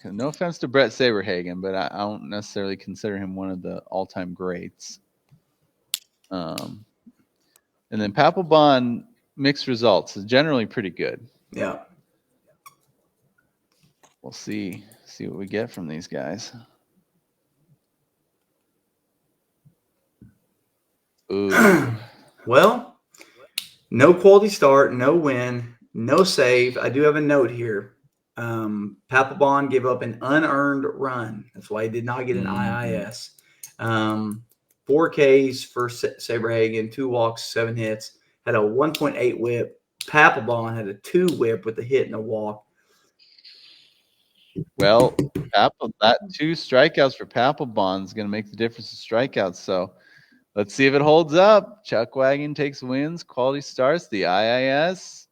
S4: no offense to Brett Saberhagen, but I don't necessarily consider him one of the all-time greats. And then Papelbon mixed results is generally pretty good.
S5: Yeah.
S4: We'll see what we get from these guys. Ooh.
S5: Well, no quality start, no win, no save. I do have a note here. Papelbon gave up an unearned run. That's why he did not get an IIS. 4 Ks for Saberhagen, 2 walks, 7 hits. Had a 1.8 whip. Papelbon had a 2 whip with a hit and a walk.
S4: Well, that 2 strikeouts for Papelbon is going to make the difference in strikeouts. So let's see if it holds up. Chuckwagon takes wins, quality starts, the IIS.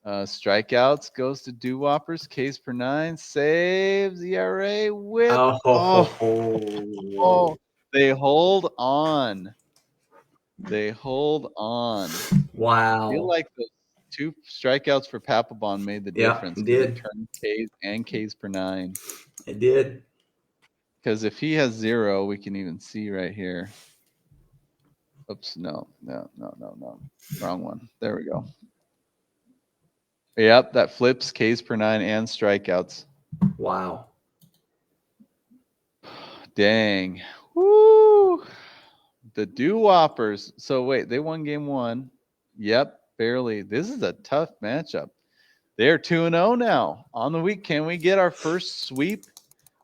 S4: Strikeouts goes to Doo-Whoppers, Ks per 9, saves, ERA, whip. They hold on.
S5: Wow.
S4: I feel like the 2 strikeouts for Papelbon made the difference.
S5: Yeah, it did.
S4: It turned Ks and Ks per 9.
S5: It did.
S4: Because if he has 0, we can even see right here. Oops, no. Wrong one. There we go. Yep, that flips, Ks per 9 and strikeouts.
S5: Wow.
S4: Dang. Woo. The Doo-Whoppers. So wait, they won game 1. Yep, barely. This is a tough matchup. They're 2-0 now. On the week, can we get our first sweep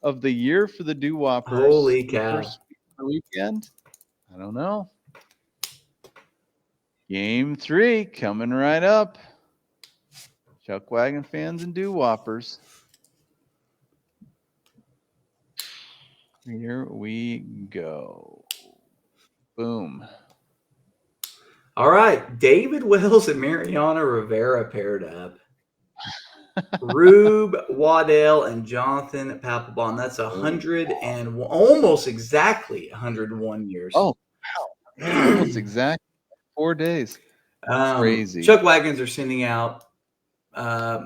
S4: of the year for the Doo-Whoppers?
S5: Holy cow.
S4: First sweep of the weekend? I don't know. Game 3 coming right up. Chuckwagon fans and Doo-Whoppers. Here we go. Boom.
S5: All right. David Wells and Mariano Rivera paired up. Rube Waddell and Jonathan Papelbon. That's 100 and almost exactly 101 years.
S4: Oh, wow. Almost exactly 4 days. Crazy.
S5: Chuckwagons are sending out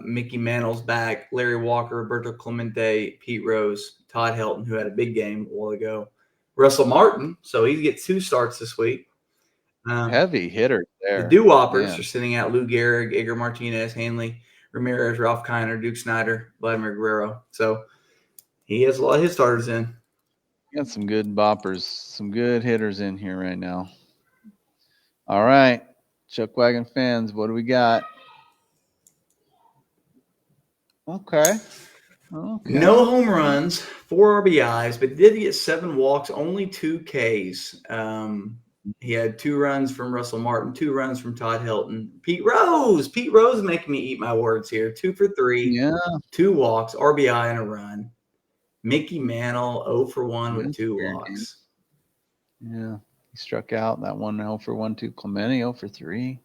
S5: Mickey Mantle's back, Larry Walker, Roberto Clemente, Pete Rose, Todd Helton, who had a big game a while ago, Russell Martin, so he gets 2 starts this week.
S4: Heavy hitter there.
S5: The Doo-Whoppers are sending out Lou Gehrig, Edgar Martinez, Hanley Ramirez, Ralph Kiner, Duke Snyder, Vladimir Guerrero. So he has a lot of his starters in.
S4: Got some good boppers, some good hitters in here right now. All right, Chuckwagon fans, what do we got? Okay.
S5: No home runs, 4 RBIs, but did get 7 walks, only 2 Ks. He had 2 runs from Russell Martin, 2 runs from Todd Helton. Pete Rose making me eat my words here. 2 for 3,
S4: Yeah.
S5: 2 walks, RBI and a run. Mickey Mantle 0 for 1 with 2 walks.
S4: Yeah, he struck out that one 0 for 1, 2. Clemente 0 for 3.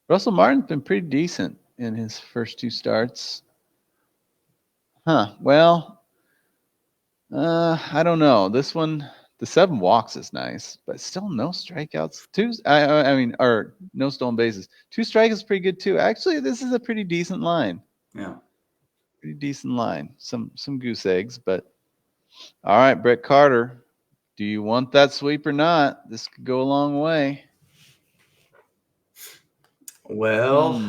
S4: Russell Martin's been pretty decent in his first 2 starts. Well, I don't know. This one, the 7 walks is nice, but still no strikeouts. Or no stolen bases. 2 strikes is pretty good too. Actually, this is a pretty decent line.
S5: Yeah.
S4: Pretty decent line. Some goose eggs, but all right, Brett Carter. Do you want that sweep or not? This could go a long way.
S5: Well,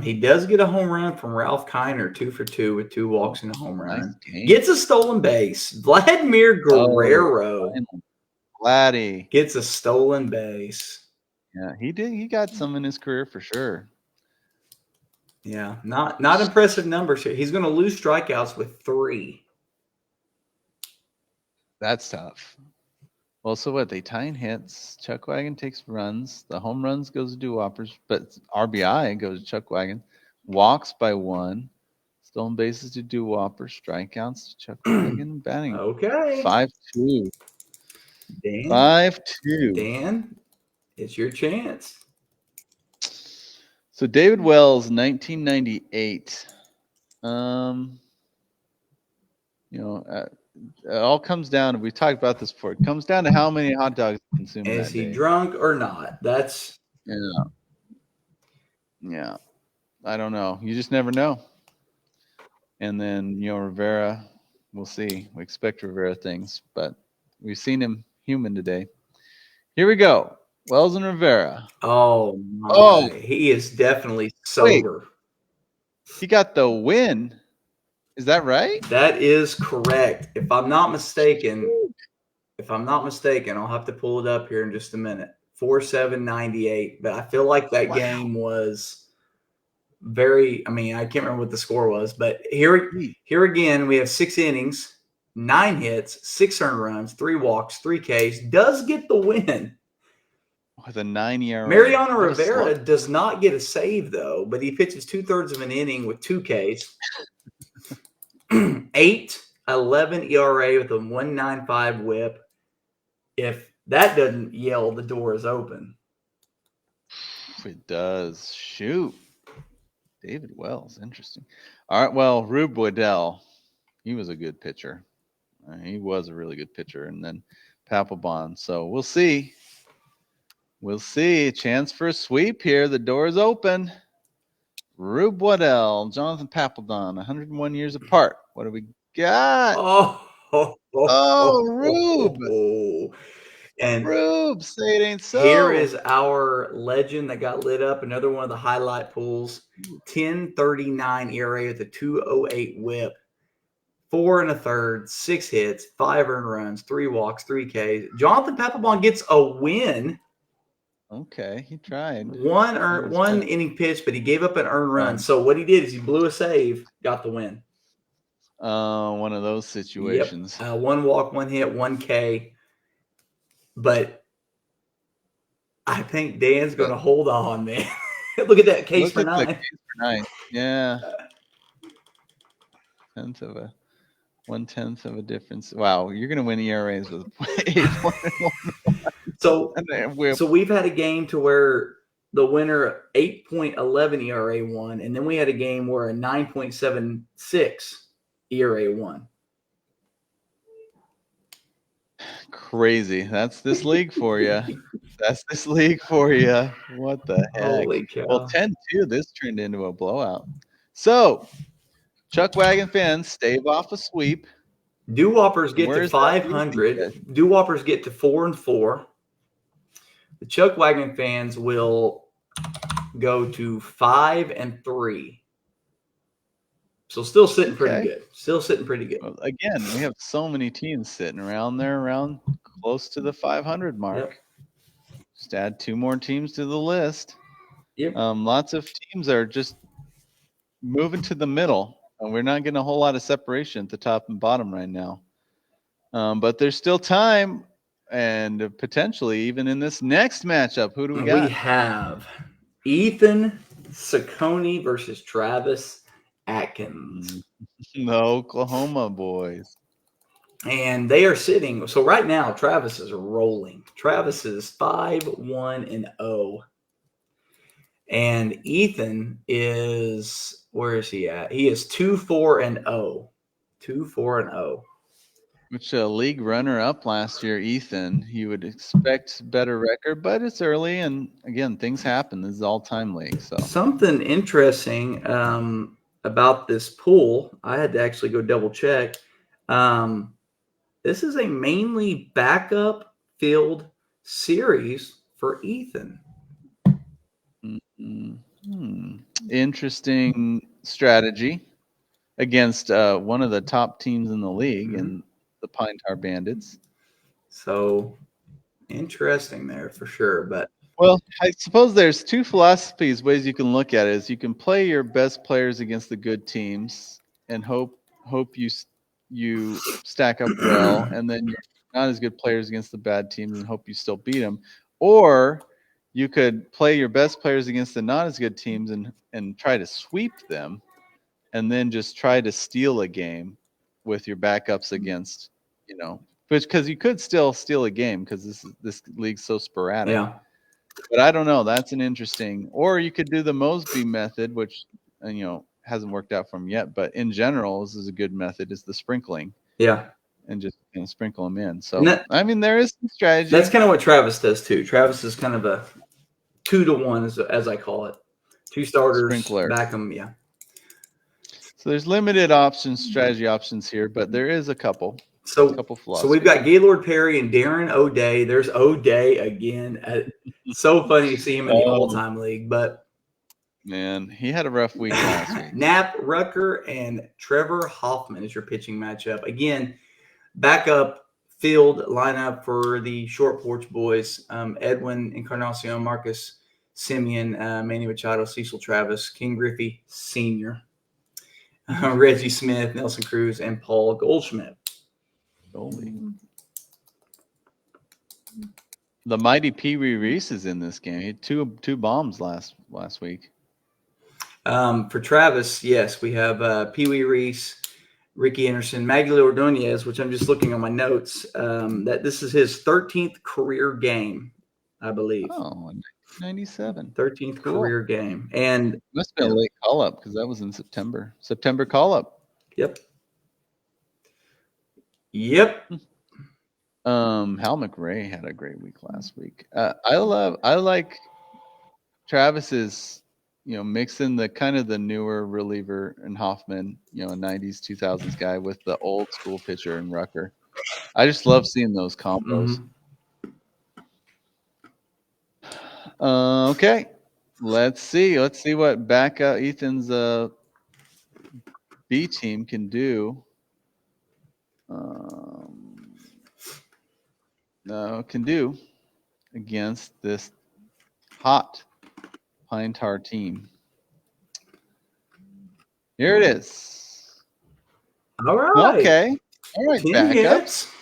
S5: he does get a home run from Ralph Kiner, 2 for 2 with 2 walks and a home run.
S4: Nice.
S5: Gets a stolen base. Vladimir Guerrero
S4: Vladdy
S5: gets a stolen base.
S4: Yeah, he did. He got some in his career for sure.
S5: Yeah, not impressive numbers here. He's going to lose strikeouts with 3.
S4: That's tough. Well, so what? They tie in hits. Chuckwagon takes runs. The home runs goes to Doo-Whoppers, but RBI goes to Chuckwagon. Walks by 1. Stolen bases to Doo-Whoppers. Strikeouts to Chuckwagon. Batting.
S5: Okay.
S4: 5-2.
S5: Dan.
S4: 5-2.
S5: Dan, it's your chance.
S4: So David Wells, 1998. It all comes down, we talked about this before, it comes down to how many hot dogs he consumed
S5: Is
S4: that
S5: he
S4: day.
S5: drunk or not? That's
S4: Yeah. I don't know. You just never know. And then, Rivera, we'll see. We expect Rivera things, but we've seen him human today. Here we go. Wells and Rivera.
S5: Oh, my. He is definitely sober.
S4: Wait. He got the win. Is that right?
S5: That is correct. If I'm not mistaken, I'll have to pull it up here in just a minute. 4-7-98. But I feel like that game was I can't remember what the score was, but here again, we have 6 innings, 9 hits, 6 earned runs, 3 walks, 3 Ks, does get the win.
S4: With a 9 ERA.
S5: Mariano Rivera does not get a save, though, but he pitches 2/3 of an inning with 2 Ks. 8.11 ERA with a 1.95 WHIP. If that doesn't yell, the door is open.
S4: It does. Shoot. David Wells. Interesting. All right. Well, Rube Waddell, he was a good pitcher. He was a really good pitcher. And then Papelbon. So we'll see. We'll see. Chance for a sweep here. The door is open. Rube Waddell, Jonathan Papelbon, 101 years apart. What do we got?
S5: Rube. And
S4: Rube, say it ain't so.
S5: here is our legend that got lit up. Another one of the highlight pulls. 10.39 ERA with a 2.08 WHIP. 4 1/3, 6 hits, 5 earned runs, 3 walks, 3 Ks. Jonathan Papelbon gets a win.
S4: Okay, he tried.
S5: One inning pitch, but he gave up an earned run. So what he did is he blew a save, got the win.
S4: One of those situations.
S5: Yep. 1 walk, 1 hit, 1 K. But I think Dan's going to hold on, man. Look at that case for 9.
S4: Case for 9. Yeah. 1/10 of a difference. Wow, you're going to win ERAs with 8.1.
S5: So we've had a game to where the winner 8.11 ERA won, and then we had a game where a 9.76 ERA won.
S4: Crazy. That's this league for you. That's this league for you. What the heck?
S5: Holy cow.
S4: Well, 10-2, this turned into a blowout. So, Chuckwagon fans, stave off a sweep.
S5: Doo-Whoppers get to 500. Doo-Whoppers get to 4-4. The Chuckwagon fans will go to 5-3. So still sitting pretty good. Still sitting pretty good.
S4: Well, again, we have so many teams sitting around there, around close to the 500 mark.
S5: Yep.
S4: Just add 2 more teams to the list.
S5: Yep.
S4: Lots of teams are just moving to the middle. And we're not getting a whole lot of separation at the top and bottom right now. But there's still time, and potentially even in this next matchup, who do we got?
S5: We have Ethan Saccone versus Travis Atkins.
S4: The Oklahoma boys.
S5: And they are sitting. So right now, Travis is rolling. Travis is 5-1-0. And Ethan is, where is he at? He is 2-4-0. 2-4-0.
S4: Which league runner-up last year, Ethan. You would expect better record, but it's early, and again, things happen. This is all-time league. So
S5: something interesting about this pool, I had to actually go double-check. This is a mainly backup field series for Ethan.
S4: Interesting strategy against one of the top teams in the league and the Pine Tar Bandits.
S5: So interesting there for sure. But
S4: well, I suppose there's 2 philosophies, ways you can look at it. Is you can play your best players against the good teams and hope you stack up well, and then you're not as good players against the bad teams and hope you still beat them. Or you could play your best players against the not as good teams and try to sweep them, and then just try to steal a game with your backups against, because you could still steal a game because this league's so sporadic.
S5: Yeah.
S4: But I don't know. That's an interesting. Or you could do the Mosby method, which hasn't worked out for him yet. But in general, this is a good method. Is the sprinkling.
S5: Yeah.
S4: And just sprinkle them in. So there is some strategy.
S5: That's kind of what Travis does too. Travis is kind of a 2-to-1, as I call it. 2 starters,
S4: Sprinkler.
S5: back them. Yeah.
S4: So there's limited strategy options here, but there is a couple.
S5: So
S4: philosophies.
S5: So we've got Gaylord Perry and Darren O'Day. There's O'Day again. So funny to see him in the all-time league, but
S4: man, he had a rough week last week.
S5: Knapp Rucker and Trevor Hoffman is your pitching matchup. Again, backup field lineup for the Short Porch boys. Edwin Encarnacion, Marcus Simeon, Manny Machado, Cecil Travis, King Griffey Sr., Reggie Smith, Nelson Cruz, and Paul Goldschmidt.
S4: The mighty Pee Wee Reese is in this game. He had two bombs last week.
S5: For Travis, yes, we have Pee Wee Reese, Ricky Anderson, Maggie Ordonez, which I'm just looking on my notes. That this is his 13th career game, I believe.
S4: Oh, 97.
S5: 13th career game. And
S4: must have been a late call up because that was in September. September call up.
S5: Yep.
S4: Hal McRae had a great week last week. I like Travis's, mixing the kind of the newer reliever and Hoffman, a 90s, 2000s guy with the old school pitcher and Rucker. I just love seeing those combos. Okay. Let's see. Let's see what backup Ethan's B team can do. Can do against this hot Pine Tar team. Here it is.
S5: All right.
S4: Okay. All right,
S5: 10
S4: backups.
S5: hits.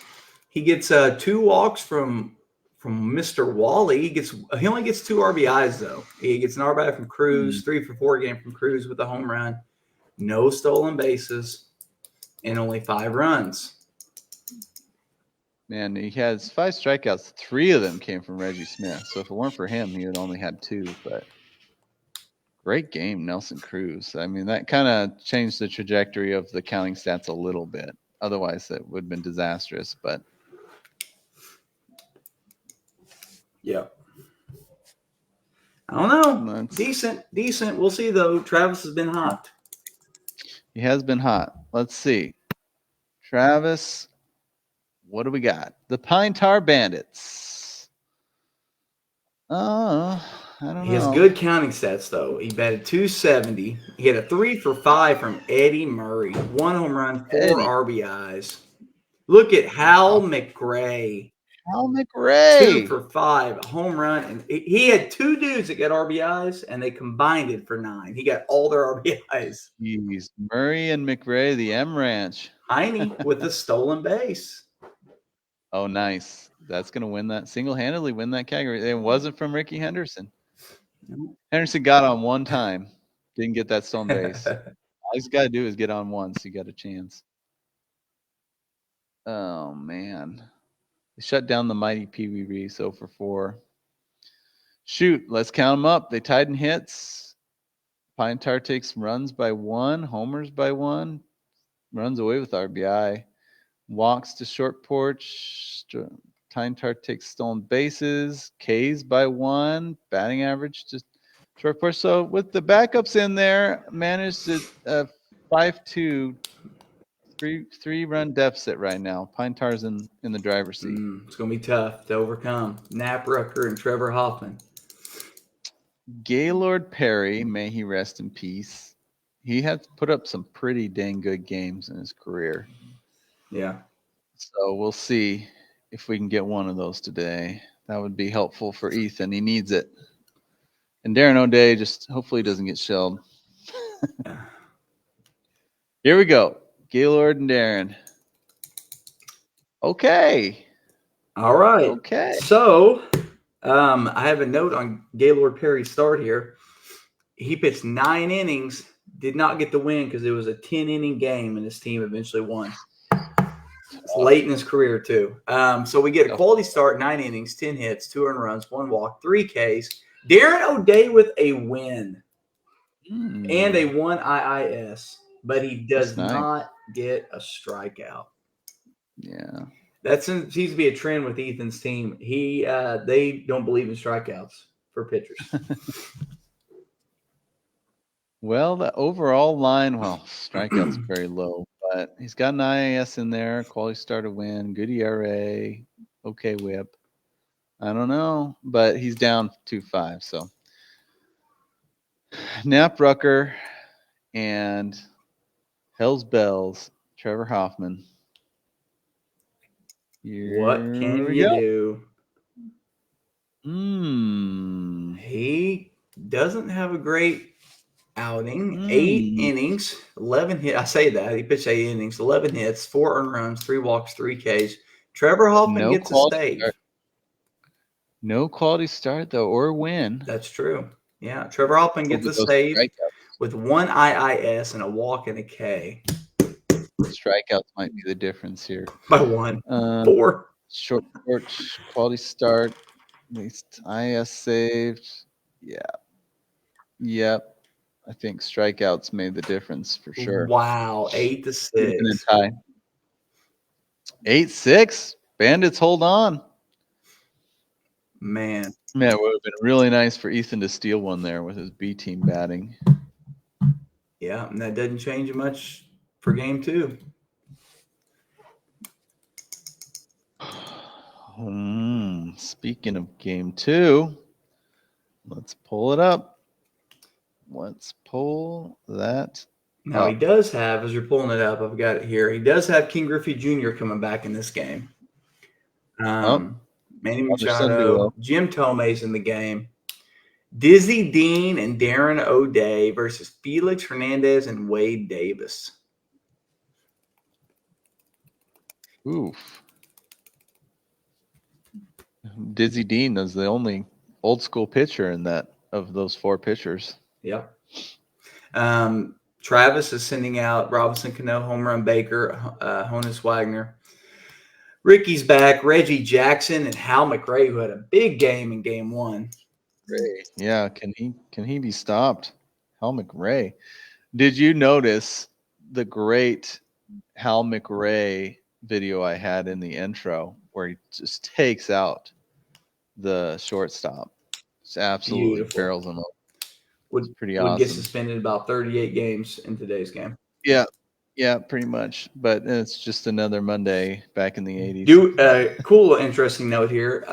S5: He gets 2 walks from Mr. Wally. He only gets 2 RBIs though. He gets an RBI from Cruz, 3 for 4 game from Cruz with a home run, no stolen bases, and only 5 runs.
S4: Man, he has 5 strikeouts. 3 of them came from Reggie Smith. So if it weren't for him, he would only had 2. But great game, Nelson Cruz. I mean, that kind of changed the trajectory of the counting stats a little bit. Otherwise, it would have been disastrous. But
S5: yeah. I don't know. Decent. We'll see, though. Travis has been hot.
S4: He has been hot. Let's see. Travis, what do we got? The Pine Tar Bandits. I don't know.
S5: He has good counting stats, though. He batted .270. He had a 3 for 5 from Eddie Murray. 1 home run, 4 RBIs. Look at Hal McRae.
S4: Hal McRae.
S5: 2 for 5, a home run. And he had 2 dudes that got RBIs, and they combined it for 9. He got all their RBIs.
S4: Jeez. Murray and McRae, the M Ranch.
S5: Heine with the stolen base.
S4: Oh, nice. That's going to win that, single-handedly win that category. It wasn't from Ricky Henderson. Henderson got on one time. Didn't get that stolen base. All he's got to do is get on once. You got a chance. Oh, man. They shut down the mighty Pee Wee Reese 0 for 4. Shoot, let's count them up. They tied in hits. Pine Tar takes runs by 1, homers by 1, runs away with RBI, walks to short porch. Pine Tar takes stolen bases, K's by 1, batting average to short porch. So with the backups in there, managed to 5-2. 3-run deficit right now. Pine Tar's in the driver's seat.
S5: It's going to be tough to overcome. Knapp Rucker and Trevor Hoffman.
S4: Gaylord Perry, may he rest in peace. He has put up some pretty dang good games in his career.
S5: Yeah.
S4: So we'll see if we can get one of those today. That would be helpful for Ethan. He needs it. And Darren O'Day just hopefully doesn't get shelled. Here we go. Gaylord and Darren. Okay.
S5: All right.
S4: Okay.
S5: So I have a note on Gaylord Perry's start here. He pitched 9 innings, did not get the win because it was a 10-inning game, and his team eventually won. It's late in his career, too. So we get a quality start, 9 innings, 10 hits, 2 earned runs, 1 walk, 3 Ks. Darren O'Day with a win and a 1 IIS, but he does not get a strikeout.
S4: Yeah.
S5: That seems to be a trend with Ethan's team. They don't believe in strikeouts for pitchers.
S4: Well, the overall line, strikeouts very low, but he's got an IAS in there, quality start to win, good ERA, okay whip. I don't know, but he's down 2-5. So Knapp Rucker and Hell's Bells, Trevor Hoffman.
S5: What can you do? He doesn't have a great outing. 8 innings, 11 hits. I say that. He pitched 8 innings, 11 hits, 4 earned runs, 3 walks, 3 Ks. Trevor Hoffman gets a save.
S4: No quality start, though, or win.
S5: That's true. Yeah, Trevor Hoffman gets a save with 1 IIS and a walk and a K.
S4: Strikeouts might be the difference here.
S5: By 1. 4.
S4: Short porch, quality start, at least IS saved. Yeah. Yep. I think strikeouts made the difference for sure.
S5: Wow. 8-6.
S4: 8-6. Bandits hold on.
S5: Man,
S4: it would have been really nice for Ethan to steal one there with his B team batting.
S5: Yeah, and that doesn't change much for game 2.
S4: Speaking of game 2, Let's pull it up. Let's pull that.
S5: Now, he does have, as you're pulling it up, I've got it here. He does have King Griffey Jr. coming back in this game. Manny Machado, Jim Tomei's in the game. Dizzy Dean and Darren O'Day versus Felix Hernandez and Wade Davis.
S4: Oof. Dizzy Dean is the only old school pitcher in that of those four pitchers.
S5: Yep. Travis is sending out Robinson Cano, Home Run Baker, Honus Wagner. Ricky's back, Reggie Jackson, and Hal McRae, who had a big game in game one.
S4: Yeah, can he be stopped? Hal McRae. Did you notice the great Hal McRae video I had in the intro where he just takes out the shortstop? It's absolutely barrels him up.
S5: Would get suspended about 38 games in today's game.
S4: Yeah, pretty much. But it's just another Monday back in the 80s.
S5: Cool, interesting note here.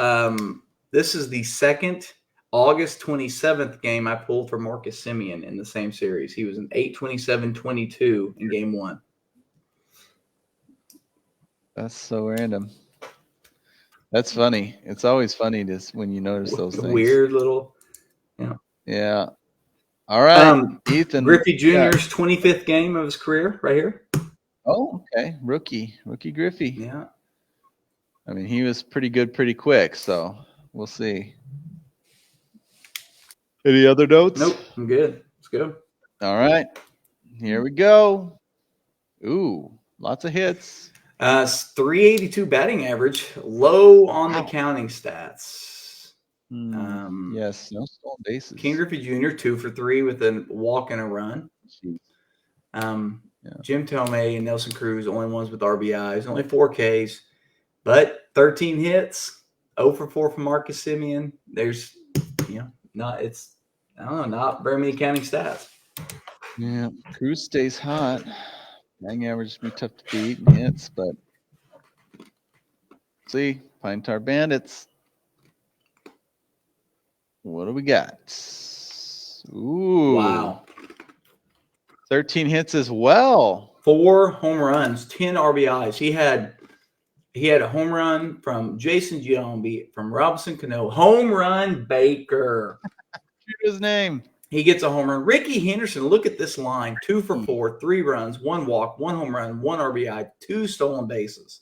S5: This is the second August 27th game I pulled for Marcus Semien in the same series. He was an 8-27-22 in game one.
S4: That's so random. That's funny. It's always funny when you notice those things.
S5: Weird little,
S4: Yeah. All right, Ethan.
S5: Griffey Jr.'s 25th game of his career right here.
S4: Oh, okay. Rookie Griffey.
S5: Yeah.
S4: I mean, he was pretty good pretty quick, so we'll see. Any other notes?
S5: Nope, I'm good. Let's go.
S4: All right. Here we go. Ooh, lots of hits.
S5: 382 batting average, low on the counting stats.
S4: Yes, no stolen bases.
S5: King Griffey Jr. 2 for 3 with a walk and a run. Jim Tomei and Nelson Cruz, only ones with RBIs, only 4 Ks, but 13 hits, 0 for 4 from Marcus Semien. There's, not very many counting stats.
S4: Yeah, Cruz stays hot. Batting average be tough to beat and hits, but see, Pine Tar Bandits. What do we got? Ooh.
S5: Wow.
S4: 13 hits as well.
S5: 4 home runs, 10 RBIs. He had a home run from Jason Giambi, from Robinson Cano. Home run Baker.
S4: His name.
S5: He gets a home run. Ricky Henderson, look at this line. 2 for 4, 3 runs, 1 walk, 1 home run, 1 RBI, 2 stolen bases.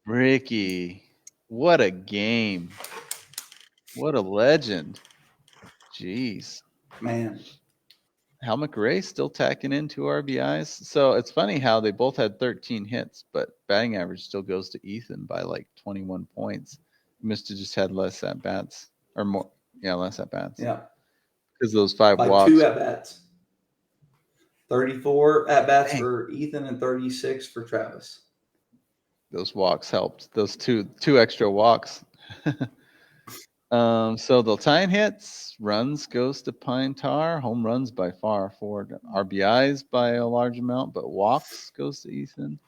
S4: Ricky. What a game. What a legend. Jeez.
S5: Man.
S4: Hal McRae still tacking in 2 RBIs. So it's funny how they both had 13 hits, but batting average still goes to Ethan by like 21 points. He must have just had less at-bats. Or more. Yeah, less at-bats.
S5: Yeah.
S4: Because those 5
S5: by
S4: walks.
S5: 2 at-bats. 34 at-bats for Ethan and 36 for Travis.
S4: Those walks helped. Those two extra walks. So they'll tie in hits. Runs goes to Pine Tar. Home runs by far 4. RBIs by a large amount, but walks goes to Ethan.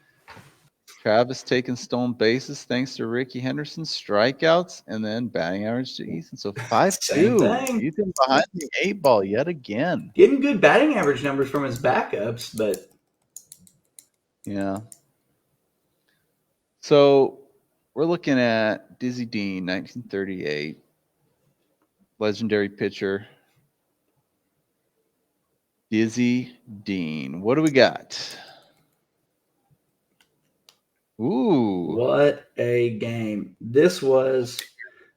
S4: Travis taking stolen bases thanks to Ricky Henderson. Strikeouts, and then batting average to Ethan. So 5-2. Ethan behind the 8 ball yet again.
S5: Getting good batting average numbers from his backups, but
S4: yeah. So we're looking at Dizzy Dean, 1938. Legendary pitcher. Dizzy Dean. What do we got? Ooh.
S5: What a game. This was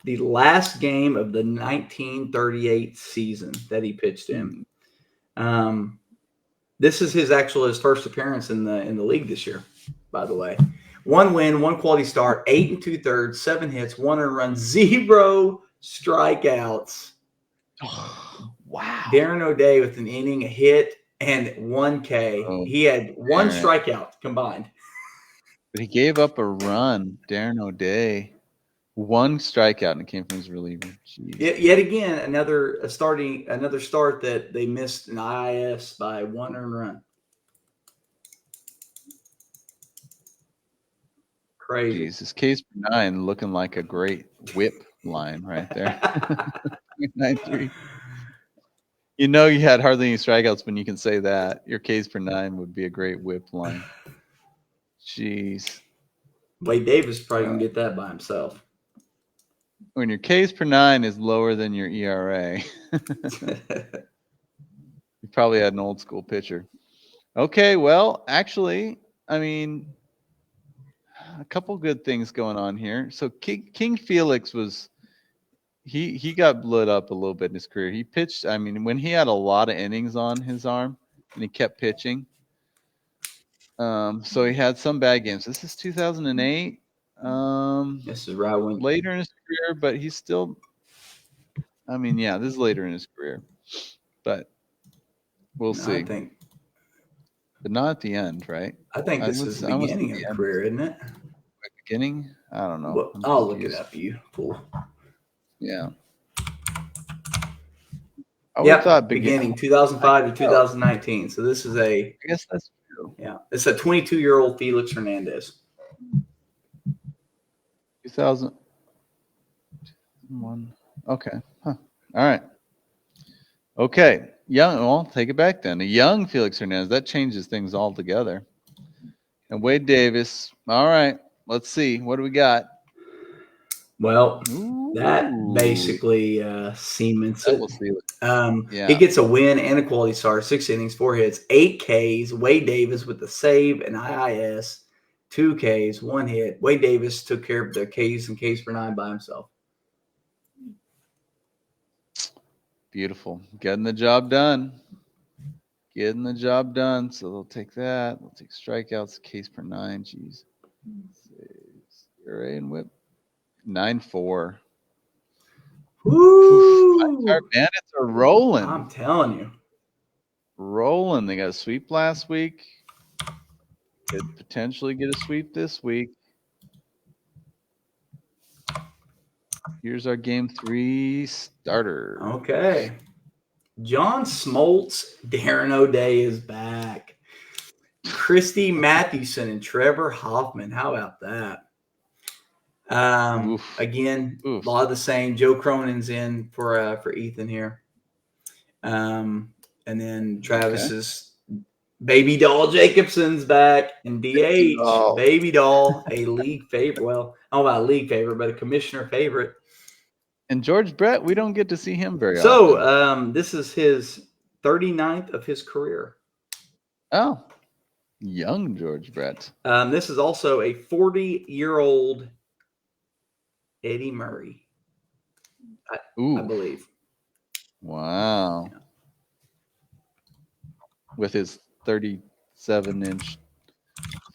S5: the last game of the 1938 season that he pitched in. This is his first appearance in the league this year, by the way. 1 win, 1 quality start, 8 2/3, 7 hits, 1 earned run, 0 strikeouts.
S4: Oh, wow.
S5: Darren O'Day with an inning, a hit, and 1 K. He had 1 strikeout combined.
S4: But he gave up a run, Darren O'Day. 1 strikeout, and it came from his reliever.
S5: Yet again, another start that they missed an IS by 1 earned run. Crazy.
S4: Jesus, case for 9 looking like a great whip line right there. 9-3. You know you had hardly any strikeouts when you can say that. Your Ks per 9 would be a great whip line. Jeez.
S5: Wade Davis probably can get that by himself.
S4: When your Ks per 9 is lower than your ERA, you probably had an old school pitcher. Okay, well, actually, I mean, a couple good things going on here. So King Felix was he got lit up a little bit in his career. He pitched, I mean, when he had a lot of innings on his arm and he kept pitching. So he had some bad games. This is 2008.
S5: This is right when
S4: Later in his career, but he's still, I mean, yeah, this is later in his career. But we'll see. But not at the end, right?
S5: I think this is the beginning of the career, isn't it?
S4: Beginning? I don't know.
S5: Well, I'll look it up, you fool.
S4: Yeah.
S5: I thought beginning 2005 to 2019. So this is
S4: I guess that's true.
S5: Yeah, it's a 22-year-old Felix Hernandez.
S4: 2001. Okay. Huh. All right. Okay. Young. Well, take it back then. A young Felix Hernandez. That changes things altogether. And Wade Davis. All right. Let's see. What do we got?
S5: Well, that basically cements it. He gets a win and a quality start, 6 innings, 4 hits, 8 Ks. Wade Davis with the save and IIS, 2 Ks, 1 hit. Wade Davis took care of the Ks and Ks per 9 by himself.
S4: Beautiful. Getting the job done. Getting the job done. So they'll take that. They'll take strikeouts, Ks per 9. Jeez. ERA and whip. 9.4.
S5: Woo!
S4: Our Bandits are rolling.
S5: I'm telling you.
S4: Rolling. They got a sweep last week. Could potentially get a sweep this week. Here's our game 3 starter.
S5: Okay. John Smoltz, Darren O'Day is back. Christy Mathewson and Trevor Hoffman. How about that? Again, a lot of the same. Joe Cronin's in for Ethan here. And then Travis's Baby Doll Jacobson's back in DH. Oh. Baby Doll, a league favorite. Well, I don't know about a league favorite, but a commissioner favorite.
S4: And George Brett, we don't get to see him very often.
S5: So this is his 39th of his career.
S4: Oh, young George Brett.
S5: This is also a 40-year-old Eddie Murray, I believe.
S4: Wow. Yeah. With his 37-inch,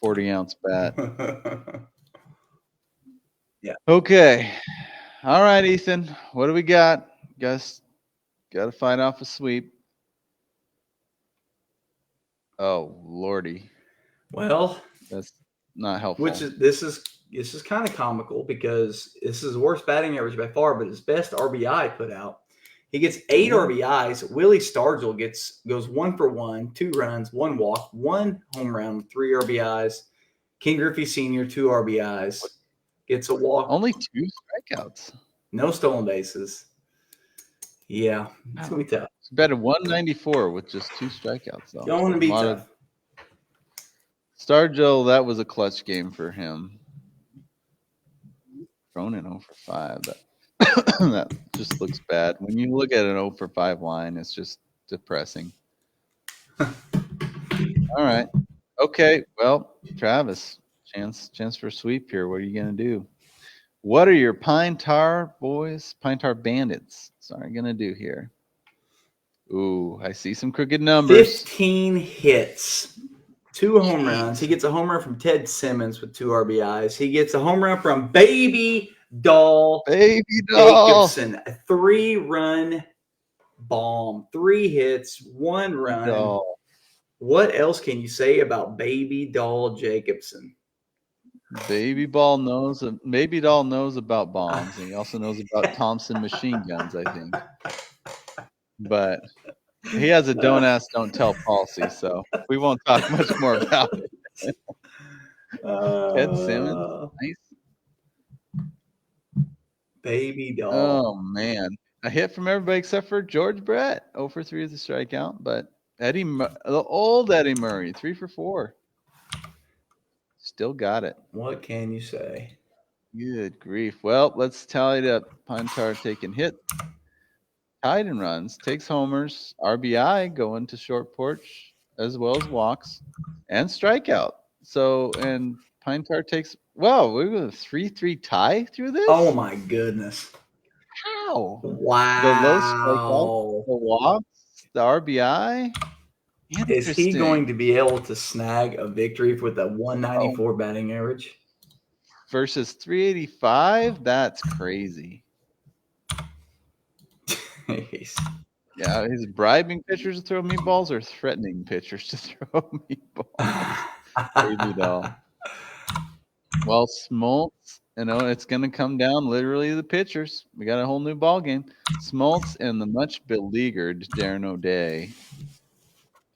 S4: 40-ounce bat.
S5: Yeah.
S4: Okay. All right, Ethan. What do we got? Guess got to fight off a sweep. Oh, Lordy.
S5: Well,
S4: that's not helpful.
S5: This is kind of comical because this is the worst batting average by far, but his best RBI put out. He gets 8 RBIs. Willie Stargell goes 1 for 1, 2 runs, 1 walk, 1 home run, 3 RBIs. King Griffey Sr., 2 RBIs. Gets a walk.
S4: Only 2 strikeouts.
S5: No stolen bases. Yeah, it's going to be tough.
S4: It's better 194 with just 2 strikeouts, though.
S5: Going to be tough.
S4: Stargell, that was a clutch game for him. Thrown in 0 for 5. That just looks bad. When you look at an 0 for 5 line, it's just depressing. All right. Okay. Well, Travis, chance for a sweep here. What are you going to do? What are your Pine Tar boys, Pine Tar Bandits, going to do here? Ooh, I see some crooked numbers.
S5: 15 hits. 2 home runs. He gets a home run from Ted Simmons with 2 RBIs. He gets a home run from Baby Doll Jacobson. A 3-run bomb. 3 hits, 1 run.
S4: Doll.
S5: What else can you say about Baby Doll Jacobson?
S4: Baby Doll knows about bombs, and he also knows about Thompson machine guns, I think. But he has a don't ask, don't tell policy, so we won't talk much more about it. Ted Simmons, nice.
S5: Baby Doll.
S4: Oh man, a hit from everybody except for George Brett. 0 for 3 is a strikeout, but the old Eddie Murray, 3 for 4. Still got it.
S5: What can you say?
S4: Good grief. Well, let's tally it up. Pine Tar taking hit, tied and runs, takes homers, RBI going to short porch, as well as walks and strikeout. So, and Pine Tar takes, wow, we have a 3-3 tie through this?
S5: Oh my goodness.
S4: How?
S5: Wow.
S4: The low strikeout, the walks, the RBI.
S5: Is he going to be able to snag a victory with a 194 batting average?
S4: Versus 385? That's crazy. Yeah, he's bribing pitchers to throw meatballs or threatening pitchers to throw meatballs. Crazy doll. Well, Smoltz, it's going to come down literally to the pitchers. We got a whole new ball game. Smoltz and the much beleaguered Darren O'Day.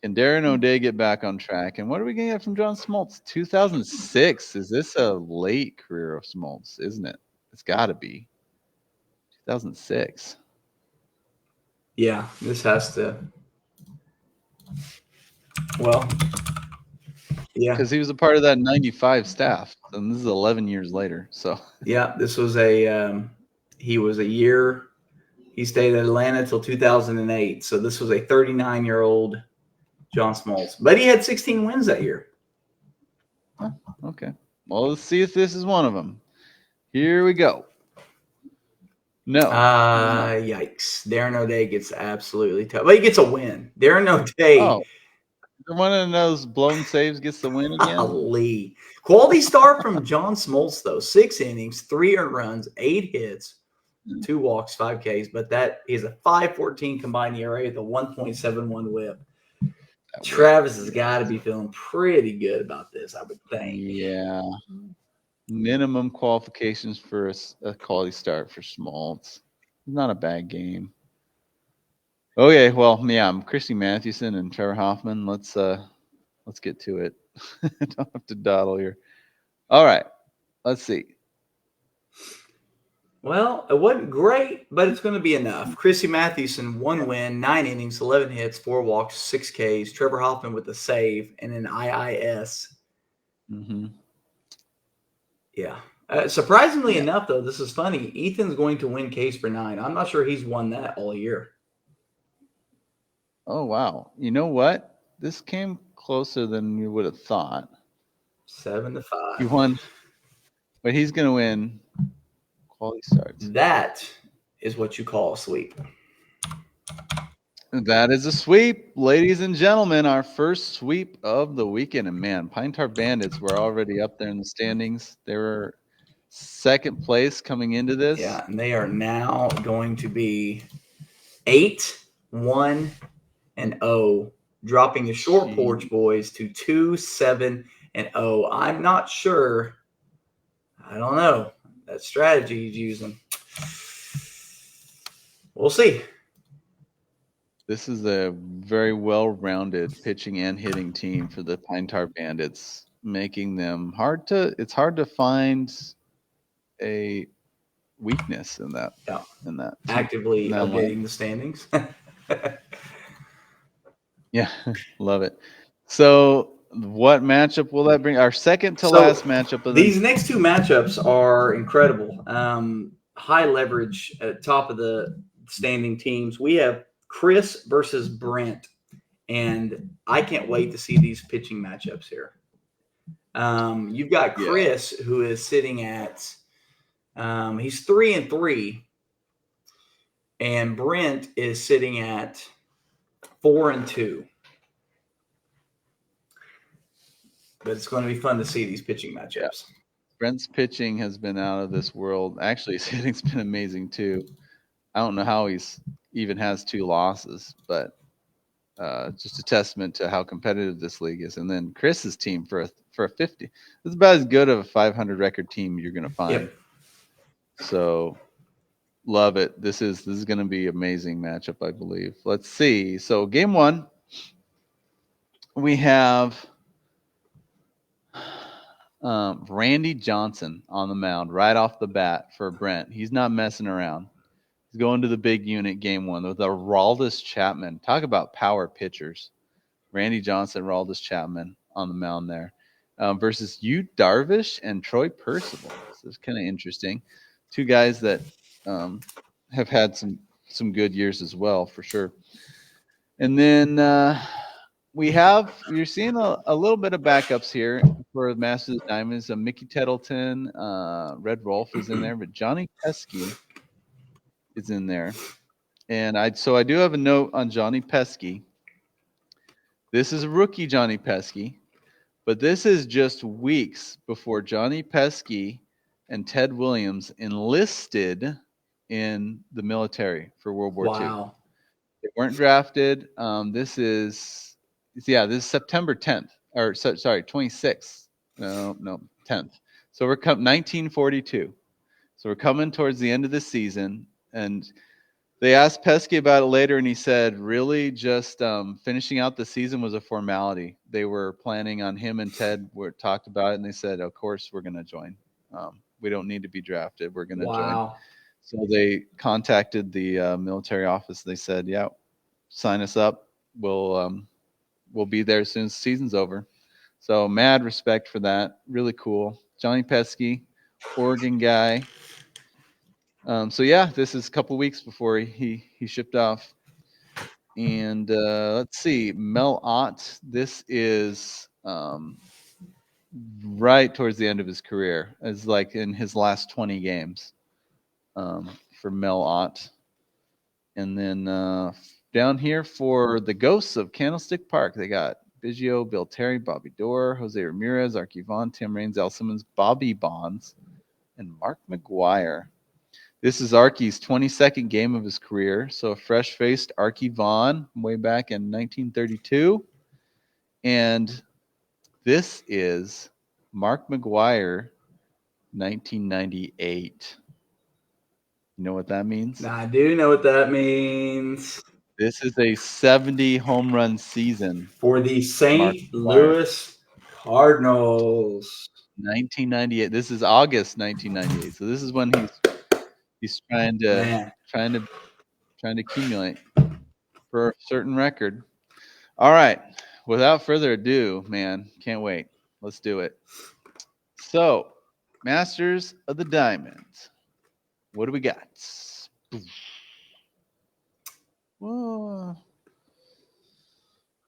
S4: Can Darren O'Day get back on track? And what are we going to get from John Smoltz? 2006. Is this a late career of Smoltz, isn't it? It's got to be. 2006.
S5: Yeah, this has to. Well, yeah.
S4: Because he was a part of that 95 staff. And this is 11 years later. So
S5: yeah, this was he was a year. He stayed at Atlanta till 2008. So this was a 39-year-old John Smoltz. But he had 16 wins that year.
S4: Oh, okay. Well, let's see if this is one of them. Here we go. No.
S5: Yikes. Darren O'Day gets absolutely tough. But he gets a win. Darren O'Day.
S4: Oh. One of those blown saves gets the win again.
S5: Golly. Quality start from John Smoltz, though. 6 innings, 3 earned runs, 8 hits, 2 walks, 5 Ks. But that is a 5.14 combined ERA with a 1.71 whip. Travis has got to be feeling pretty good about this, I would think.
S4: Yeah. Minimum qualifications for a quality start for Smoltz. Not a bad game. Okay, well, yeah, I'm Christy Mathewson and Trevor Hoffman. Let's get to it. Don't have to dawdle here. All right, let's see.
S5: Well, it wasn't great, but it's going to be enough. Christy Mathewson, 1 win, 9 innings, 11 hits, 4 walks, 6 Ks. Trevor Hoffman with a save and an IIS.
S4: Mm-hmm.
S5: Yeah. Surprisingly enough, though, this is funny. Ethan's going to win Ks per 9. I'm not sure he's won that all year.
S4: Oh, wow. You know what? This came closer than you would have thought.
S5: 7-5.
S4: He won, but he's going to win quality starts.
S5: That is what you call a sweep.
S4: That is a sweep, ladies and gentlemen. Our first sweep of the weekend. And man, Pine Tar Bandits were already up there in the standings. They were second place coming into this.
S5: Yeah, and they are now going to be 8-1-0, dropping the short porch boys to 2-7-0. I'm not sure. I don't know that strategy he's using. We'll see.
S4: This is a very well-rounded pitching and hitting team for the Pine Tar Bandits, making them it's hard to find a weakness in that.
S5: Yeah.
S4: In that.
S5: Actively updating the standings.
S4: Yeah, love it. So what matchup will that bring? Our second to last matchup of
S5: these next 2 matchups are incredible. High leverage at top of the standing teams. We have Chris versus Brent, and I can't wait to see these pitching matchups here. You've got Chris, who is sitting at he's 3-3, and Brent is sitting at 4-2. But it's going to be fun to see these pitching matchups.
S4: Brent's pitching has been out of this world. Actually, his hitting's been amazing too. I don't know how he's even has 2 losses, but just a testament to how competitive this league is. And then Chris's team for a 50. It's about as good of a 500 record team you're going to find.
S5: Yep.
S4: So love it. This is going to be amazing matchup, I believe. Let's see. So game 1, we have Randy Johnson on the mound right off the bat for Brent. He's not messing around. He's going to the big unit game 1 with Aroldis Chapman. Talk about power pitchers. Randy Johnson, Aroldis Chapman on the mound there. Versus Yu Darvish and Troy Percival. So it's kind of interesting. 2 guys that have had some good years as well, for sure. And then you're seeing a little bit of backups here for Masters of the Diamonds. Mickey Tettleton, Red Rolf is in there, but Johnny Pesky is in there. And I do have a note on Johnny Pesky. This is rookie Johnny Pesky, but this is just weeks before Johnny Pesky and Ted Williams enlisted in the military for World War II. They weren't drafted. This is September 10th, or sorry, 26th. No, 10th. So we're 1942. So we're coming towards the end of the season, and they asked Pesky about it later, and he said, really, just finishing out the season was a formality. They were planning on him and Ted talked about it, and they said, of course, we're going to join. We don't need to be drafted. We're going to join. So they contacted the military office. They said, yeah, sign us up. We'll be there as soon as the season's over. So mad respect for that. Really cool. Johnny Pesky, Oregon guy. This is a couple weeks before he shipped off. And let's see, Mel Ott. This is right towards the end of his career. It's like in his last 20 games for Mel Ott. And then down here for the Ghosts of Candlestick Park, they got Biggio, Bill Terry, Bobby Dorr, Jose Ramirez, Archie Vaughn, Tim Raines, Al Simmons, Bobby Bonds, and Mark McGuire. This is Archie's 22nd game of his career. So a fresh-faced Archie Vaughn way back in 1932. And this is Mark McGuire, 1998. You know what that means?
S5: I do know what that means.
S4: This is a 70 home run season
S5: for the St. Louis Cardinals.
S4: 1998. This is August 1998. So this is when he's trying to accumulate for a certain record. All right. Without further ado, man, can't wait. Let's do it. So, Masters of the Diamond. What do we got? Well,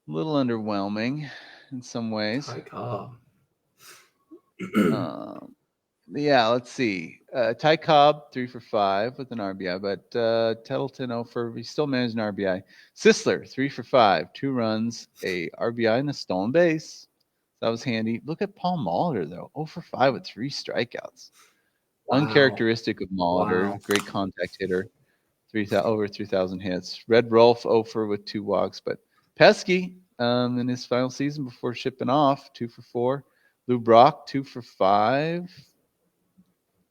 S4: a little underwhelming in some ways. Let's see. Ty Cobb, 3 for 5 with an RBI, but Tettleton, he still managed an RBI. Sisler, 3 for 5, 2 runs, a RBI, and a stolen base. That was handy. Look at Paul Molitor, though. 0 for 5 with 3 strikeouts. Wow. Uncharacteristic of Molitor. Wow. Great contact hitter. Over 3,000 hits. Red Rolf, 0 for with 2 walks. But Pesky, in his final season before shipping off, 2 for 4. Lou Brock, 2 for 5.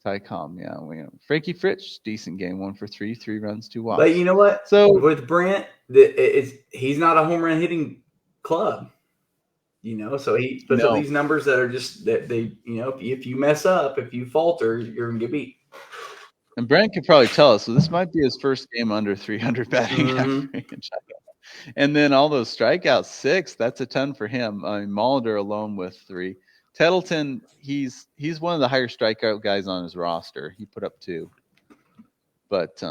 S4: Ty Cobb, Frankie Fritz, decent game, 1 for 3, 3 runs, 2 walks.
S5: But you know what?
S4: So
S5: with Brent, he's not a home run hitting club. So he puts up these numbers that are just that they, if you mess up, if you falter, you're gonna get beat.
S4: And Brent could probably tell us. So this might be his first game under 300 batting average. And then all those strikeouts, 6. That's a ton for him. I mean, Molitor alone with 3. Tettleton, he's one of the higher strikeout guys on his roster. He put up 2. But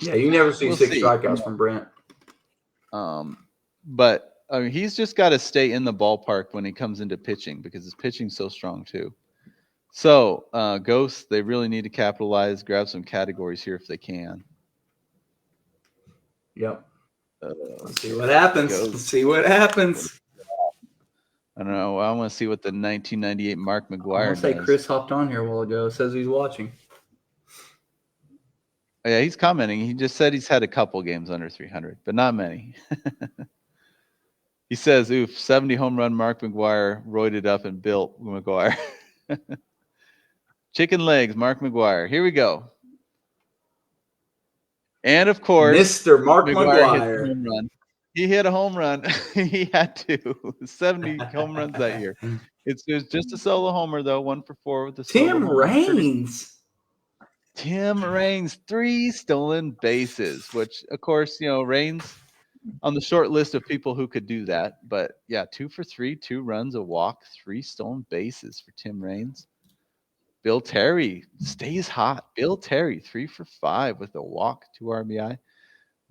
S5: you never see 6 strikeouts from Brent.
S4: But I mean, he's just got to stay in the ballpark when he comes into pitching because his pitching's so strong too. So Ghosts, they really need to capitalize, grab some categories here if they can.
S5: Yep. Let's see what happens. Let's see what happens.
S4: I don't know. I want to see what the 1998 Mark McGuire does.
S5: Say Chris hopped on here a while ago. Says he's watching.
S4: Yeah, he's commenting. He just said he's had a couple games under 300, but not many. He says, oof, 70 home run Mark McGuire roided up and built McGuire. Chicken legs, Mark McGuire. Here we go. And, of course,
S5: Mr. Mark McGuire.
S4: He hit a home run. He had to. 70 home runs that year. It was just a solo homer, though. 1 for 4 with the
S5: Tim Raines.
S4: Tim Raines, 3 stolen bases, which, of course, Raines on the short list of people who could do that. But, yeah, 2 for 3, 2 runs, a walk, 3 stolen bases for Tim Raines. Bill Terry stays hot. Bill Terry, 3 for 5 with a walk, 2 RBI.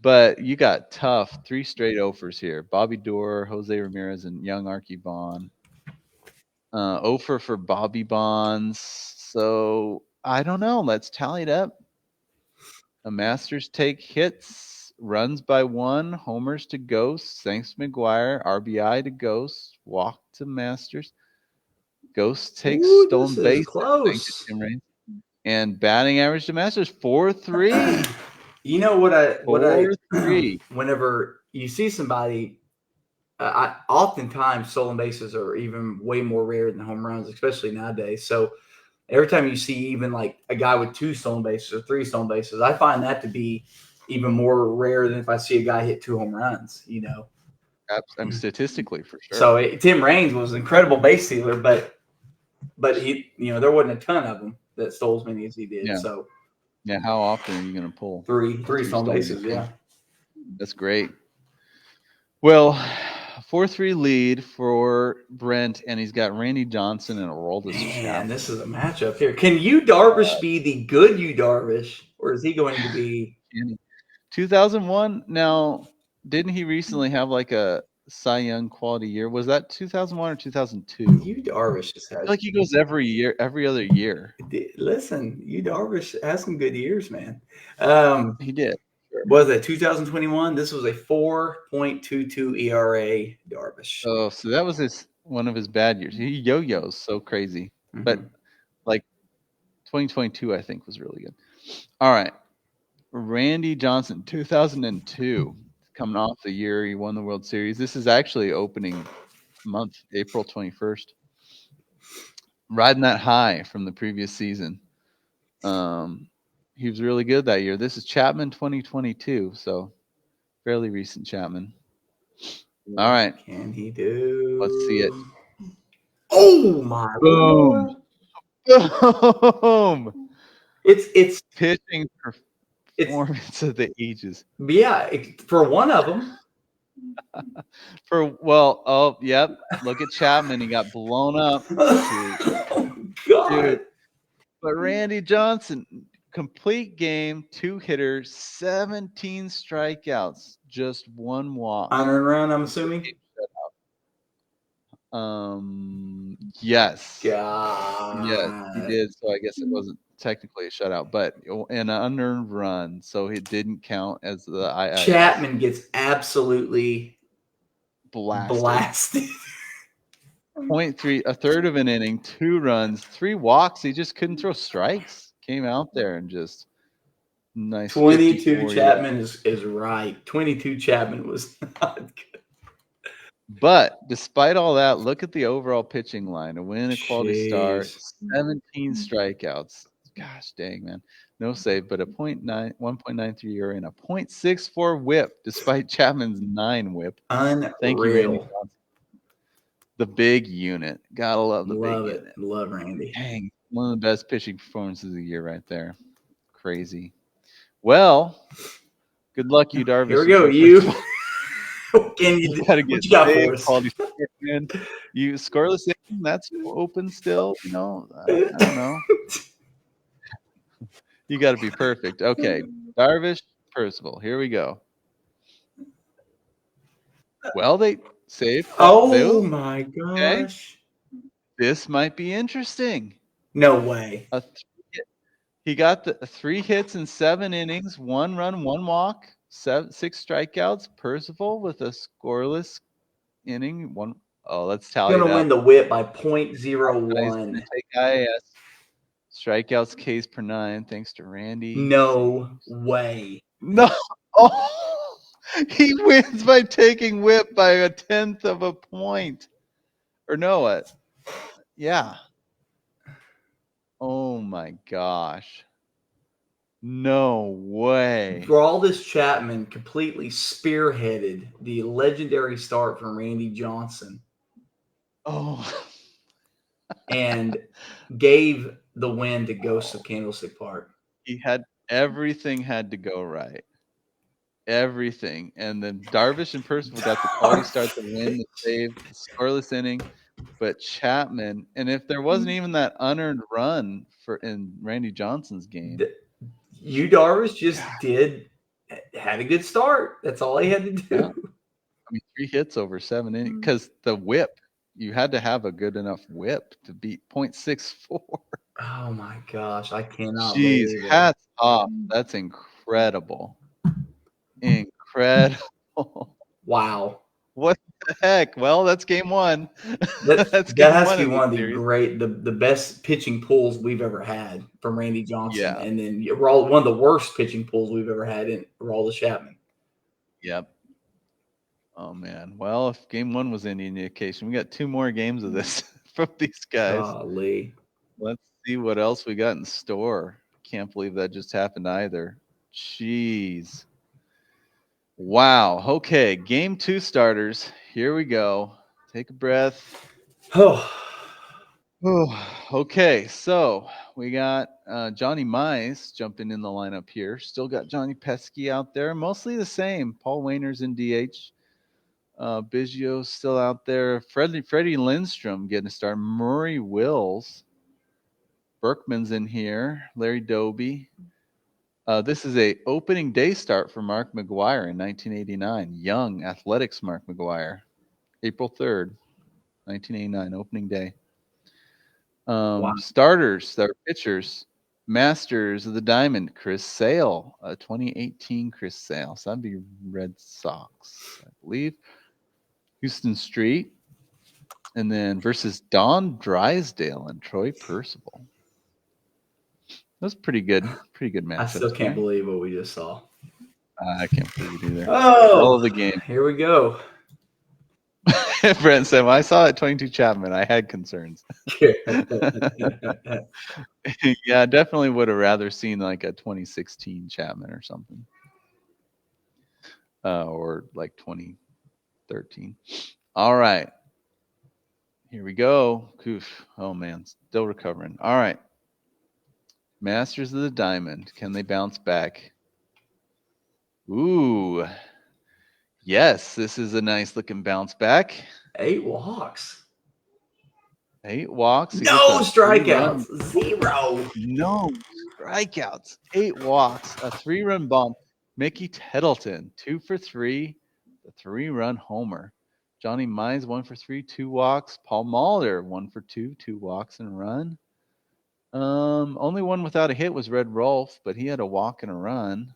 S4: But you got tough 3 straight offers here. Bobby Doerr, Jose Ramirez, and young Archie Vaughn. Offer for Bobby Bonds. So I don't know. Let's tally it up. The Masters take hits, runs by 1, homers to Ghosts, thanks to McGuire, RBI to Ghosts, walk to Masters. Ghosts takes stolen bases, thanks to Tim Raines. And batting average to Masters 4.3.
S5: You know what I
S4: 4.3.
S5: Whenever you see somebody, oftentimes stolen bases are even way more rare than home runs, especially nowadays. So every time you see even like a guy with 2 stolen bases or 3 stolen bases, I find that to be even more rare than if I see a guy hit 2 home runs,
S4: I mean, statistically, for sure.
S5: So Tim Raines was an incredible base stealer, but he, there wasn't a ton of them that stole as many as he did.
S4: Yeah.
S5: So
S4: yeah, how often are you going to pull?
S5: 3 stolen bases, yeah.
S4: That's great. Well, 4-3 lead for Brent, and he's got Randy Johnson and Aroldis Chapman.
S5: Man, this is a matchup here. Can Yu Darvish be the good Yu Darvish, or is he going to be
S4: 2001? Now, didn't he recently have like a Cy Young quality year? Was that 2001 or 2002?
S5: Yu Darvish has
S4: I feel like he goes every other year.
S5: Listen, Yu Darvish has some good years, man.
S4: He did.
S5: Was it 2021? This was a 4.22 ERA Darvish.
S4: Oh, so that was one of his bad years. He yo-yos so crazy.
S5: Mm-hmm.
S4: But like 2022, I think, was really good. All right. Randy Johnson, 2002, coming off the year he won the World Series. This is actually opening month, April 21st. Riding that high from the previous season. He was really good that year. This is Chapman 2022, so fairly recent Chapman. All right.
S5: What can he do?
S4: Let's see it.
S5: Oh my
S4: Boom. Boom.
S5: It's
S4: pitching performance of the ages.
S5: Yeah, for one of them.
S4: Yep. Look at Chapman. He got blown up.
S5: Oh, God.
S4: Dude. But Randy Johnson, complete game, 2 hitters, 17 strikeouts, just 1 walk.
S5: Unearned run, I'm assuming.
S4: Yes.
S5: God.
S4: Yes, he did. So I guess it wasn't technically a shutout, but an unearned run, so it didn't count as the II.
S5: Chapman gets absolutely blasted.
S4: 0.3, a third of an inning, 2 runs, 3 walks. He just couldn't throw strikes. Came out there and just nice.
S5: 22 Chapman is right. 22 Chapman was not good.
S4: But despite all that, look at the overall pitching line. A win, a quality start, 17 strikeouts. Gosh dang, man. No save, but a 1.93 ERA and a 0.64 whip, despite Chapman's 9 whip.
S5: Unreal.
S4: Thank you, Randy Johnson. The big unit. Gotta love the big unit.
S5: Love Randy.
S4: Dang, one of the best pitching performances of the year right there. Crazy. Well, good luck, you Darvish.
S5: Here we go, you. Can
S4: you gotta get big quality. You scoreless inning, that's open still. I don't know. You got to be perfect. Okay, Darvish, Percival. Here we go. Well, they saved.
S5: Oh my gosh!
S4: Okay. This might be interesting.
S5: No way.
S4: He got the 3 hits in 7 innings, 1 run, 1 walk, 6 strikeouts. Percival with a scoreless inning. Let's tally it up.
S5: Going to win the whip by 0.01.
S4: Take IAS. Strikeouts Ks per 9, thanks to Randy.
S5: No way.
S4: No. Oh, he wins by taking whip by 1/10 of a point. Or no, what? Yeah. Oh my gosh. No way.
S5: Aroldis Chapman completely spearheaded the legendary start from Randy Johnson.
S4: Oh.
S5: And gave the win to Ghosts of Candlestick Park.
S4: Everything had to go right. Everything. And then Darvish and Percival got the quality start to win the save, the scoreless inning. But Chapman, and if there wasn't even that unearned run in Randy Johnson's game,
S5: Yu Darvish just had a good start. That's all he had to do.
S4: Yeah. I mean, 3 hits over 7 innings because the whip, you had to have a good enough whip to beat .64.
S5: Oh my gosh, I cannot
S4: Jeez,
S5: believe it.
S4: hats off. That's incredible. Incredible.
S5: Wow.
S4: What the heck? Well, that's game 1.
S5: That
S4: That's
S5: has to be
S4: of
S5: one of the
S4: series.
S5: the best pitching pulls we've ever had from Randy Johnson.
S4: Yeah.
S5: And then one of the worst pitching pulls we've ever had in Aroldis Chapman.
S4: Yep. Oh man. Well, if game 1 was any indication, we got 2 more games of this from these guys.
S5: Golly.
S4: Let's see what else we got in store. Can't believe that just happened either. Jeez. Wow. Okay. Game 2 starters. Here we go. Take a breath.
S5: Oh.
S4: Okay. So we got Johnny Mize jumping in the lineup here. Still got Johnny Pesky out there. Mostly the same. Paul Wainers in DH. Biggio's still out there. Freddie Lindstrom getting a start. Murray Wills. Berkman's in here. Larry Doby. This is a opening day start for Mark McGwire in 1989. Young Athletics Mark McGwire. April 3rd, 1989, opening day.
S5: Wow.
S4: Starters, their pitchers. Masters of the Diamond, Chris Sale. 2018 Chris Sale. So that'd be Red Sox, I believe. Houston Street. And then versus Don Drysdale and Troy Percival. That was pretty good match.
S5: I still can't believe what we just saw.
S4: I can't believe it either.
S5: Oh,
S4: all of the game.
S5: Here we go.
S4: Brent said, when I saw that 22 Chapman, I had concerns. Yeah, definitely would have rather seen like a 2016 Chapman or something. Or like 2013. All right. Here we go. Oof. Oh, man. Still recovering. All right. Masters of the Diamond. Can they bounce back? Ooh. Yes, this is a nice looking bounce back.
S5: 8 walks.
S4: 8 walks.
S5: No strikeouts. 0.
S4: No strikeouts. 8 walks. A 3-run bomb. Mickey Tettleton, 2 for 3. The 3-run homer. Johnny Mize, 1 for 3, 2 walks. Paul Molitor, 1 for 2, 2 walks and a run. Only one without a hit was Red Rolfe, but he had a walk and a run.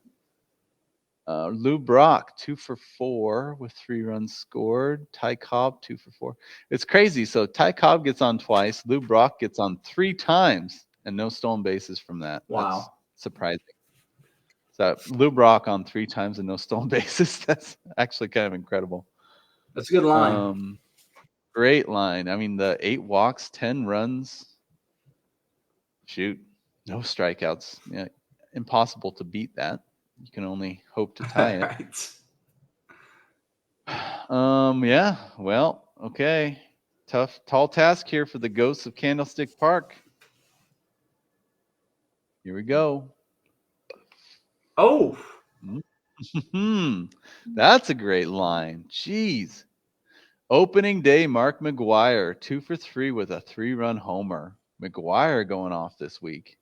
S4: Lou Brock, 2 for 4 with 3 runs scored. Ty Cobb, 2 for 4. It's crazy. So Ty Cobb gets on twice. Lou Brock gets on 3 times and no stolen bases from that.
S5: Wow.
S4: That's surprising. So Lou Brock on 3 times and no stolen bases. That's actually kind of incredible.
S5: That's a good line.
S4: Great line. I mean, the 8 walks, 10 runs. Shoot, no strikeouts. Yeah, impossible to beat that. You can only hope to tie it. Right. Yeah. Well, okay. Tall task here for the ghosts of Candlestick Park. Here we go.
S5: Oh.
S4: That's a great line. Jeez. Opening day, Mark McGwire, 2 for 3 with a 3-run homer. McGwire going off this week.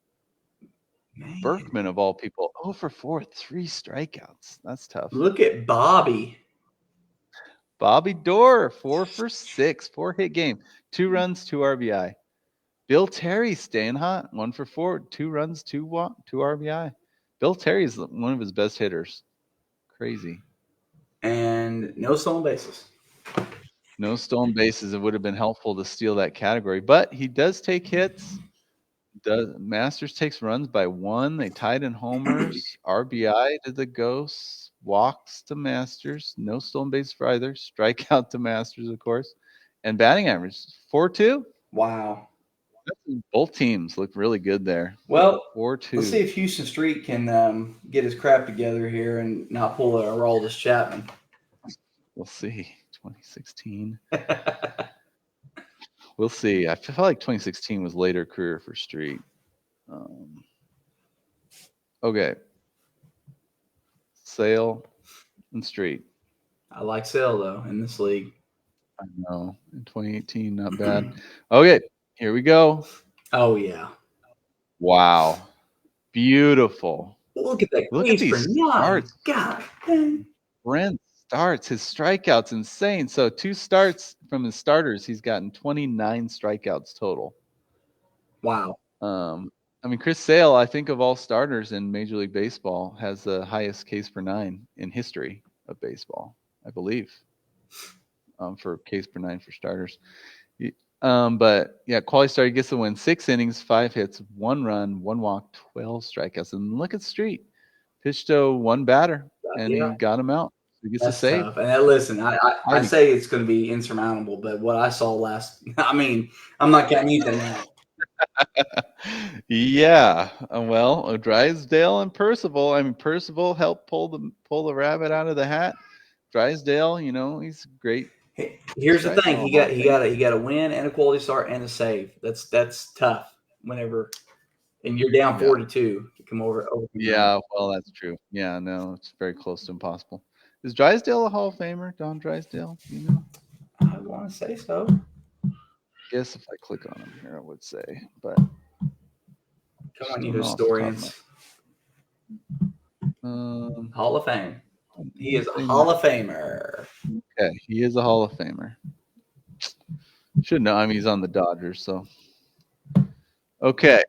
S4: Man. Berkman, of all people, 0 for 4, 3 strikeouts. That's tough.
S5: Look at Bobby.
S4: Bobby Dorr, 4 for 6, 4-hit game. 2 runs, 2 RBI. Bill Terry staying hot, 1 for 4, 2 runs, 2 RBI. Bill Terry's one of his best hitters. Crazy.
S5: And no stolen bases.
S4: No stolen bases. It would have been helpful to steal that category, but he does take hits. Masters takes runs by 1. They tied in homers. RBI to the Ghosts. Walks to Masters. No stolen bases for either. Strikeout to Masters, of course. And batting average 4.2.
S5: Wow.
S4: Both teams look really good there.
S5: Well,
S4: 4.2.
S5: Let's see if Houston Street can get his crap together here and not pull a Aroldis Chapman.
S4: We'll see. 2016. We'll see. I feel like 2016 was later career for Street. Okay. Sale and Street.
S5: I like Sale though in this league.
S4: I know. In 2018, not bad. Okay, here we go.
S5: Oh yeah.
S4: Wow. Beautiful.
S5: Look at that.
S4: Look at
S5: Crease for
S4: these
S5: 9.
S4: starts.
S5: God dang.
S4: Brent starts. His strikeouts insane. So 2 starts from his starters. He's gotten 29 strikeouts total.
S5: Wow.
S4: I mean, Chris Sale, I think of all starters in Major League Baseball, has the highest Ks per 9 in history of baseball, I believe, for Ks per 9 for starters. But yeah, quality starter gets the win. 6 innings, 5 hits, 1 run, 1 walk, 12 strikeouts. And look at Street. Pitched to 1 batter, and he got him out. So he gets
S5: That's
S4: a save.
S5: tough. And listen, I say it's going to be insurmountable, but what I saw I mean, I'm not counting anything out.
S4: Yeah. Well, Drysdale and Percival. I mean, Percival helped pull the rabbit out of the hat. Drysdale, he's great.
S5: Here's the thing: he got a win and a quality start and a save. That's tough. Whenever and you're down 4-2 to come over.
S4: Yeah, well, that's true. Yeah, no, it's very close to impossible. Is Drysdale a Hall of Famer? Don Drysdale?
S5: I want to say so.
S4: I guess if I click on him here, I would say, but
S5: come on, you historians. Hall of Fame. He is a Hall of Famer.
S4: Okay, he is a Hall of Famer. Should know. I mean, he's on the Dodgers, so. Okay.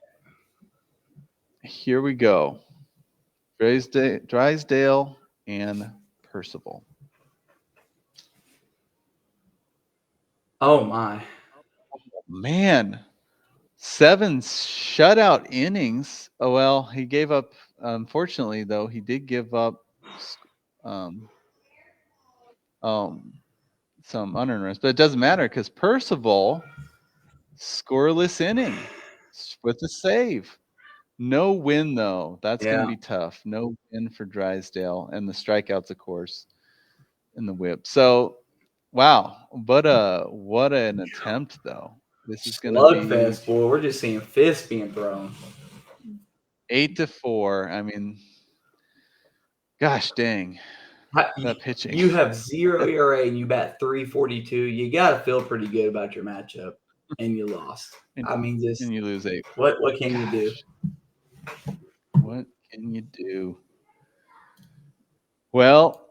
S4: Here we go. Drysdale and Percival.
S5: Oh, my.
S4: Man. 7 shutout innings. Oh, well, he gave up. Unfortunately, though, he did give up some unearned runs, but it doesn't matter because Percival scoreless inning with a save. No win though. That's going to be tough. No win for Drysdale, and the strikeouts, of course, and the whip. So, wow, what an attempt though. This is going to be
S5: slugfest, boy. We're just seeing fists being thrown.
S4: 8-4. I mean, gosh dang. That pitching.
S5: You have 0 ERA and you bat 3.42. You got to feel pretty good about your matchup, and you lost. I mean,
S4: and you lose 8.
S5: What can you do?
S4: What can you do? Well,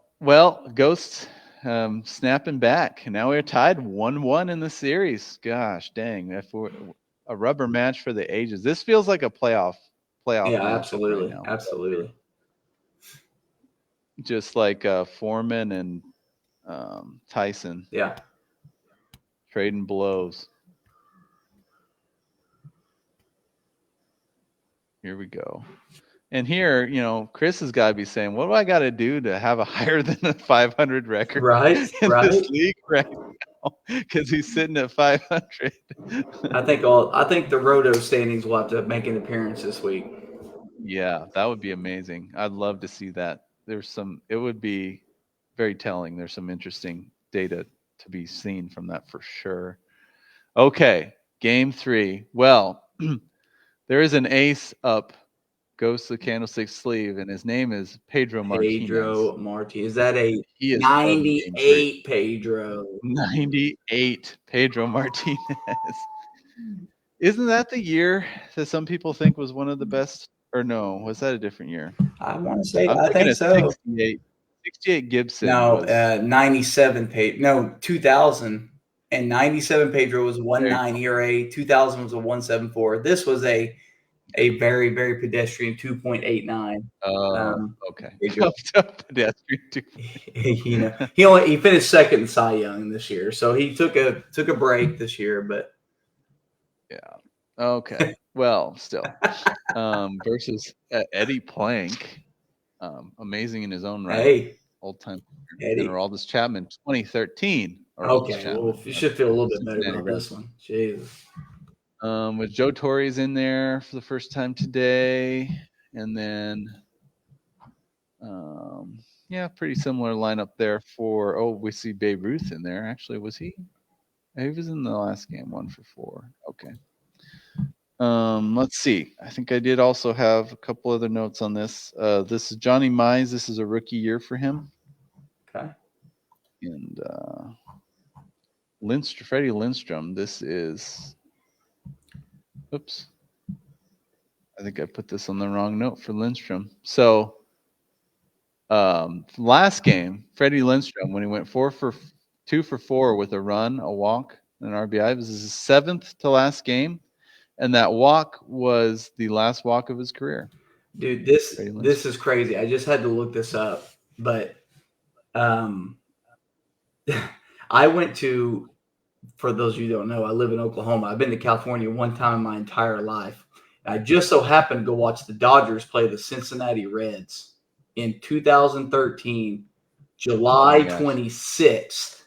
S4: Ghost snapping back. Now we're tied 1-1 in the series. Gosh, dang! A rubber match for the ages. This feels like a playoff.
S5: Yeah, absolutely, right, absolutely.
S4: Just like Foreman and Tyson.
S5: Yeah.
S4: Trading blows. Here we go. And here, Chris has got to be saying, what do I got to do to have a higher than a 500 record in this league right now? Because he's sitting at 500.
S5: I think the Roto standings will have to make an appearance this week.
S4: Yeah, that would be amazing. I'd love to see that. It would be very telling. There's some interesting data to be seen from that for sure. Okay, game 3. Well, there is an ace up, goes to the Candlestick sleeve, and his name is Pedro Martinez.
S5: Pedro Martinez. Is that a 98 Pedro?
S4: 98 Pedro Martinez. Isn't that the year that some people think was one of the best? Or no, was that a different year?
S5: I want to say, I think so.
S4: 68 Gibson.
S5: No, 97 Pedro. No, 2000. And 97 Pedro was 1.9 ERA. 2000 was a 1.74. This was a very, very pedestrian 2.89.
S4: Okay.
S5: Pedestrian. He finished second in Cy Young this year, so he took a break this year. But
S4: yeah, okay. Well, still, versus Eddie Plank, amazing in his own right.
S5: Hey,
S4: old time. And Aroldis Chapman, 2013.
S5: Okay, well, you should feel a little bit better about this one. Jesus.
S4: With Joe Torre's in there for the first time today, and then, pretty similar lineup there we see Babe Ruth in there. Actually, was he? He was in the last game, 1 for 4. Okay. Let's see. I think I did also have a couple other notes on this. This is Johnny Mize. This is a rookie year for him.
S5: Okay.
S4: And Freddie Lindstrom. This is. Oops. I think I put this on the wrong note for Lindstrom. So, last game, Freddie Lindstrom, when he went 2 for 4 with a run, a walk, and an RBI, this is his 7th to last game. And that walk was the last walk of his career.
S5: Dude, this is crazy. I just had to look this up, but I went to, for those of you who don't know, I live in Oklahoma. I've been to California one time in my entire life. I just so happened to go watch the Dodgers play the Cincinnati Reds in 2013, July 26th.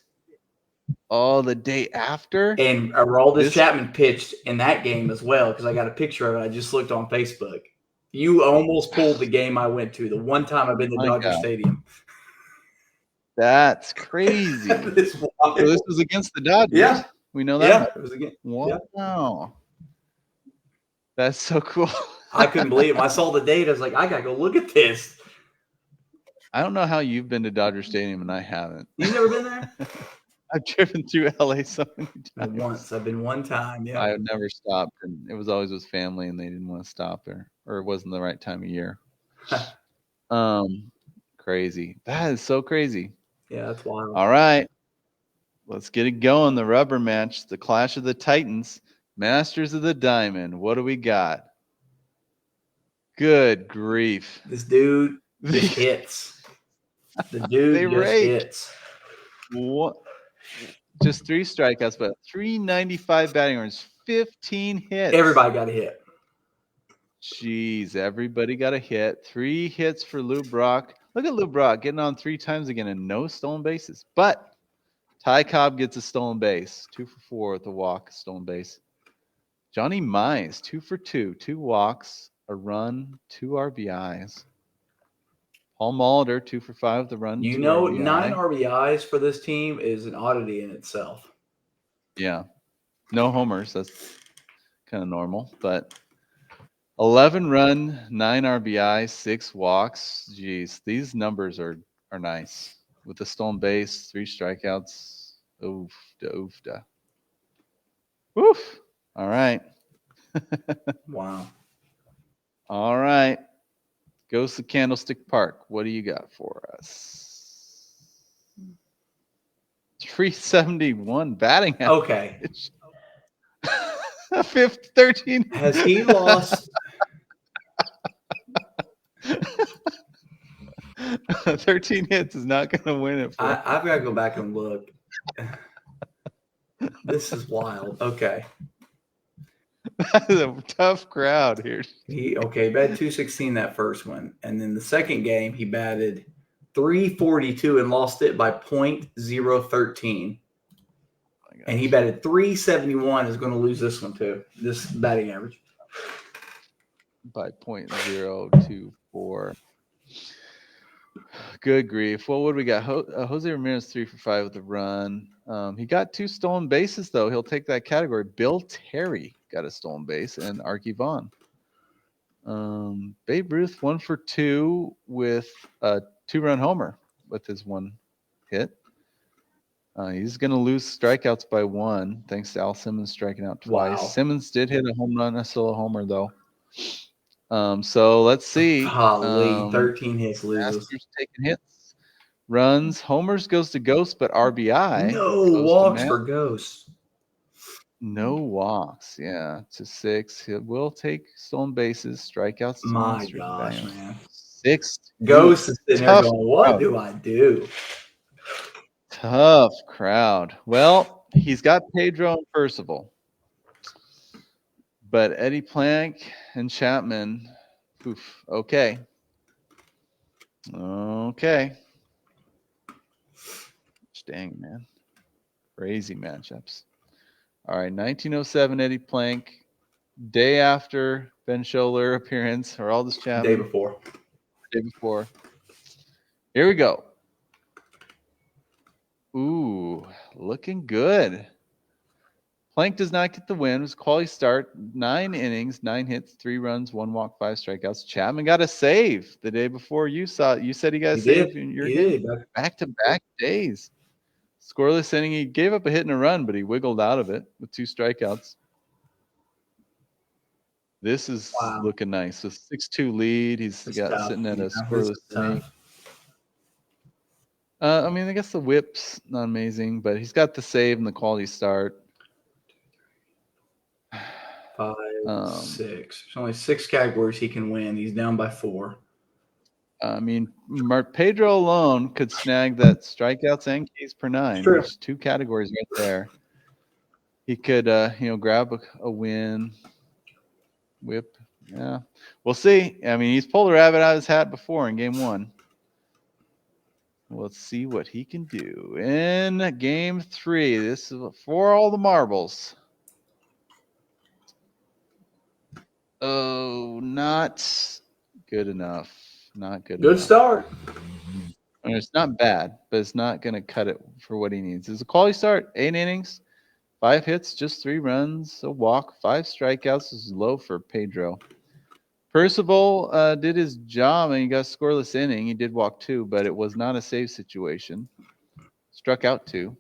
S4: Oh, the day after?
S5: And Aroldis Chapman pitched in that game as well, because I got a picture of it. I just looked on Facebook. You almost pulled the game I went to, the one time I've been to Dodger Stadium.
S4: That's crazy. So this was against the Dodgers?
S5: Yeah.
S4: We know that?
S5: Yeah. It was against.
S4: Wow.
S5: Yeah.
S4: That's so cool.
S5: I couldn't believe it. When I saw the date, I was like, I got to go look at this.
S4: I don't know how you've been to Dodger Stadium and I haven't.
S5: You've never been there?
S4: I've driven through LA so many times.
S5: Once. I've been one time. Yeah.
S4: I never stopped, and it was always with family, and they didn't want to stop there, or it wasn't the right time of year. Crazy. That is so crazy.
S5: Yeah, that's wild.
S4: All right, let's get it going. The rubber match, the Clash of the Titans, Masters of the Diamond. What do we got? Good grief!
S5: This dude just hits. The dude just hits.
S4: What? Just 3 strikeouts, but 395 batting average, 15 hits.
S5: Everybody got a hit.
S4: Jeez, everybody got a hit. 3 hits for Lou Brock. Look at Lou Brock getting on 3 times again and no stolen bases. But Ty Cobb gets a stolen base. 2 for 4 with a walk, stolen base. Johnny Mize, 2 for 2, 2 walks, a run, 2 RBIs. Paul Molitor, 2 for 5 with the run.
S5: You know, 9 RBIs for this team is an oddity in itself.
S4: Yeah. No homers. That's kind of normal. But 11 run, 9 RBI, 6 walks. Jeez, these numbers are nice. With the stolen base, 3 strikeouts. Oofda. Woof. All right.
S5: Wow.
S4: All right. Goes to Candlestick Park. What do you got for us? 371 batting average.
S5: Okay.
S4: 13.
S5: Has he lost?
S4: 13 hits is not going to win it.
S5: I've got to go back and look. This is wild. Okay.
S4: That is a tough crowd here.
S5: He batted 216 that first one. And then the second game, he batted 342 and lost it by .013. And he batted 371, is going to lose this one too, this batting average.
S4: By .024. Good grief. Well, what do we got? Jose Ramirez 3 for 5 with a run. He got 2 stolen bases, though. He'll take that category. Bill Terry got a stolen base, and Arky Vaughn. Babe Ruth 1 for 2 with a 2-run homer with his 1 hit. He's going to lose strikeouts by 1 thanks to Al Simmons striking out twice.
S5: Wow.
S4: Simmons did hit a home run, a solo homer, though. So let's see.
S5: 13 hits, loses.
S4: Masters taking hits. Runs. Homers goes to Ghost, but RBI.
S5: No walks for Ghost.
S4: No walks. Yeah, to 6. He will take stolen bases, strikeouts.
S5: My gosh, man.
S4: 6.
S5: Ghost is sitting there going, what do I do?
S4: Tough crowd. Well, he's got Pedro and Percival. But Eddie Plank and Chapman, okay. Dang, man. Crazy matchups. All right, 1907 Eddie Plank. Day after Ben Scholler appearance, Aroldis Chapman.
S5: Day before.
S4: Here we go. Ooh, looking good. Plank does not get the win. It was a quality start. 9 innings, 9 hits, 3 runs, 1 walk, 5 strikeouts. Chapman got a save the day before you saw it. You said he got a
S5: He
S4: save
S5: did.
S4: in your
S5: He
S4: game.
S5: did.
S4: Back-to-back days. Scoreless inning. He gave up a hit and a run, but he wiggled out of it with 2 strikeouts. This is looking nice. So 6-2 lead. He's
S5: It's
S4: got
S5: tough.
S4: sitting at a
S5: This
S4: scoreless
S5: is
S4: inning.
S5: tough.
S4: I mean, I guess the whip's not amazing, but he's got the save and the quality start.
S5: 5, 6. There's only 6 categories he can win. He's down by 4.
S4: I mean, Pedro alone could snag that strikeouts and Ks per 9.
S5: True.
S4: There's 2 categories right there. He could, grab a win, whip. Yeah, we'll see. I mean, he's pulled a rabbit out of his hat before in game 1. Let's see what he can do in game 3. This is for all the marbles. Oh, not good enough. Not good enough.
S5: Good start.
S4: I mean, it's not bad, but it's not going to cut it for what he needs. It's a quality start. 8 innings, 5 hits, just 3 runs, a walk, 5 strikeouts. This is low for Pedro. Percival did his job, and he got a scoreless inning. He did walk 2, but it was not a save situation. Struck out 2.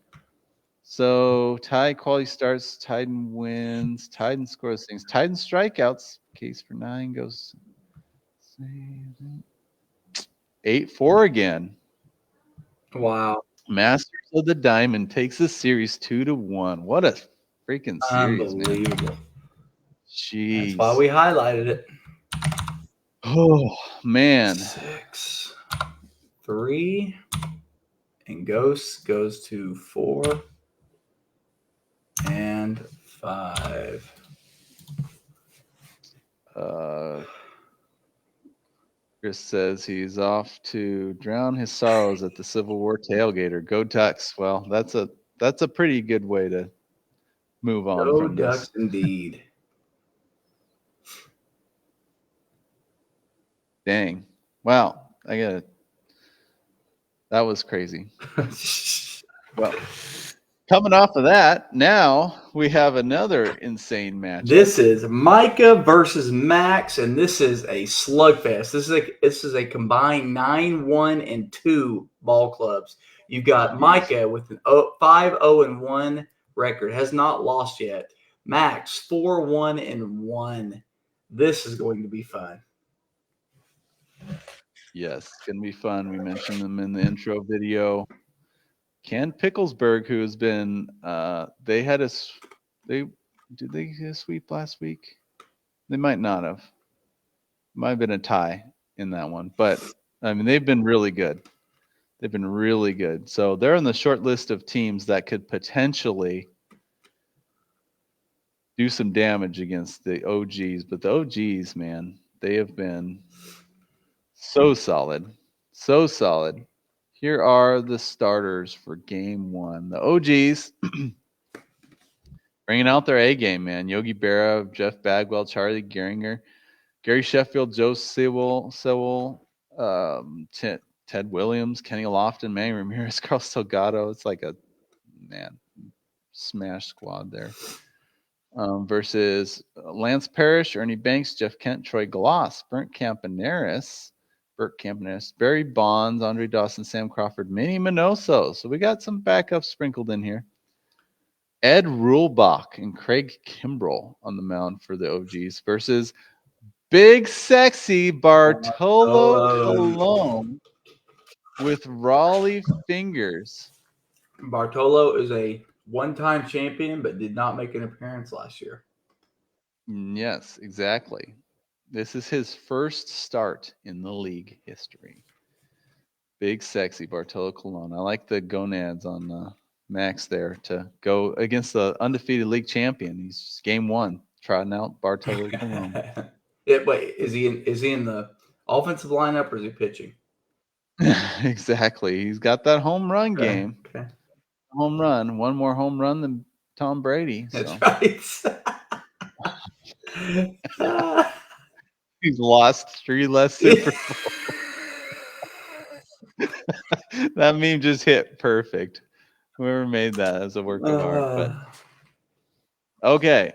S4: So tied quality starts, tied and wins, tied and scoreless innings, tied and strikeouts. Case for 9 goes 8-4 again.
S5: Wow.
S4: Masters of the Diamond takes the series 2-1. What a freaking series,
S5: Unbelievable.
S4: man. Jeez.
S5: That's why we highlighted it.
S4: Oh, man.
S5: 6, 3, and Ghost goes to 4 and 5.
S4: Chris says he's off to drown his sorrows at the Civil War tailgater. Go Ducks. Well, that's a pretty good way to move on
S5: Go
S4: from
S5: Ducks,
S4: this.
S5: indeed.
S4: Dang. Wow. That was crazy. Well, coming off of that, now we have another insane match.
S5: This is Micah versus Max, and this is a slugfest. This is a combined 9-1-2 ball clubs. You've got Micah with an 5-0-1 record, has not lost yet. Max 4-1-1. This is going to be fun.
S4: Yes, it's going to be fun. We mentioned them in the intro video. Picklesburg, who has been, did they get a sweep last week? They might not have. Might have been a tie in that one. But, I mean, they've been really good. They've been really good. So they're on the short list of teams that could potentially do some damage against the OGs. But the OGs, man, they have been so solid. So solid. Here are the starters for game 1. The OGs bringing out their A game, man. Yogi Berra, Jeff Bagwell, Charlie Gehringer, Gary Sheffield, Joe Sewell, Ted Williams, Kenny Lofton, Manny Ramirez, Carlos Delgado. It's like a, smash squad there. Versus Lance Parrish, Ernie Banks, Jeff Kent, Troy Gloss, Burt Campaneris, Barry Bonds, Andre Dawson, Sam Crawford, Manny Minoso. So we got some backups sprinkled in here. Ed Rulebach and Craig Kimbrell on the mound for the OGs versus Big Sexy Bartolo Colon with Raleigh Fingers.
S5: Bartolo is a one-time champion, but did not make an appearance last year.
S4: Yes, exactly. This is his first start in the league history. Big Sexy Bartolo Colon. I like the gonads on Max there to go against the undefeated league champion. He's game 1, trotting out Bartolo Colon.
S5: Yeah, wait, is he in the offensive lineup or is he pitching?
S4: Exactly. He's got that home run game.
S5: Okay.
S4: Home run. One more home run than Tom Brady.
S5: That's right.
S4: He's lost 3 less Super Bowl. That meme just hit perfect. Whoever made that as a work of art. But Okay.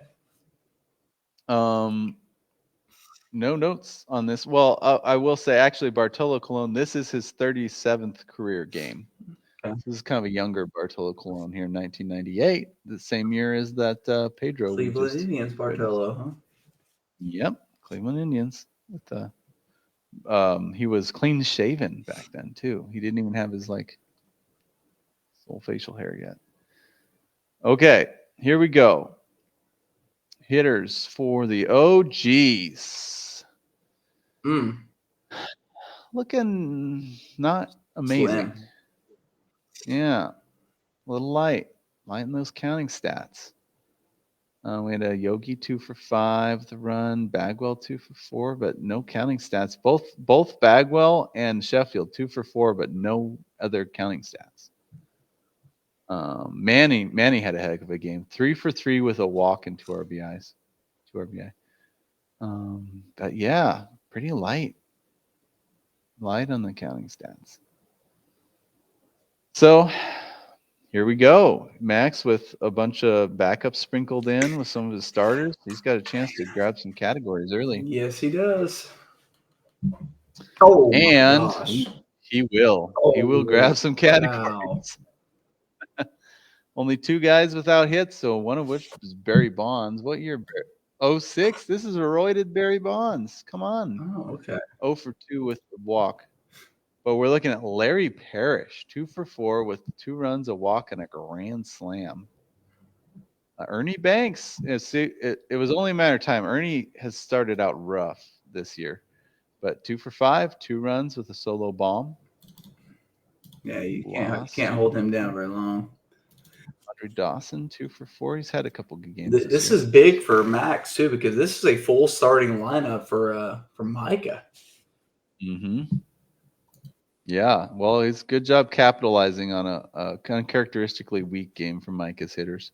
S4: No notes on this. Well, I will say actually Bartolo Colon, this is his 37th career game.
S5: Okay.
S4: This is kind of a younger Bartolo Colon here in 1998, the same year as that Pedro.
S5: Cleveland Indians, Bartolo, huh?
S4: Yep, Cleveland Indians. With the he was clean shaven back then too. He didn't even have his like full facial hair yet. Okay, here we go. Hitters for the OGs. Looking not amazing.
S5: Slim.
S4: Yeah, a little light in those counting stats. We had a Yogi 2 for 5 with a run, Bagwell 2 for 4, but no counting stats. Both Bagwell and Sheffield 2 for 4, but no other counting stats. Manny had a heck of a game, 3 for 3 with a walk and 2 RBIs, 2 RBI. But yeah, pretty light on the counting stats. So here we go. Max with a bunch of backups sprinkled in with some of his starters. He's got a chance to grab some categories early.
S5: Yes, he does. Oh,
S4: and
S5: my gosh.
S4: he will. He will grab some categories.
S5: Wow.
S4: Only 2 guys without hits, so one of which was Barry Bonds. What year? 06? This is a roided Barry Bonds. Come on.
S5: Oh, okay.
S4: 0 for 2 with the walk. But we're looking at Larry Parrish, 2 for 4 with 2 runs, a walk, and a grand slam. Ernie Banks, it was only a matter of time. Ernie has started out rough this year, but 2 for 5, 2 runs with a solo bomb.
S5: Yeah, you can't hold him down very long.
S4: Andre Dawson, 2 for 4. He's had a couple good games.
S5: This is big for Max too, because this is a full starting lineup for Micah.
S4: Mm-hmm. Yeah, well, it's good job capitalizing on a kind of characteristically weak game from Micah's hitters.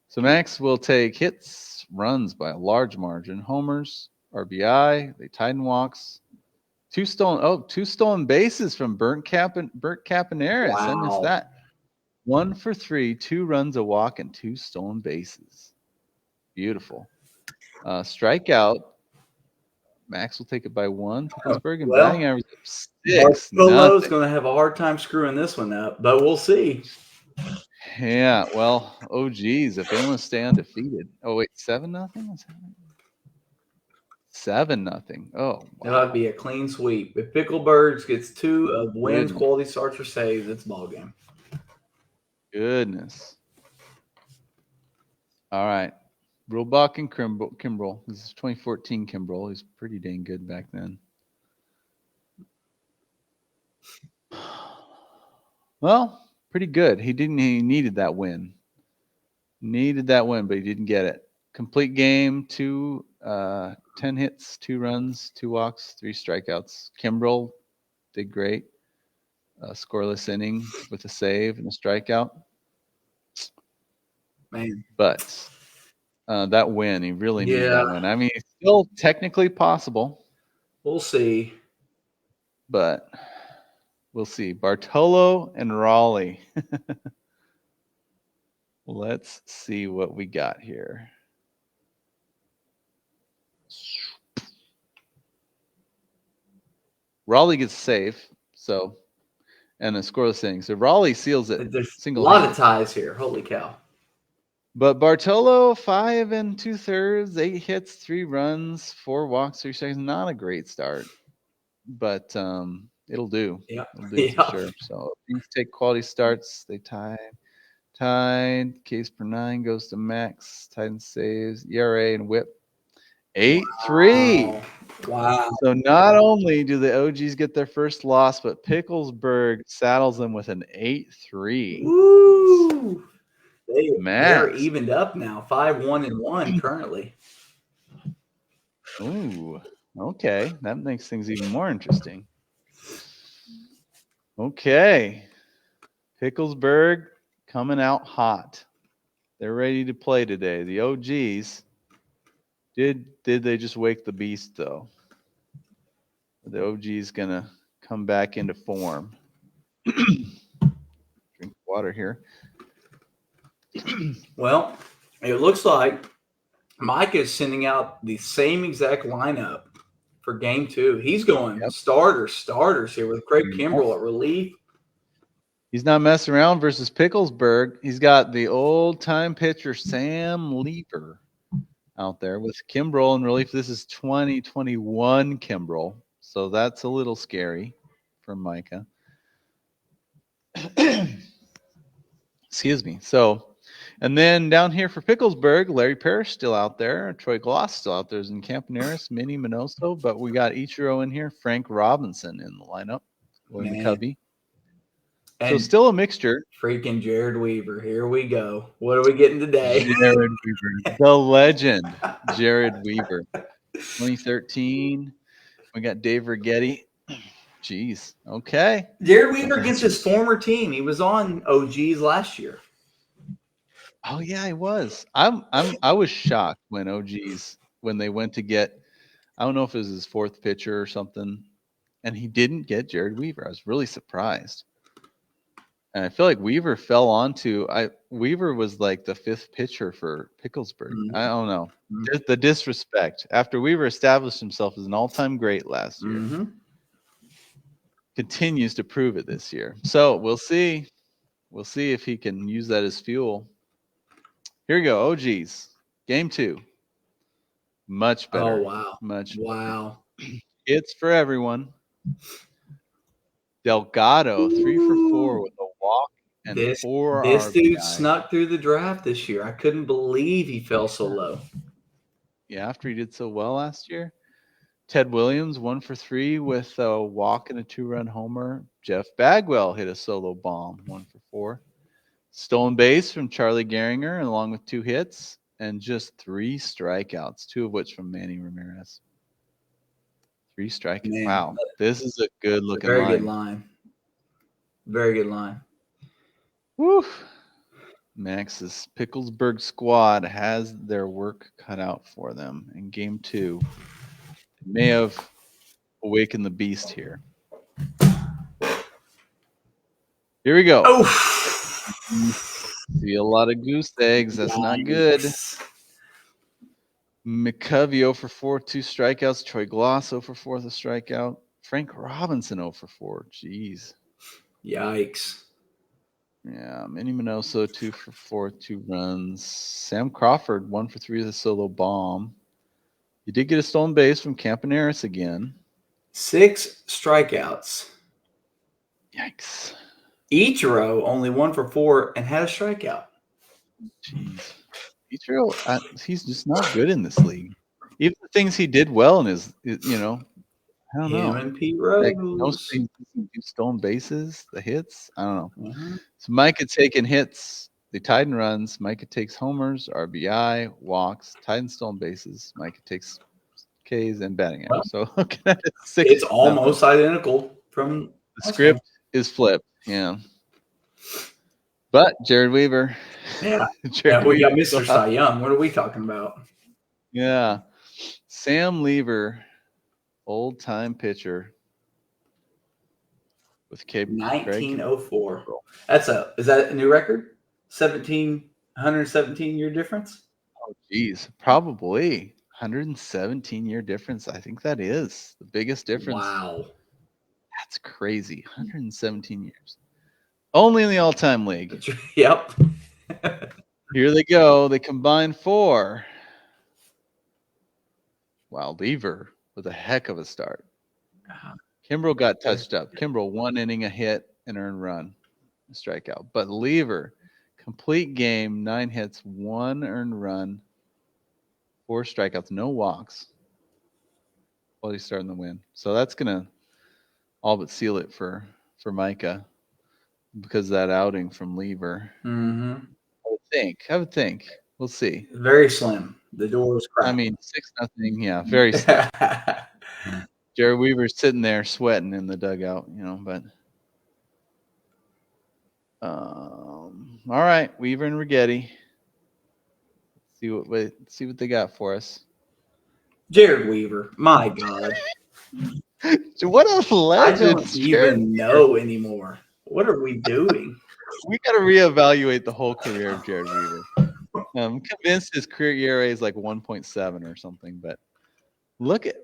S4: So Max will take hits, runs by a large margin, homers, RBI. They tied in walks. 2 stolen bases from Burnt Capaneris.
S5: Wow.
S4: I missed that. 1 for 3, 2 runs, a walk, and 2 stolen bases. Beautiful. Strikeout. Max will take it by 1. Picklesburg and batting average 6.
S5: Bartolo's going to have a hard time screwing this one up, but we'll see.
S4: Yeah, well, geez, if they want to stay undefeated. Oh wait, 7-0? 7-0. Oh, wow.
S5: That'll be a clean sweep. If Picklesburg gets 2 of wins, quality starts, or saves, it's ball game.
S4: Goodness. All right. Rulbach and Kimbrel. This is 2014 Kimbrel. He's pretty dang good back then. Well, pretty good. He needed that win. But he didn't get it. Complete game, 10 hits, 2 runs, 2 walks, 3 strikeouts. Kimbrel did great. Scoreless inning with a save and a strikeout.
S5: Man.
S4: But that win, he really needed that win. I mean, it's still technically possible.
S5: We'll see.
S4: But we'll see. Bartolo and Raleigh. Let's see what we got here. Raleigh gets safe, and a scoreless inning. So Raleigh seals it.
S5: There's a lot of ties here. Holy cow.
S4: But Bartolo, 5 2/3, 8 hits, 3 runs, 4 walks, 3 strikes. Not a great start, but it'll do.
S5: Yeah.
S4: It'll do for sure. So these take quality starts. They tied. Case per 9 goes to Max. Tied and saves. ERA and WHIP. 8-3.
S5: Wow.
S4: So not only do the OGs get their first loss, but Picklesburg saddles them with an 8-3.
S5: Woo! They're
S4: Max.
S5: evened up now. 5-1-1 currently.
S4: Ooh, okay. That makes things even more interesting. Okay. Picklesburg coming out hot. They're ready to play today. The OGs. Did they just wake the beast, though? The OG's going to come back into form. Drink water here.
S5: Well, It looks like Mike is sending out the same exact lineup for game 2. He's going starters here with Craig Kimbrell at relief.
S4: He's not messing around versus Picklesburg. He's got the old-time pitcher Sam Lever out there with Kimbrell in relief. This is 2021 Kimbrell, so that's a little scary for Micah. Excuse me. So, and then down here for Picklesburg, Larry Parrish still out there. Troy Gloss still out there. There's in Campaneris, Minnie Minoso, but we got Ichiro in here. Frank Robinson in the lineup. William McCovey. So still a mixture.
S5: Freaking Jared Weaver. Here we go. What are we getting today?
S4: Jared Weaver. The legend, Jared Weaver. 2013. We got Dave Rigetti. Jeez. Okay.
S5: Jared Weaver against his former team. He was on OGs last year.
S4: Oh yeah, he was. I was shocked when OGs when they went to get, I don't know if it was his 4th pitcher or something, and he didn't get Jared Weaver. I was really surprised. And I feel like Weaver fell onto Weaver was like the 5th pitcher for Picklesburg. Mm-hmm. I don't know. Mm-hmm. The disrespect. After Weaver established himself as an all-time great last year. Mm-hmm. Continues to prove it this year. So we'll see. We'll see if he can use that as fuel. Here we go. OGs. Game 2. Much better.
S5: Oh, wow.
S4: Wow. It's for everyone. Delgado, 3 for 4 with a walk and 4
S5: This
S4: RBI.
S5: Dude snuck through the draft this year. I couldn't believe he fell so low.
S4: Yeah, after he did so well last year. Ted Williams, 1 for 3 with a walk and a 2-run homer. Jeff Bagwell hit a solo bomb, 1 for 4. Stolen base from Charlie Gehringer, along with 2 hits, and just 3 strikeouts, 2 of which from Manny Ramirez. 3 strikeouts. Man, wow, this is a good looking line.
S5: Very good line. Very good line.
S4: Woo. Max's Picklesburg squad has their work cut out for them in game 2. They may have awakened the beast here. Here we go.
S5: Oh.
S4: See a lot of goose eggs. That's not good. McCovey 0 for 4, 2 strikeouts. Troy Gloss 0 for 4 with a strikeout. Frank Robinson 0 for 4. Jeez.
S5: Yikes.
S4: Yeah, Minnie Minoso 2 for 4, 2 runs. Sam Crawford 1 for 3 with a solo bomb. He did get a stolen base from Campaneris again. 6
S5: strikeouts.
S4: Yikes.
S5: Ichiro only 1 for 4 and had a strikeout.
S4: Jeez. Ichiro, he's just not good in this league. Even the things he did well in his, I don't know.
S5: And Pete Rose.
S4: Like most things, stolen bases, the hits. I don't know. Mm-hmm. So Micah taking hits. They tied in runs. Micah takes homers, RBI, walks, tied in stolen bases. Micah takes Ks and batting average. So
S5: it's almost identical from
S4: the script is flipped. Yeah. But Jared Weaver.
S5: Yeah. We got Mr. Cy Young. What are we talking about?
S4: Yeah. Sam Lever, old-time pitcher with Cape
S5: 1904. Is that a new record? 117-year difference?
S4: Oh, geez. Probably. 117-year difference. I think that is the biggest difference.
S5: Wow.
S4: That's crazy. 117 years. Only in the all-time league.
S5: Yep.
S4: Here they go. They combine 4. Wow, Lever with a heck of a start. Kimbrell got touched up. Kimbrell 1 inning, a hit, an earned run, a strikeout. But Lever, complete game, 9 hits, 1 earned run, 4 strikeouts, no walks. While he's starting to win. So that's going to all but seal it for Micah because of that outing from Lever.
S5: Mm-hmm.
S4: I would think. We'll see.
S5: Very slim. The door is cracked.
S4: I mean, 6-0. Yeah, very slim. Jared Weaver's sitting there sweating in the dugout, but all right, Weaver and Rigetti. See what they got for us.
S5: Jared Weaver, my God.
S4: What a legend.
S5: I don't even know anymore. What are we doing?
S4: We got to reevaluate the whole career of Jared Weaver. I'm convinced his career ERA is like 1.7 or something. But look at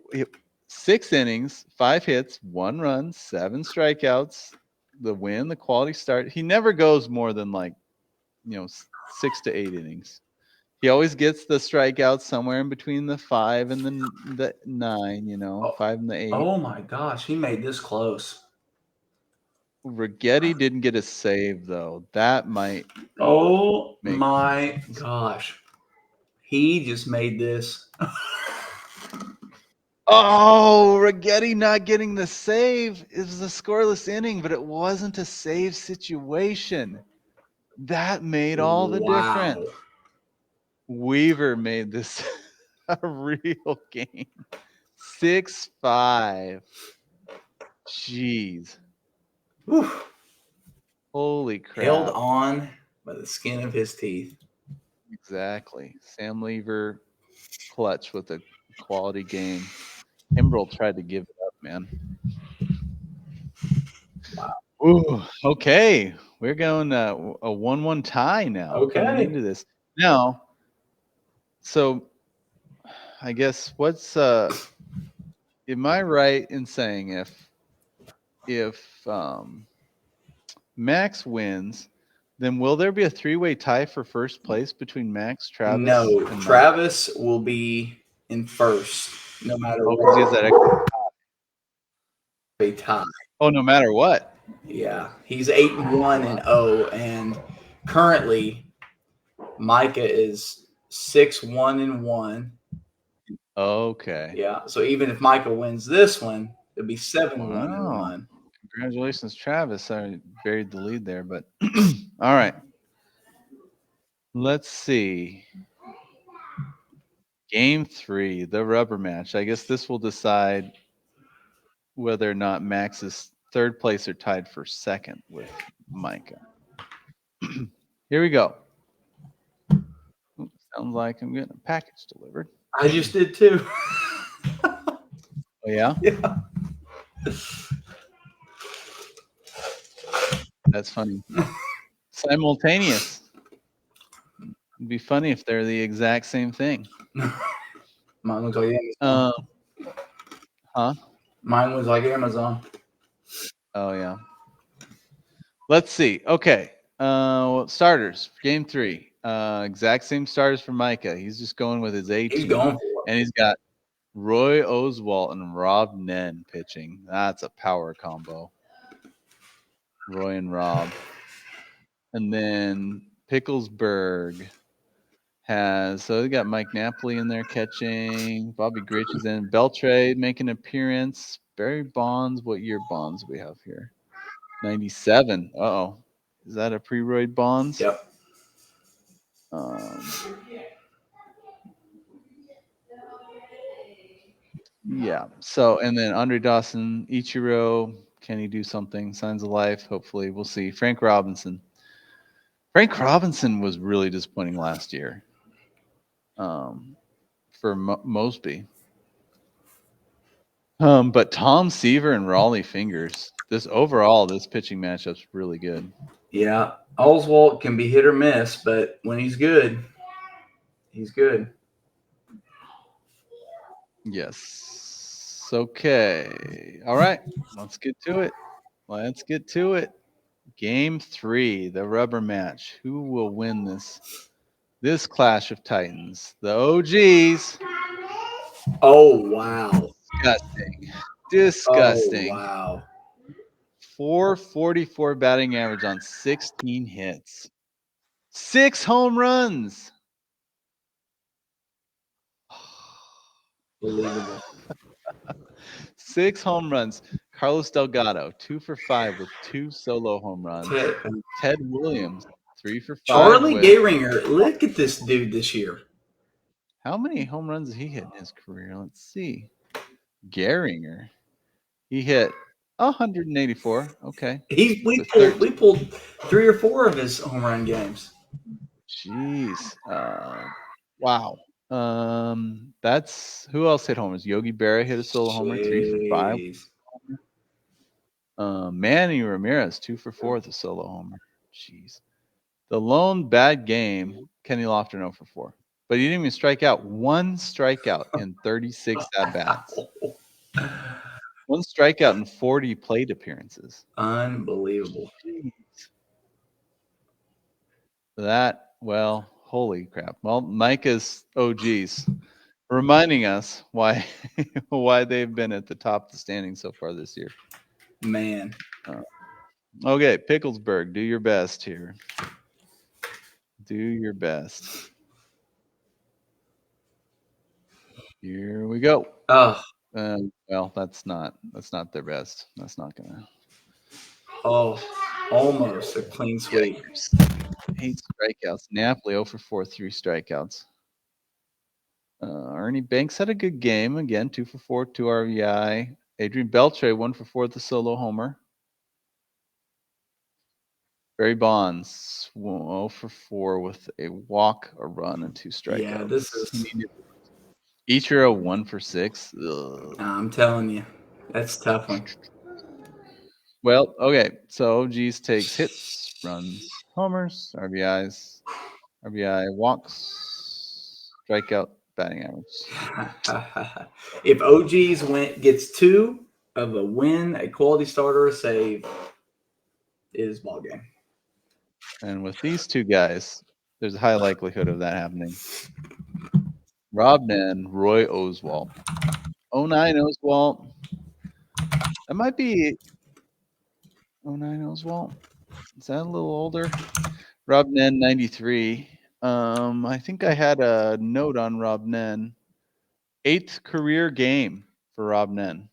S4: 6 innings, 5 hits, 1 run, 7 strikeouts, the win, the quality start. He never goes more than 6 to 8 innings. He always gets the strikeouts somewhere in between the 5 and the 9, 5 and the 8.
S5: Oh my gosh, he made this close.
S4: Righetti didn't get a save though. That might.
S5: Oh my gosh, he just made this.
S4: Oh, Righetti not getting the save. It was a scoreless inning, but it wasn't a save situation. That made all the difference. Weaver made this a real game. 6-5. Jeez.
S5: Whew.
S4: Holy crap.
S5: Held on by the skin of his teeth.
S4: Exactly. Sam Lever clutch with a quality game. Kimbrel tried to give it up, man.
S5: Wow.
S4: Ooh, okay. We're going a 1-1 tie now.
S5: Okay.
S4: Coming into this. Now, so I guess what's am I right in saying if Max wins, then will there be a 3-way tie for first place between Max, Travis?
S5: No,
S4: and
S5: Travis will be in first, no matter
S4: what.
S5: what.
S4: He has that extra
S5: a tie.
S4: Oh, no matter what.
S5: Yeah, he's 8-1 and 0, and currently Micah is 6-1 and 1.
S4: Okay.
S5: Yeah, so even if Micah wins this one, it'll be 7-1 and 1.
S4: Congratulations, Travis. I buried the lead there, but all right. Let's see. Game 3, the rubber match. I guess this will decide whether or not Max is third place or tied for second with Micah. Here we go. Ooh, sounds like I'm getting a package delivered.
S5: I just did too.
S4: Oh, yeah?
S5: Yeah.
S4: That's funny. Simultaneous. It'd be funny if they're the exact same thing.
S5: Mine looks like Amazon.
S4: Huh?
S5: Mine was like Amazon.
S4: Oh, yeah. Let's see. Okay. Starters. Game 3. Exact same starters for Micah. He's just going with his A team.
S5: He's going for it.
S4: And he's got Roy Oswalt and Rob Nen pitching. That's a power combo. Roy and Rob. And then Picklesburg so they got Mike Napoli in there catching. Bobby Gritch is in. Beltray making an appearance. Barry Bonds. What year Bonds do we have here? 97. Uh-oh. Is that a pre-Roy Bonds?
S5: Yep.
S4: Yeah. So, and then Andre Dawson, Ichiro, can he do something? Signs of life, hopefully. We'll see. Frank Robinson. Frank Robinson was really disappointing last year for Mosby. But Tom Seaver and Raleigh Fingers. This pitching matchup's really good.
S5: Yeah. Oswalt can be hit or miss, but when he's good, he's good.
S4: Yes. Okay. All right. Let's get to it. Game 3, the rubber match. Who will win this clash of titans? The OGs.
S5: Oh, wow.
S4: Disgusting.
S5: Oh, wow.
S4: 444 batting average on 16 hits. 6 home runs.
S5: Believable.
S4: 6 home runs. Carlos Delgado, 2 for 5 with 2 solo home runs. Ted Williams, 3 for 5.
S5: Charlie Gehringer, look at this dude this year.
S4: How many home runs did he hit in his career? Let's see. Gehringer. He hit 184. Okay.
S5: We pulled 3 or 4 of his home run games.
S4: Jeez. Wow. That's who else hit homers? Yogi Berra hit a solo homer, 3 for 5. Manny Ramirez, 2 for 4 with a solo homer. Jeez. The lone bad game Kenny Lofton 0 for 4. But he didn't even strike out. 1 strikeout in 36 at-bats. 1 strikeout in 40 plate appearances.
S5: Unbelievable.
S4: That, well, holy crap. Well, Micah's OGs reminding us why they've been at the top of the standings so far this year.
S5: Man.
S4: Okay, Picklesburg, do your best here. Do your best. Here we go.
S5: Oh.
S4: Well, that's not their best. That's not gonna.
S5: Oh, almost a clean sweep.
S4: 8 strikeouts. Napoli 0 for 4, 3 strikeouts. Ernie Banks had a good game again, 2 for 4, 2 RBI. Adrian Beltre 1 for 4 with the solo homer. Barry Bonds 0 for 4 with a walk, a run, and 2 strikeouts.
S5: Yeah, this is.
S4: Ichiro 1 for 6. Ugh.
S5: I'm telling you, that's a tough one.
S4: Well, okay. So Geeze takes hits, runs, homers, RBIs, RBI, walks, strikeout, batting average.
S5: If OG's gets 2 of a win, a quality starter, a save, it is ball game.
S4: And with these 2 guys, there's a high likelihood of that happening. Rob Nen, Roy Oswalt. 09 Oswalt. That might be 09 Oswalt. Is that a little older? Rob Nen, 93. I think I had a note on Rob Nen. 8th career game for Rob Nen.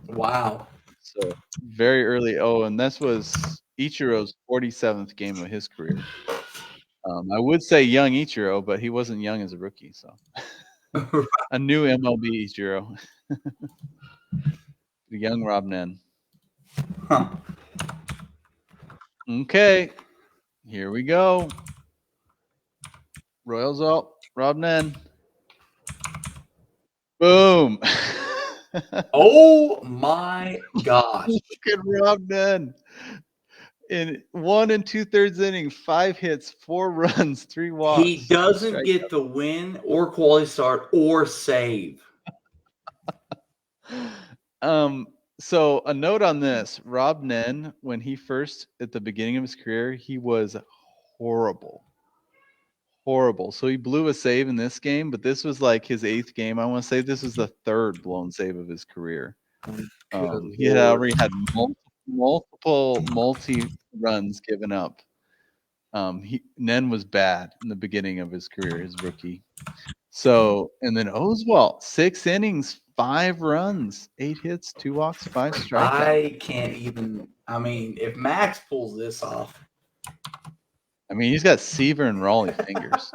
S5: Wow.
S4: So very early. Oh, and this was Ichiro's 47th game of his career. I would say young Ichiro, but he wasn't young as a rookie. So a new MLB Ichiro. The young Rob Nen.
S5: Huh.
S4: Okay. Here we go. Royals up. Rob Nen. Boom.
S5: Oh my gosh.
S4: Look at Rob Nen. In 1 2/3 inning, 5 hits, 4 runs, 3 walks.
S5: He doesn't get the win or quality start or save.
S4: So a note on this, Rob Nen, when he first, at the beginning of his career, he was horrible. Horrible. So he blew a save in this game, but this was like his 8th game. I want to say this was the 3rd blown save of his career. He had already had multiple multi-runs given up. Nen was bad in the beginning of his career, his rookie. So, and then Oswalt, 6 innings, 5 runs, 8 hits, 2 walks, 5 strikeouts.
S5: I can't even. I mean, if Max pulls this off.
S4: I mean, he's got Seaver and Raleigh fingers.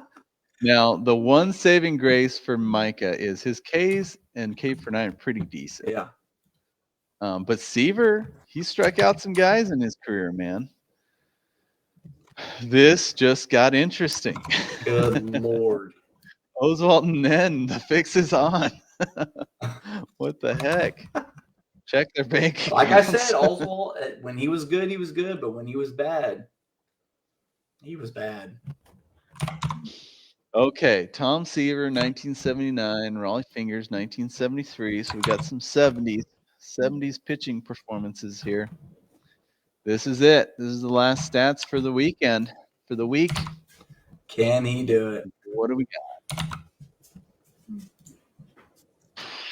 S4: Now, the one saving grace for Micah is his Ks and K per 9 are pretty decent.
S5: Yeah.
S4: But Seaver, he struck out some guys in his career, man. This just got interesting.
S5: Good Lord.
S4: Oswalt and Nen, the fix is on. What the heck? Check their bank
S5: Like I
S4: accounts.
S5: said, Oswalt, when he was good, he was good. But when he was bad, he was bad.
S4: Okay, Tom Seaver, 1979. Raleigh Fingers, 1973. So we got some 70s pitching performances here. This is it. This is the last stats for the weekend. For the week.
S5: Can he do it?
S4: What do we got?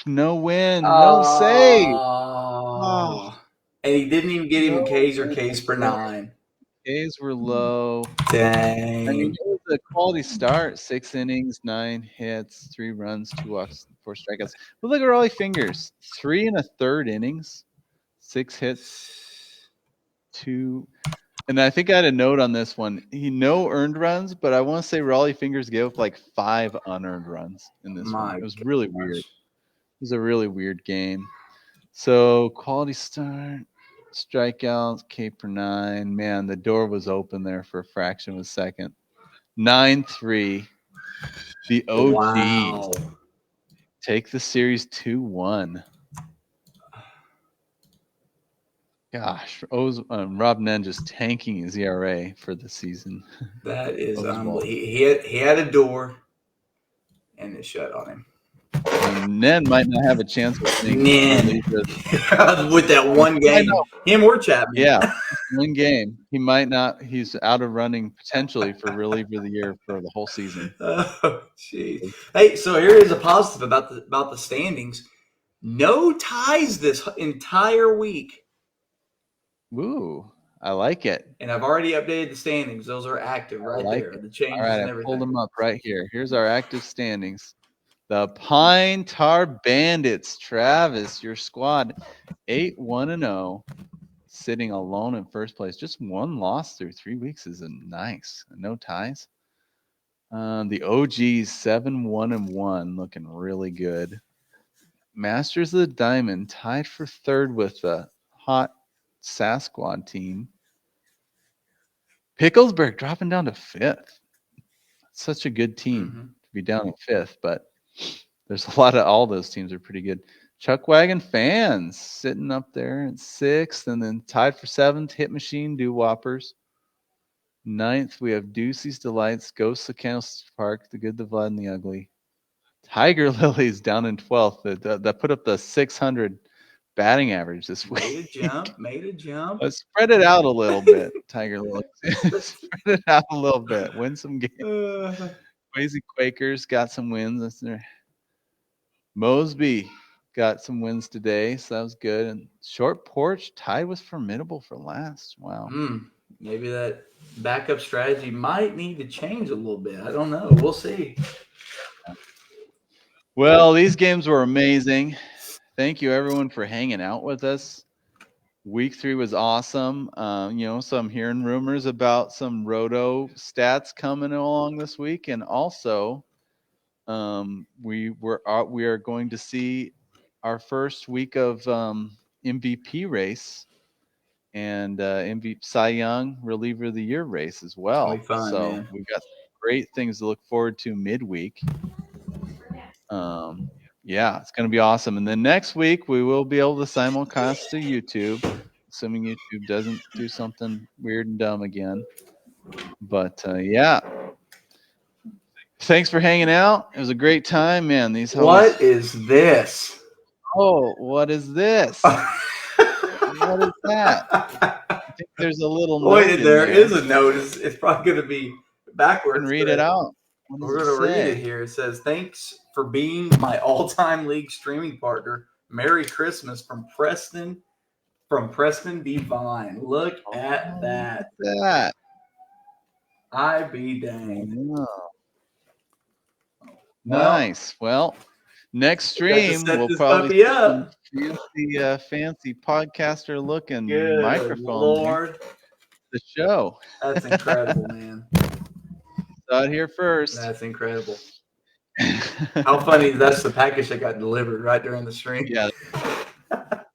S4: No win, no save.
S5: Oh. And he didn't even get him K's or K's per 9.
S4: K's were low.
S5: Dang.
S4: I mean, it was a quality start. 6 innings, 9 hits, 3 runs, 2 walks, 4 strikeouts. But look at Raleigh Fingers. 3 1/3 innings, 6 hits, 2. And I think I had a note on this one. He no earned runs, but I want to say Raleigh Fingers gave up like 5 unearned runs in this one. It was really weird. It was a really weird game. So quality start, strikeouts, K per 9. Man, the door was open there for a fraction of a second. 9-3. The OGs
S5: Wow.
S4: take the series 2-1. Gosh, Rob Nen just tanking his ERA for the season.
S5: That is
S4: Oswald.
S5: unbelievable. He had a door, and it shut on him.
S4: And Nen might not have a chance with
S5: Nen. With that one game. Him or Chapman.
S4: Yeah, one game. He might not. He's out of running potentially for reliever of the year for the whole season.
S5: Oh, jeez. Hey, so here is a positive about the standings. No ties this entire week.
S4: Woo, I like it.
S5: And I've already updated the standings. Those are active right there. The changes
S4: All right,
S5: and
S4: I
S5: everything.
S4: pulled them up right here. Here's our active standings. The Pine Tar Bandits, Travis, your squad, 8-1-0, sitting alone in first place. Just one loss through 3 weeks is nice. No ties. The OGs, 7-1-1, looking really good. Masters of the Diamond tied for third with the hot Sasquad team. Picklesburg dropping down to fifth. Such a good team to be down in fifth, but there's a lot of all those teams are pretty good. Chuckwagon Fans sitting up there at sixth, and then tied for seventh, hitMachine, Doo-Whoppers. Ninth, we have Ducey's Delights, Ghosts of Candlestick Park, The Good, the Vlad, and the Ugly. Tiger Lilies down in 12th. That put up the 600 batting average this week.
S5: Made a jump.
S4: Let's spread it out a little bit, Tiger Lilies. Spread it out a little bit. Win some games. Quazy Quakers got some wins. That's their Mosby got some wins today, so that was good. And Short Porch tied with Formidable for last. Wow.
S5: Maybe that backup strategy might need to change a little bit. I don't know. We'll see.
S4: Well, these games were amazing. Thank you, everyone, for hanging out with us. Week 3 was awesome. So I'm hearing rumors about some roto stats coming along this week, and also we are going to see our first week of MVP race and MVP Cy Young Reliever of the Year race as well.
S5: It's fun,
S4: so
S5: man.
S4: we've got great things to look forward to midweek. Yeah, it's going to be awesome. And then next week we will be able to simulcast to YouTube, assuming YouTube doesn't do something weird and dumb again. But yeah. Thanks for hanging out. It was a great time, man.
S5: What is this?
S4: Oh, what is this? What is that? I think there's a little note.
S5: Wait, there is a note. It's probably going to be backwards.
S4: Read it out.
S5: We're going to read it here. It says, "Thanks for being my all-time league streaming partner. Merry Christmas from Preston. From Preston B. Vine." Look at that. I be dang.
S4: Nice. Well, next stream we'll probably fancy podcaster looking microphone.
S5: Lord.
S4: The show.
S5: That's incredible, man.
S4: Out here first.
S5: That's incredible. How funny that's the package that got delivered right during the stream.
S4: Yeah.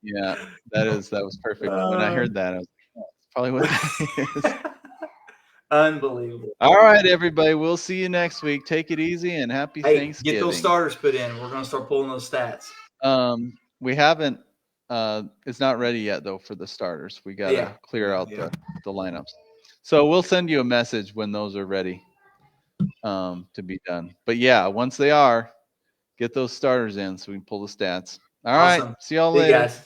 S4: Yeah, that was perfect. When I heard that, I was like, oh, that's probably what it is.
S5: Unbelievable.
S4: All right, everybody. We'll see you next week. Take it easy and happy Thanksgiving.
S5: Get those starters put in. We're going to start pulling those stats.
S4: We haven't. It's not ready yet, though, for the starters. We got to clear out the lineups. So we'll send you a message when those are ready to be done. But, yeah, once they are, get those starters in so we can pull the stats. All right. See y'all later.
S5: Guys.